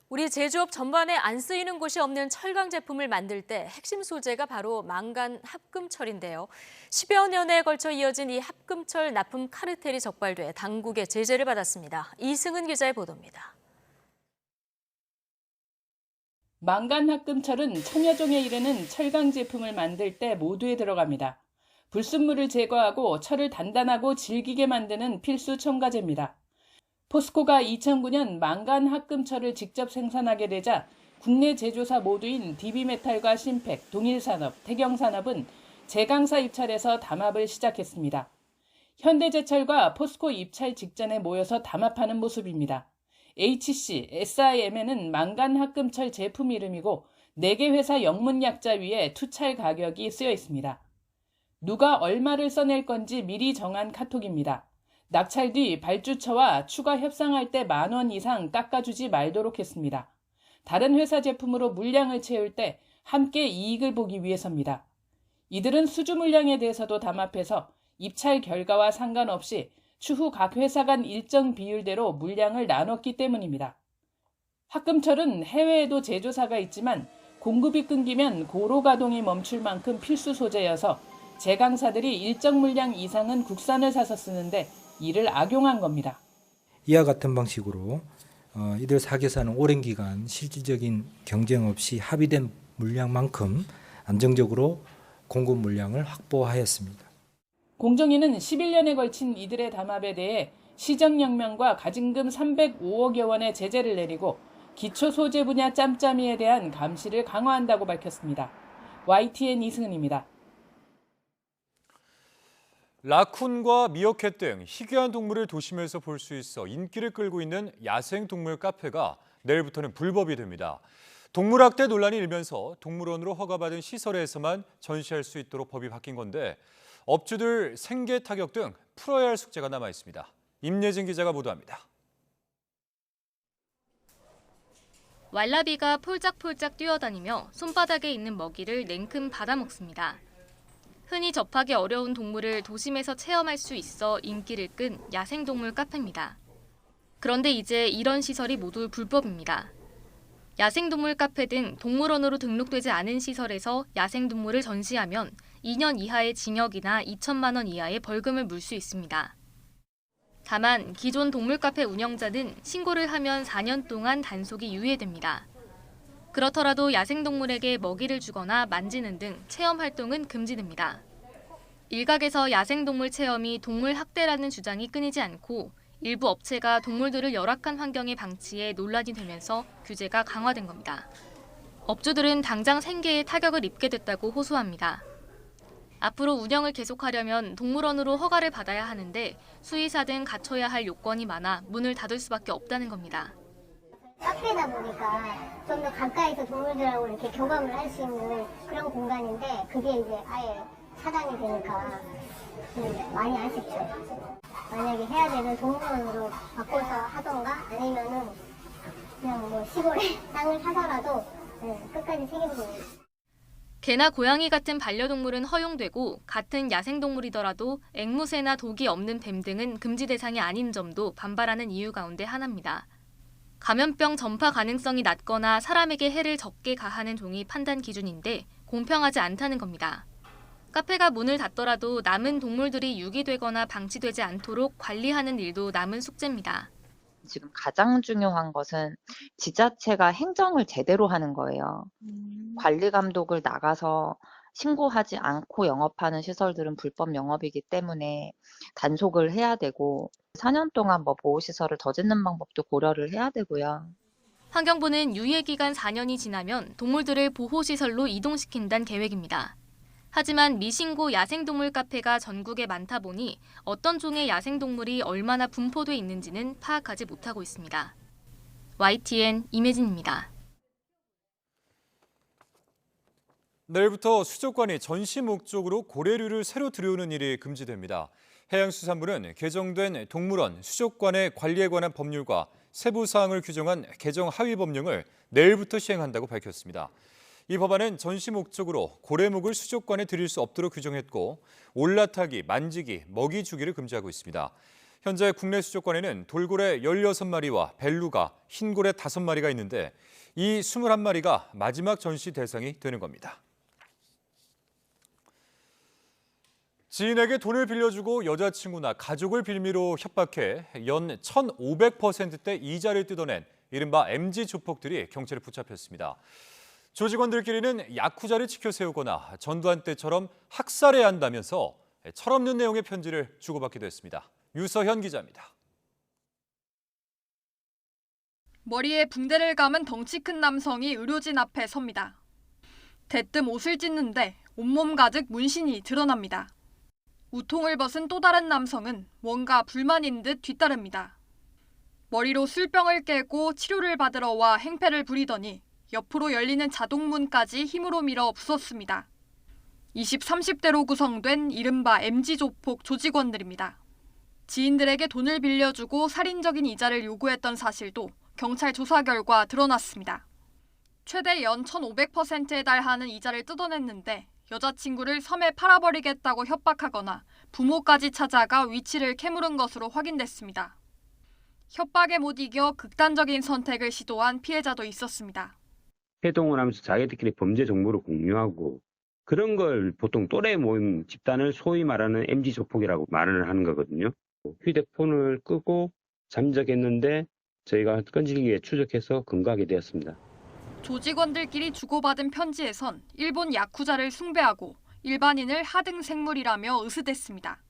우리 제조업 전반에 안 쓰이는 곳이 없는 철강 제품을 만들 때 핵심 소재가 바로 망간 합금철인데요. 10여 년에 걸쳐 이어진 이 합금철 납품 카르텔이 적발돼 당국의 제재를 받았습니다. 이승은 기자의 보도입니다.
망간 합금철은 천여 종에 이르는 철강 제품을 만들 때 모두에 들어갑니다. 불순물을 제거하고 철을 단단하고 질기게 만드는 필수 첨가제입니다. 포스코가 2009년 망간 합금철을 직접 생산하게 되자 국내 제조사 모두인 DB메탈과 신팩, 동일산업, 태경산업은 제강사 입찰에서 담합을 시작했습니다. 현대제철과 포스코 입찰 직전에 모여서 담합하는 모습입니다. HC, SIM에는 망간 합금철 제품 이름이고 4개 회사 영문 약자 위에 투찰 가격이 쓰여 있습니다. 누가 얼마를 써낼 건지 미리 정한 카톡입니다. 낙찰 뒤 발주처와 추가 협상할 때 10,000원 이상 깎아주지 말도록 했습니다. 다른 회사 제품으로 물량을 채울 때 함께 이익을 보기 위해서입니다. 이들은 수주 물량에 대해서도 담합해서 입찰 결과와 상관없이 추후 각 회사 간 일정 비율대로 물량을 나눴기 때문입니다. 합금철은 해외에도 제조사가 있지만 공급이 끊기면 고로 가동이 멈출 만큼 필수 소재여서 제강사들이 일정 물량 이상은 국산을 사서 쓰는데 이를 악용한 겁니다.
이와 같은 방식으로 이들 4개사는 오랜 기간 실질적인 경쟁 없이 합의된 물량만큼 안정적으로 공급 물량을 확보하였습니다.
공정위는 11년에 걸친 이들의 담합에 대해 시정명령과 가징금 305억여 원의 제재를 내리고 기초 소재 분야 짬짬이에 대한 감시를 강화한다고 밝혔습니다. YTN 이승은입니다.
라쿤과 미어캣 등 희귀한 동물을 도심에서 볼 수 있어 인기를 끌고 있는 야생동물 카페가 내일부터는 불법이 됩니다. 동물학대 논란이 일면서 동물원으로 허가받은 시설에서만 전시할 수 있도록 법이 바뀐 건데 업주들 생계 타격 등 풀어야 할 숙제가 남아 있습니다. 임예진 기자가 보도합니다.
왈라비가 폴짝폴짝 뛰어다니며 손바닥에 있는 먹이를 냉큼 받아먹습니다. 흔히 접하기 어려운 동물을 도심에서 체험할 수 있어 인기를 끈 야생동물 카페입니다. 그런데 이제 이런 시설이 모두 불법입니다. 야생동물 카페 등 동물원으로 등록되지 않은 시설에서 야생동물을 전시하면 2년 이하의 징역이나 2천만 원 이하의 벌금을 물 수 있습니다. 다만 기존 동물 카페 운영자는 신고를 하면 4년 동안 단속이 유예됩니다. 그렇더라도 야생동물에게 먹이를 주거나 만지는 등 체험 활동은 금지됩니다. 일각에서 야생동물 체험이 동물 학대라는 주장이 끊이지 않고 일부 업체가 동물들을 열악한 환경에 방치해 논란이 되면서 규제가 강화된 겁니다. 업주들은 당장 생계에 타격을 입게 됐다고 호소합니다. 앞으로 운영을 계속하려면 동물원으로 허가를 받아야 하는데 수의사 등 갖춰야 할 요건이 많아 문을 닫을 수밖에 없다는 겁니다.
카페다 보니까 좀 더 가까이서 동물들하고 이렇게 교감을 할 수 있는 그런 공간인데 그게 이제 아예 차단이 되니까 많이 아쉽죠. 만약에 해야 되는 동물원으로 바꿔서 하던가 아니면은 그냥 뭐 시골에 땅을 사서라도 끝까지 책임집니다.
개나 고양이 같은 반려동물은 허용되고 같은 야생동물이더라도 앵무새나 독이 없는 뱀 등은 금지 대상이 아닌 점도 반발하는 이유 가운데 하나입니다. 감염병 전파 가능성이 낮거나 사람에게 해를 적게 가하는 종이 판단 기준인데 공평하지 않다는 겁니다. 카페가 문을 닫더라도 남은 동물들이 유기되거나 방치되지 않도록 관리하는 일도 남은 숙제입니다.
지금 가장 중요한 것은 지자체가 행정을 제대로 하는 거예요. 관리 감독을 나가서 신고하지 않고 영업하는 시설들은 불법 영업이기 때문에 단속을 해야 되고 4년 동안 보호시설을 더 짓는 방법도 고려를 해야 되고요.
환경부는 유예기간 4년이 지나면 동물들을 보호시설로 이동시킨다는 계획입니다. 하지만 미신고 야생동물 카페가 전국에 많다 보니 어떤 종의 야생동물이 얼마나 분포돼 있는지는 파악하지 못하고 있습니다. YTN 임혜진입니다.
내일부터 수족관이 전시 목적으로 고래류를 새로 들여오는 일이 금지됩니다. 해양수산부는 개정된 동물원 수족관의 관리에 관한 법률과 세부 사항을 규정한 개정 하위 법령을 내일부터 시행한다고 밝혔습니다. 이 법안은 전시 목적으로 고래목을 수족관에 들일 수 없도록 규정했고 올라타기, 만지기, 먹이 주기를 금지하고 있습니다. 현재 국내 수족관에는 돌고래 16마리와 벨루가, 흰고래 5마리가 있는데 이 21마리가 마지막 전시 대상이 되는 겁니다. 지인에게 돈을 빌려주고 여자친구나 가족을 빌미로 협박해 연 1,500%대 이자를 뜯어낸 이른바 MG 조폭들이 경찰에 붙잡혔습니다. 조직원들끼리는 야쿠자를 치켜 세우거나 전두환 때처럼 학살해야 한다면서 철없는 내용의 편지를 주고받기도 했습니다. 유서현 기자입니다.
머리에 붕대를 감은 덩치 큰 남성이 의료진 앞에 섭니다. 대뜸 옷을 찢는데 온몸 가득 문신이 드러납니다. 우통을 벗은 또 다른 남성은 뭔가 불만인 듯 뒤따릅니다. 머리로 술병을 깨고 치료를 받으러 와 행패를 부리더니 옆으로 열리는 자동문까지 힘으로 밀어 부쉈습니다. 20, 30대로 구성된 이른바 MG 조폭 조직원들입니다. 지인들에게 돈을 빌려주고 살인적인 이자를 요구했던 사실도 경찰 조사 결과 드러났습니다. 최대 연 1,500%에 달하는 이자를 뜯어냈는데 여자친구를 섬에 팔아버리겠다고 협박하거나 부모까지 찾아가 위치를 캐물은 것으로 확인됐습니다. 협박에 못 이겨 극단적인 선택을 시도한 피해자도 있었습니다.
해동을 하면서 자기들끼리 범죄 정보를 공유하고 그런 걸 보통 또래 모임 집단을 소위 말하는 MG 조폭이라고 말을 하는 거거든요. 휴대폰을 끄고 잠적했는데 저희가 끈질기게 추적해서 검거하게 되었습니다.
조직원들끼리 주고받은 편지에선 일본 야쿠자를 숭배하고 일반인을 하등 생물이라며 으스댔습니다.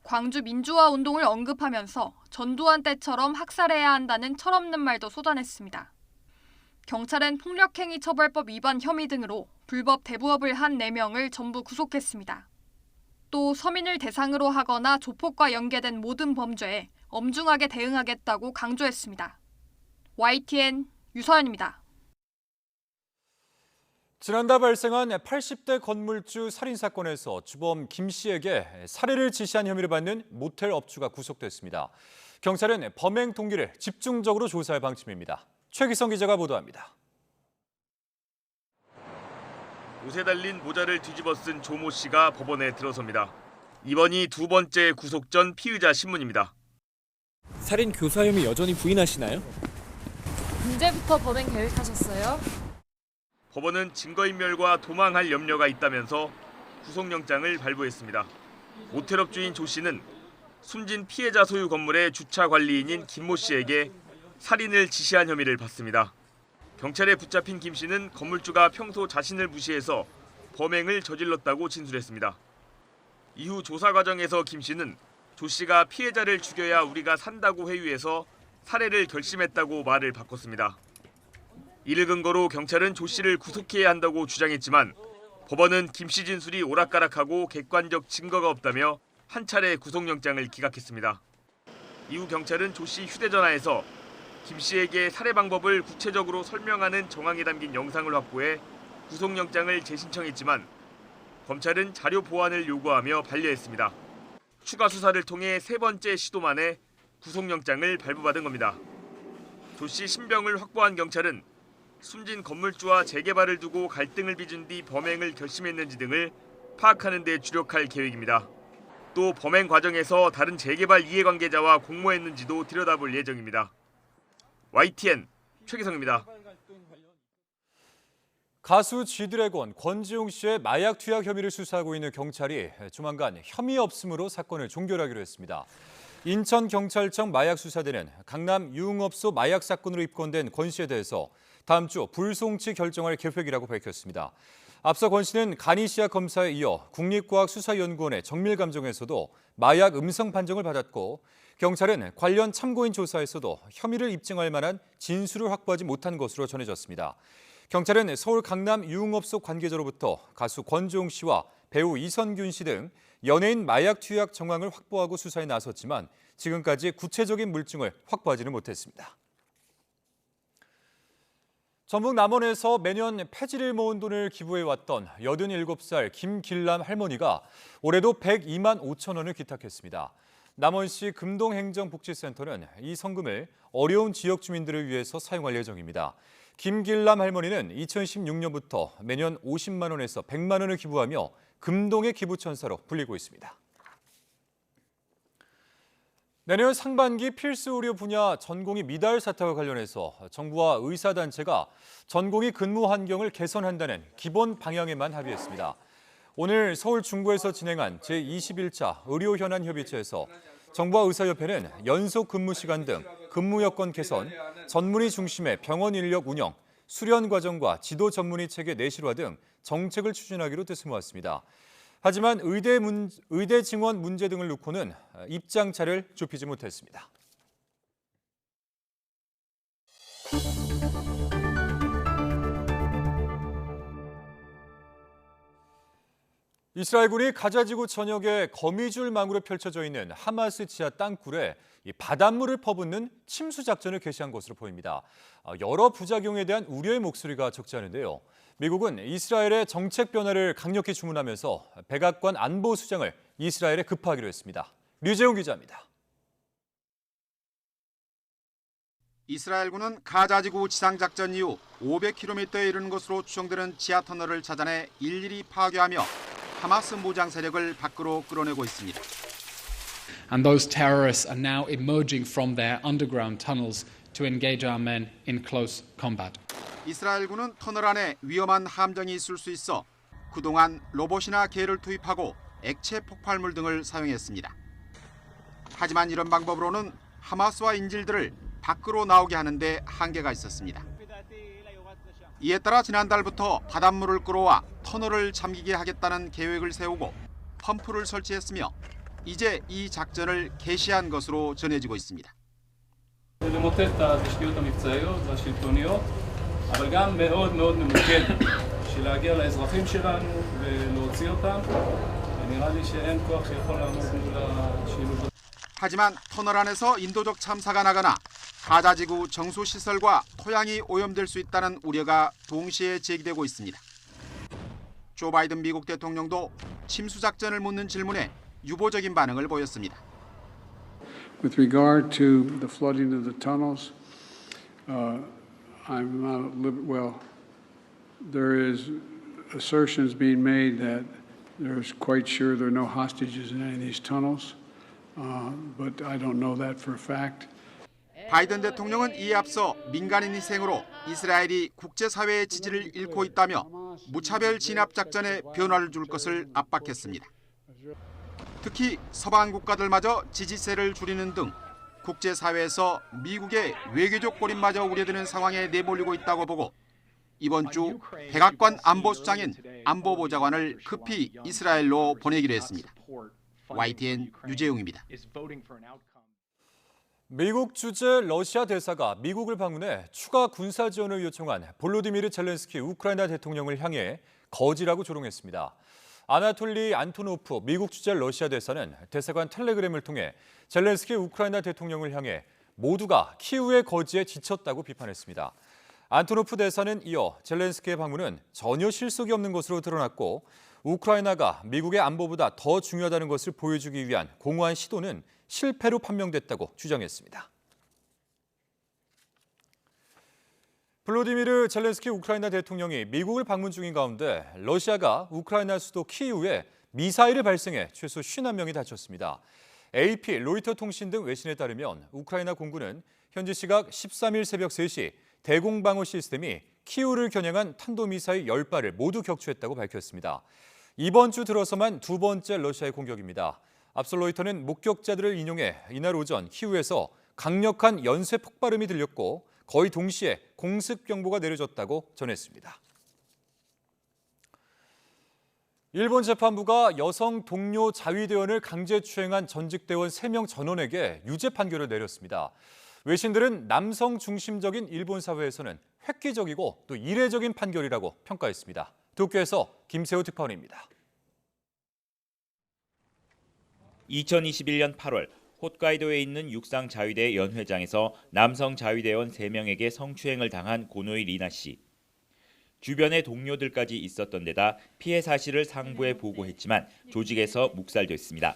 광주 민주화 운동을 언급하면서 전두환 때처럼 학살해야 한다는 철없는 말도 쏟아냈습니다. 경찰은 폭력행위처벌법 위반 혐의 등으로 불법 대부업을 한 4명을 전부 구속했습니다. 또 서민을 대상으로 하거나 조폭과 연계된 모든 범죄에 엄중하게 대응하겠다고 강조했습니다. YTN 유서연입니다.
지난달 발생한 80대 건물주 살인사건에서 주범 김 씨에게 살해를 지시한 혐의를 받는 모텔 업주가 구속됐습니다. 경찰은 범행 동기를 집중적으로 조사할 방침입니다. 최기성 기자가 보도합니다.
옷에 달린 모자를 뒤집어 쓴 조모 씨가 법원에 들어섭니다. 이번이 두 번째 구속 전 피의자 신문입니다.
살인 교사 혐의 여전히 부인하시나요?
언제부터 범행 계획하셨어요?
법원은 증거인멸과 도망할 염려가 있다면서 구속영장을 발부했습니다. 모텔업 주인 조 씨는 숨진 피해자 소유 건물의 주차 관리인인 김모 씨에게 살인을 지시한 혐의를 받습니다. 경찰에 붙잡힌 김 씨는 건물주가 평소 자신을 무시해서 범행을 저질렀다고 진술했습니다. 이후 조사 과정에서 김 씨는 조 씨가 피해자를 죽여야 우리가 산다고 회유해서 살해를 결심했다고 말을 바꿨습니다. 이를 근거로 경찰은 조 씨를 구속해야 한다고 주장했지만 법원은 김 씨 진술이 오락가락하고 객관적 증거가 없다며 한 차례 구속영장을 기각했습니다. 이후 경찰은 조 씨 휴대전화에서 김 씨에게 살해 방법을 구체적으로 설명하는 정황이 담긴 영상을 확보해 구속영장을 재신청했지만 검찰은 자료 보완을 요구하며 반려했습니다. 추가 수사를 통해 세 번째 시도 만에 구속영장을 발부받은 겁니다. 조 씨 신병을 확보한 경찰은 숨진 건물주와 재개발을 두고 갈등을 빚은 뒤 범행을 결심했는지 등을 파악하는 데 주력할 계획입니다. 또 범행 과정에서 다른 재개발 이해관계자와 공모했는지도 들여다볼 예정입니다. YTN 최기성입니다.
가수 G드래곤 권지용 씨의 마약 투약 혐의를 수사하고 있는 경찰이 조만간 혐의 없음으로 사건을 종결하기로 했습니다. 인천경찰청 마약수사대는 강남 유흥업소 마약 사건으로 입건된 권 씨에 대해서 다음 주 불송치 결정할 계획이라고 밝혔습니다. 앞서 권 씨는 가니시아 검사에 이어 국립과학수사연구원의 정밀감정에서도 마약 음성 판정을 받았고 경찰은 관련 참고인 조사에서도 혐의를 입증할 만한 진술을 확보하지 못한 것으로 전해졌습니다. 경찰은 서울 강남 유흥업소 관계자로부터 가수 권지용 씨와 배우 이선균 씨 등 연예인 마약 투약 정황을 확보하고 수사에 나섰지만 지금까지 구체적인 물증을 확보하지는 못했습니다. 전북 남원에서 매년 폐지를 모은 돈을 기부해왔던 87살 김길남 할머니가 올해도 102만 5천 원을 기탁했습니다. 남원시 금동행정복지센터는 이 성금을 어려운 지역 주민들을 위해서 사용할 예정입니다. 김길남 할머니는 2016년부터 매년 50만 원에서 100만 원을 기부하며 금동의 기부천사로 불리고 있습니다. 내년 상반기 필수 의료 분야 전공의 미달 사태와 관련해서 정부와 의사단체가 전공의 근무 환경을 개선한다는 기본 방향에만 합의했습니다. 오늘 서울 중구에서 진행한 제21차 의료현안협의체에서 정부와 의사협회는 연속 근무 시간 등 근무 여건 개선, 전문의 중심의 병원 인력 운영, 수련 과정과 지도 전문의 체계 내실화 등 정책을 추진하기로 뜻을 모았습니다. 하지만 의대 증원 문제 등을 놓고는 입장차를 좁히지 못했습니다. 이스라엘군이 가자지구 전역에 거미줄망으로 펼쳐져 있는 하마스 지하 땅굴에 바닷물을 퍼붓는 침수 작전을 개시한 것으로 보입니다. 여러 부작용에 대한 우려의 목소리가 적지 않은데요. 미국은 이스라엘의 정책 변화를 강력히 주문하면서 백악관 안보 수장을 이스라엘에 급파하기로 했습니다. 류재용 기자입니다.
이스라엘군은 가자지구 지상작전 이후 500km에 이르는 것으로 추정되는 지하 터널을 찾아내 일일이 파괴하며 하마스 무장 세력을 밖으로 끌어내고 있습니다.
And those terrorists are now emerging from their underground tunnels to engage our men in close combat.
이스라엘군은 터널 안에 위험한 함정이 있을 수 있어 그동안 로봇이나 개를 투입하고 액체 폭발물 등을 사용했습니다. 하지만 이런 방법으로는 하마스와 인질들을 밖으로 나오게 하는데 한계가 있었습니다. 이에 따라 지난달부터 바닷물을 끌어와 터널을 잠기게 하겠다는 계획을 세우고 펌프를 설치했으며 이제 이 작전을 개시한 것으로 전해지고 있습니다.
למוטט את התשתיות המבצעיות והשלטוניות, אבל גם מאוד מאוד ממוקדת של להגיע לאזרחים שלנו ולהוציא אותם. נראה לי שאין כוח שיכול לעמוד מול השילוב.
하지만 터널 안에서 인도적 참사가 나거나 가자지구 정수시설과 토양이 오염될 수 있다는 우려가 동시에 제기되고 있습니다. 조 바이든 미국 대통령도 침수 작전을 묻는 질문에 유보적인 반응을 보였습니다.
With regard to the flooding of the tunnels, I'm not well. There is assertions being made that there's quite sure there are no hostages in any of these tunnels, but I don't know that for a fact.
바이든 대통령은 이에 앞서 민간인 희생으로 이스라엘이 국제사회의 지지를 잃고 있다며 무차별 진압 작전에 변화를 줄 것을 압박했습니다. 특히 서방 국가들마저 지지세를 줄이는 등 국제사회에서 미국의 외교적 고립마저 우려되는 상황에 내몰리고 있다고 보고 이번 주 백악관 안보수장인 안보보좌관을 급히 이스라엘로 보내기로 했습니다. YTN 유재용입니다.
미국 주재 러시아 대사가 미국을 방문해 추가 군사 지원을 요청한 볼로디미르 젤렌스키 우크라이나 대통령을 향해 거지라고 조롱했습니다. 아나톨리 안토노프 미국 주재 러시아 대사는 대사관 텔레그램을 통해 젤렌스키 우크라이나 대통령을 향해 모두가 키우의 거지에 지쳤다고 비판했습니다. 안토노프 대사는 이어 젤렌스키의 방문은 전혀 실속이 없는 것으로 드러났고 우크라이나가 미국의 안보보다 더 중요하다는 것을 보여주기 위한 공허한 시도는 실패로 판명됐다고 주장했습니다. 볼로디미르 젤렌스키 우크라이나 대통령이 미국을 방문 중인 가운데 러시아가 우크라이나 수도 키이우에 미사일을 발생해 최소 51명이 다쳤습니다. AP, 로이터 통신 등 외신에 따르면 우크라이나 공군은 현지 시각 13일 새벽 3시 대공방어 시스템이 키이우를 겨냥한 탄도미사일 10발을 모두 격추했다고 밝혔습니다. 이번 주 들어서만 두 번째 러시아의 공격입니다. 앞서 로이터는 목격자들을 인용해 이날 오전 키이우에서 강력한 연쇄 폭발음이 들렸고 거의 동시에 공습 경보가 내려졌다고 전했습니다. 일본 재판부가 여성 동료 자위대원을 강제추행한 전직대원 3명 전원에게 유죄 판결을 내렸습니다. 외신들은 남성 중심적인 일본 사회에서는 획기적이고 또 이례적인 판결이라고 평가했습니다. 도쿄에서 김세호 특파원입니다.
2021년 8월 홋카이도에 있는 육상 자위대 연회장에서 남성 자위대원 3명에게 성추행을 당한 고노이 리나 씨. 주변에 동료들까지 있었던 데다 피해 사실을 상부에 보고했지만 조직에서 묵살됐습니다.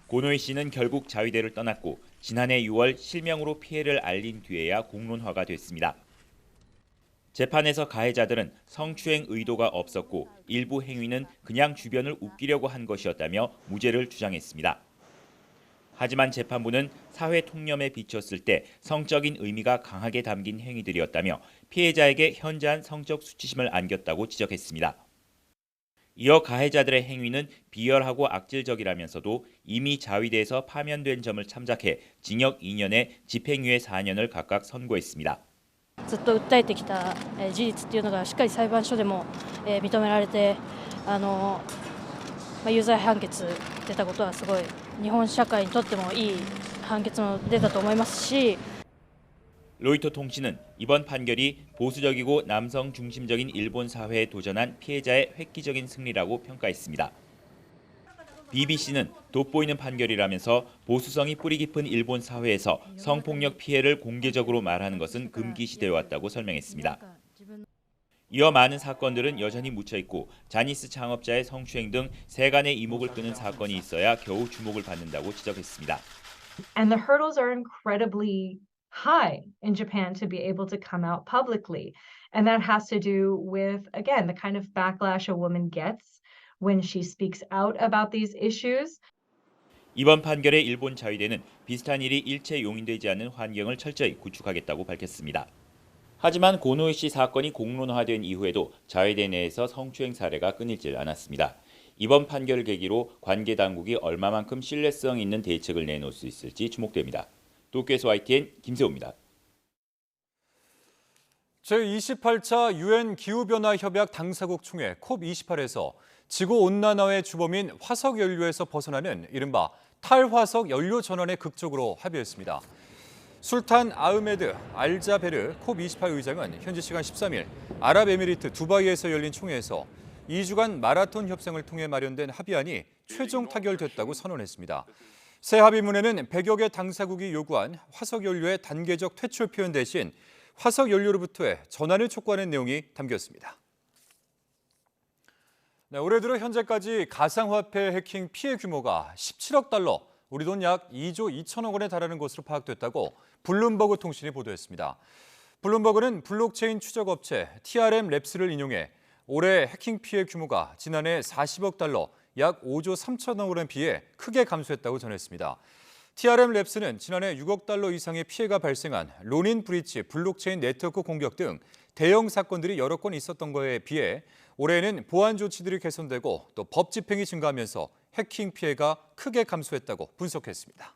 고노이 씨는 결국 자위대를 떠났고 지난해 6월 실명으로 피해를 알린 뒤에야 공론화가 됐습니다. 재판에서 가해자들은 성추행 의도가 없었고 일부 행위는 그냥 주변을 웃기려고 한 것이었다며 무죄를 주장했습니다. 하지만 재판부는 사회 통념에 비쳤을 때 성적인 의미가 강하게 담긴 행위들이었다며 피해자에게 현저한 성적 수치심을 안겼다고 지적했습니다. 이어 가해자들의 행위는 비열하고 악질적이라면서도 이미 자위대에서 파면된 점을 참작해 징역 2년에 집행유예 4년을 각각 선고했습니다.
ずっと訴えてきた事実っていうのがしっかり裁判所でも認められて有罪判決出たことはすごい日本社会にとってもいい判決の出たと思いますし
로이터 통신은 이번 판결이 보수적이고 남성 중심적인 일본 사회에 도전한 피해자의 획기적인 승리라고 평가했습니다. BBC는 돋보이는 판결이라면서 보수성이 뿌리 깊은 일본 사회에서 성폭력 피해를 공개적으로 말하는 것은 금기시되어 왔다고 설명했습니다. 이어 많은 사건들은 여전히 묻혀있고 자니스 창업자의 성추행 등 세간의 이목을 끄는 사건이 있어야 겨우 주목을 받는다고 지적했습니다.
And the hurdles are incredibly high in Japan to be able to come out publicly. And that has to do with, again, the kind of backlash a woman gets when she speaks out about these issues.
이번 판결에 일본 자위대는 비슷한 일이 일체 용인되지 않는 환경을 철저히 구축하겠다고 밝혔습니다. 하지만 고노이 씨 사건이 공론화된 이후에도 자위대 내에서 성추행 사례가 끊이질 않았습니다. 이번 판결을 계기로 관계 당국이 얼마만큼 신뢰성 있는 대책을 내놓을 수 있을지 주목됩니다. 도쿄에서 YTN 김세호입니다.
제28차 유엔 기후변화협약 당사국 총회 COP28에서 지구온난화의 주범인 화석연료에서 벗어나는 이른바 탈화석 연료 전환에 극적으로 합의했습니다. 술탄 아흐메드 알자베르 COP28 의장은 현지 시간 13일 아랍에미리트 두바이에서 열린 총회에서 2주간 마라톤 협상을 통해 마련된 합의안이 최종 타결됐다고 선언했습니다. 새 합의문에는 100여 개 당사국이 요구한 화석연료의 단계적 퇴출 표현 대신 화석연료로부터의 전환을 촉구하는 내용이 담겼습니다. 네, 올해 들어 현재까지 가상화폐 해킹 피해 규모가 17억 달러, 우리 돈 약 2조 2천억 원에 달하는 것으로 파악됐다고 블룸버그 통신이 보도했습니다. 블룸버그는 블록체인 추적업체 TRM 랩스를 인용해 올해 해킹 피해 규모가 지난해 40억 달러, 약 5조 3천억 원에 비해 크게 감소했다고 전했습니다. TRM 랩스는 지난해 6억 달러 이상의 피해가 발생한 로닌 브리치 블록체인 네트워크 공격 등 대형 사건들이 여러 건 있었던 거에 비해 올해에는 보안 조치들이 개선되고 또 법 집행이 증가하면서 해킹 피해가 크게 감소했다고 분석했습니다.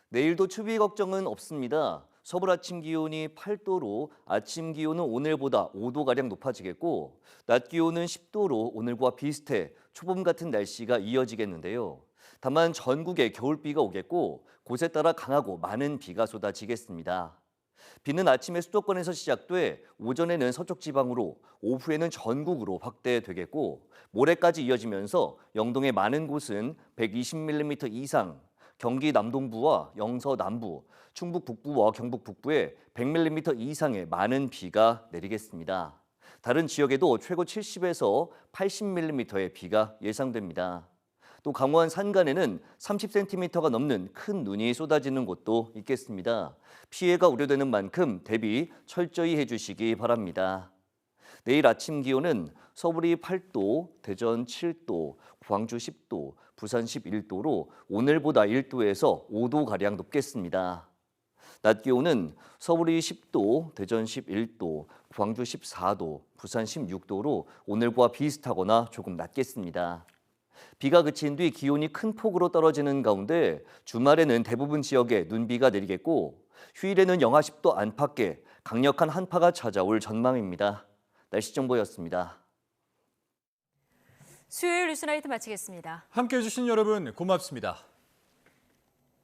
내일도 추위 걱정은 없습니다. 서울 아침 기온이 8도로 아침 기온은 오늘보다 5도가량 높아지겠고 낮 기온은 10도로 오늘과 비슷해 초봄 같은 날씨가 이어지겠는데요. 다만 전국에 겨울비가 오겠고 곳에 따라 강하고 많은 비가 쏟아지겠습니다. 비는 아침에 수도권에서 시작돼 오전에는 서쪽 지방으로 오후에는 전국으로 확대되겠고 모레까지 이어지면서 영동의 많은 곳은 120mm 이상, 경기 남동부와 영서 남부, 충북 북부와 경북 북부에 100mm 이상의 많은 비가 내리겠습니다. 다른 지역에도 최고 70에서 80mm의 비가 예상됩니다. 또 강원 산간에는 30cm가 넘는 큰 눈이 쏟아지는 곳도 있겠습니다. 피해가 우려되는 만큼 대비 철저히 해주시기 바랍니다. 내일 아침 기온은 서울이 8도, 대전 7도, 광주 10도, 부산 11도로 오늘보다 1도에서 5도가량 높겠습니다. 낮 기온은 서울이 10도, 대전 11도, 광주 14도, 부산 16도로 오늘과 비슷하거나 조금 낮겠습니다. 비가 그친 뒤 기온이 큰 폭으로 떨어지는 가운데 주말에는 대부분 지역에 눈비가 내리겠고 휴일에는 영하 10도 안팎의 강력한 한파가 찾아올 전망입니다. 날씨 정보였습니다.
수요일 뉴스나이트 마치겠습니다.
함께해 주신 여러분 고맙습니다.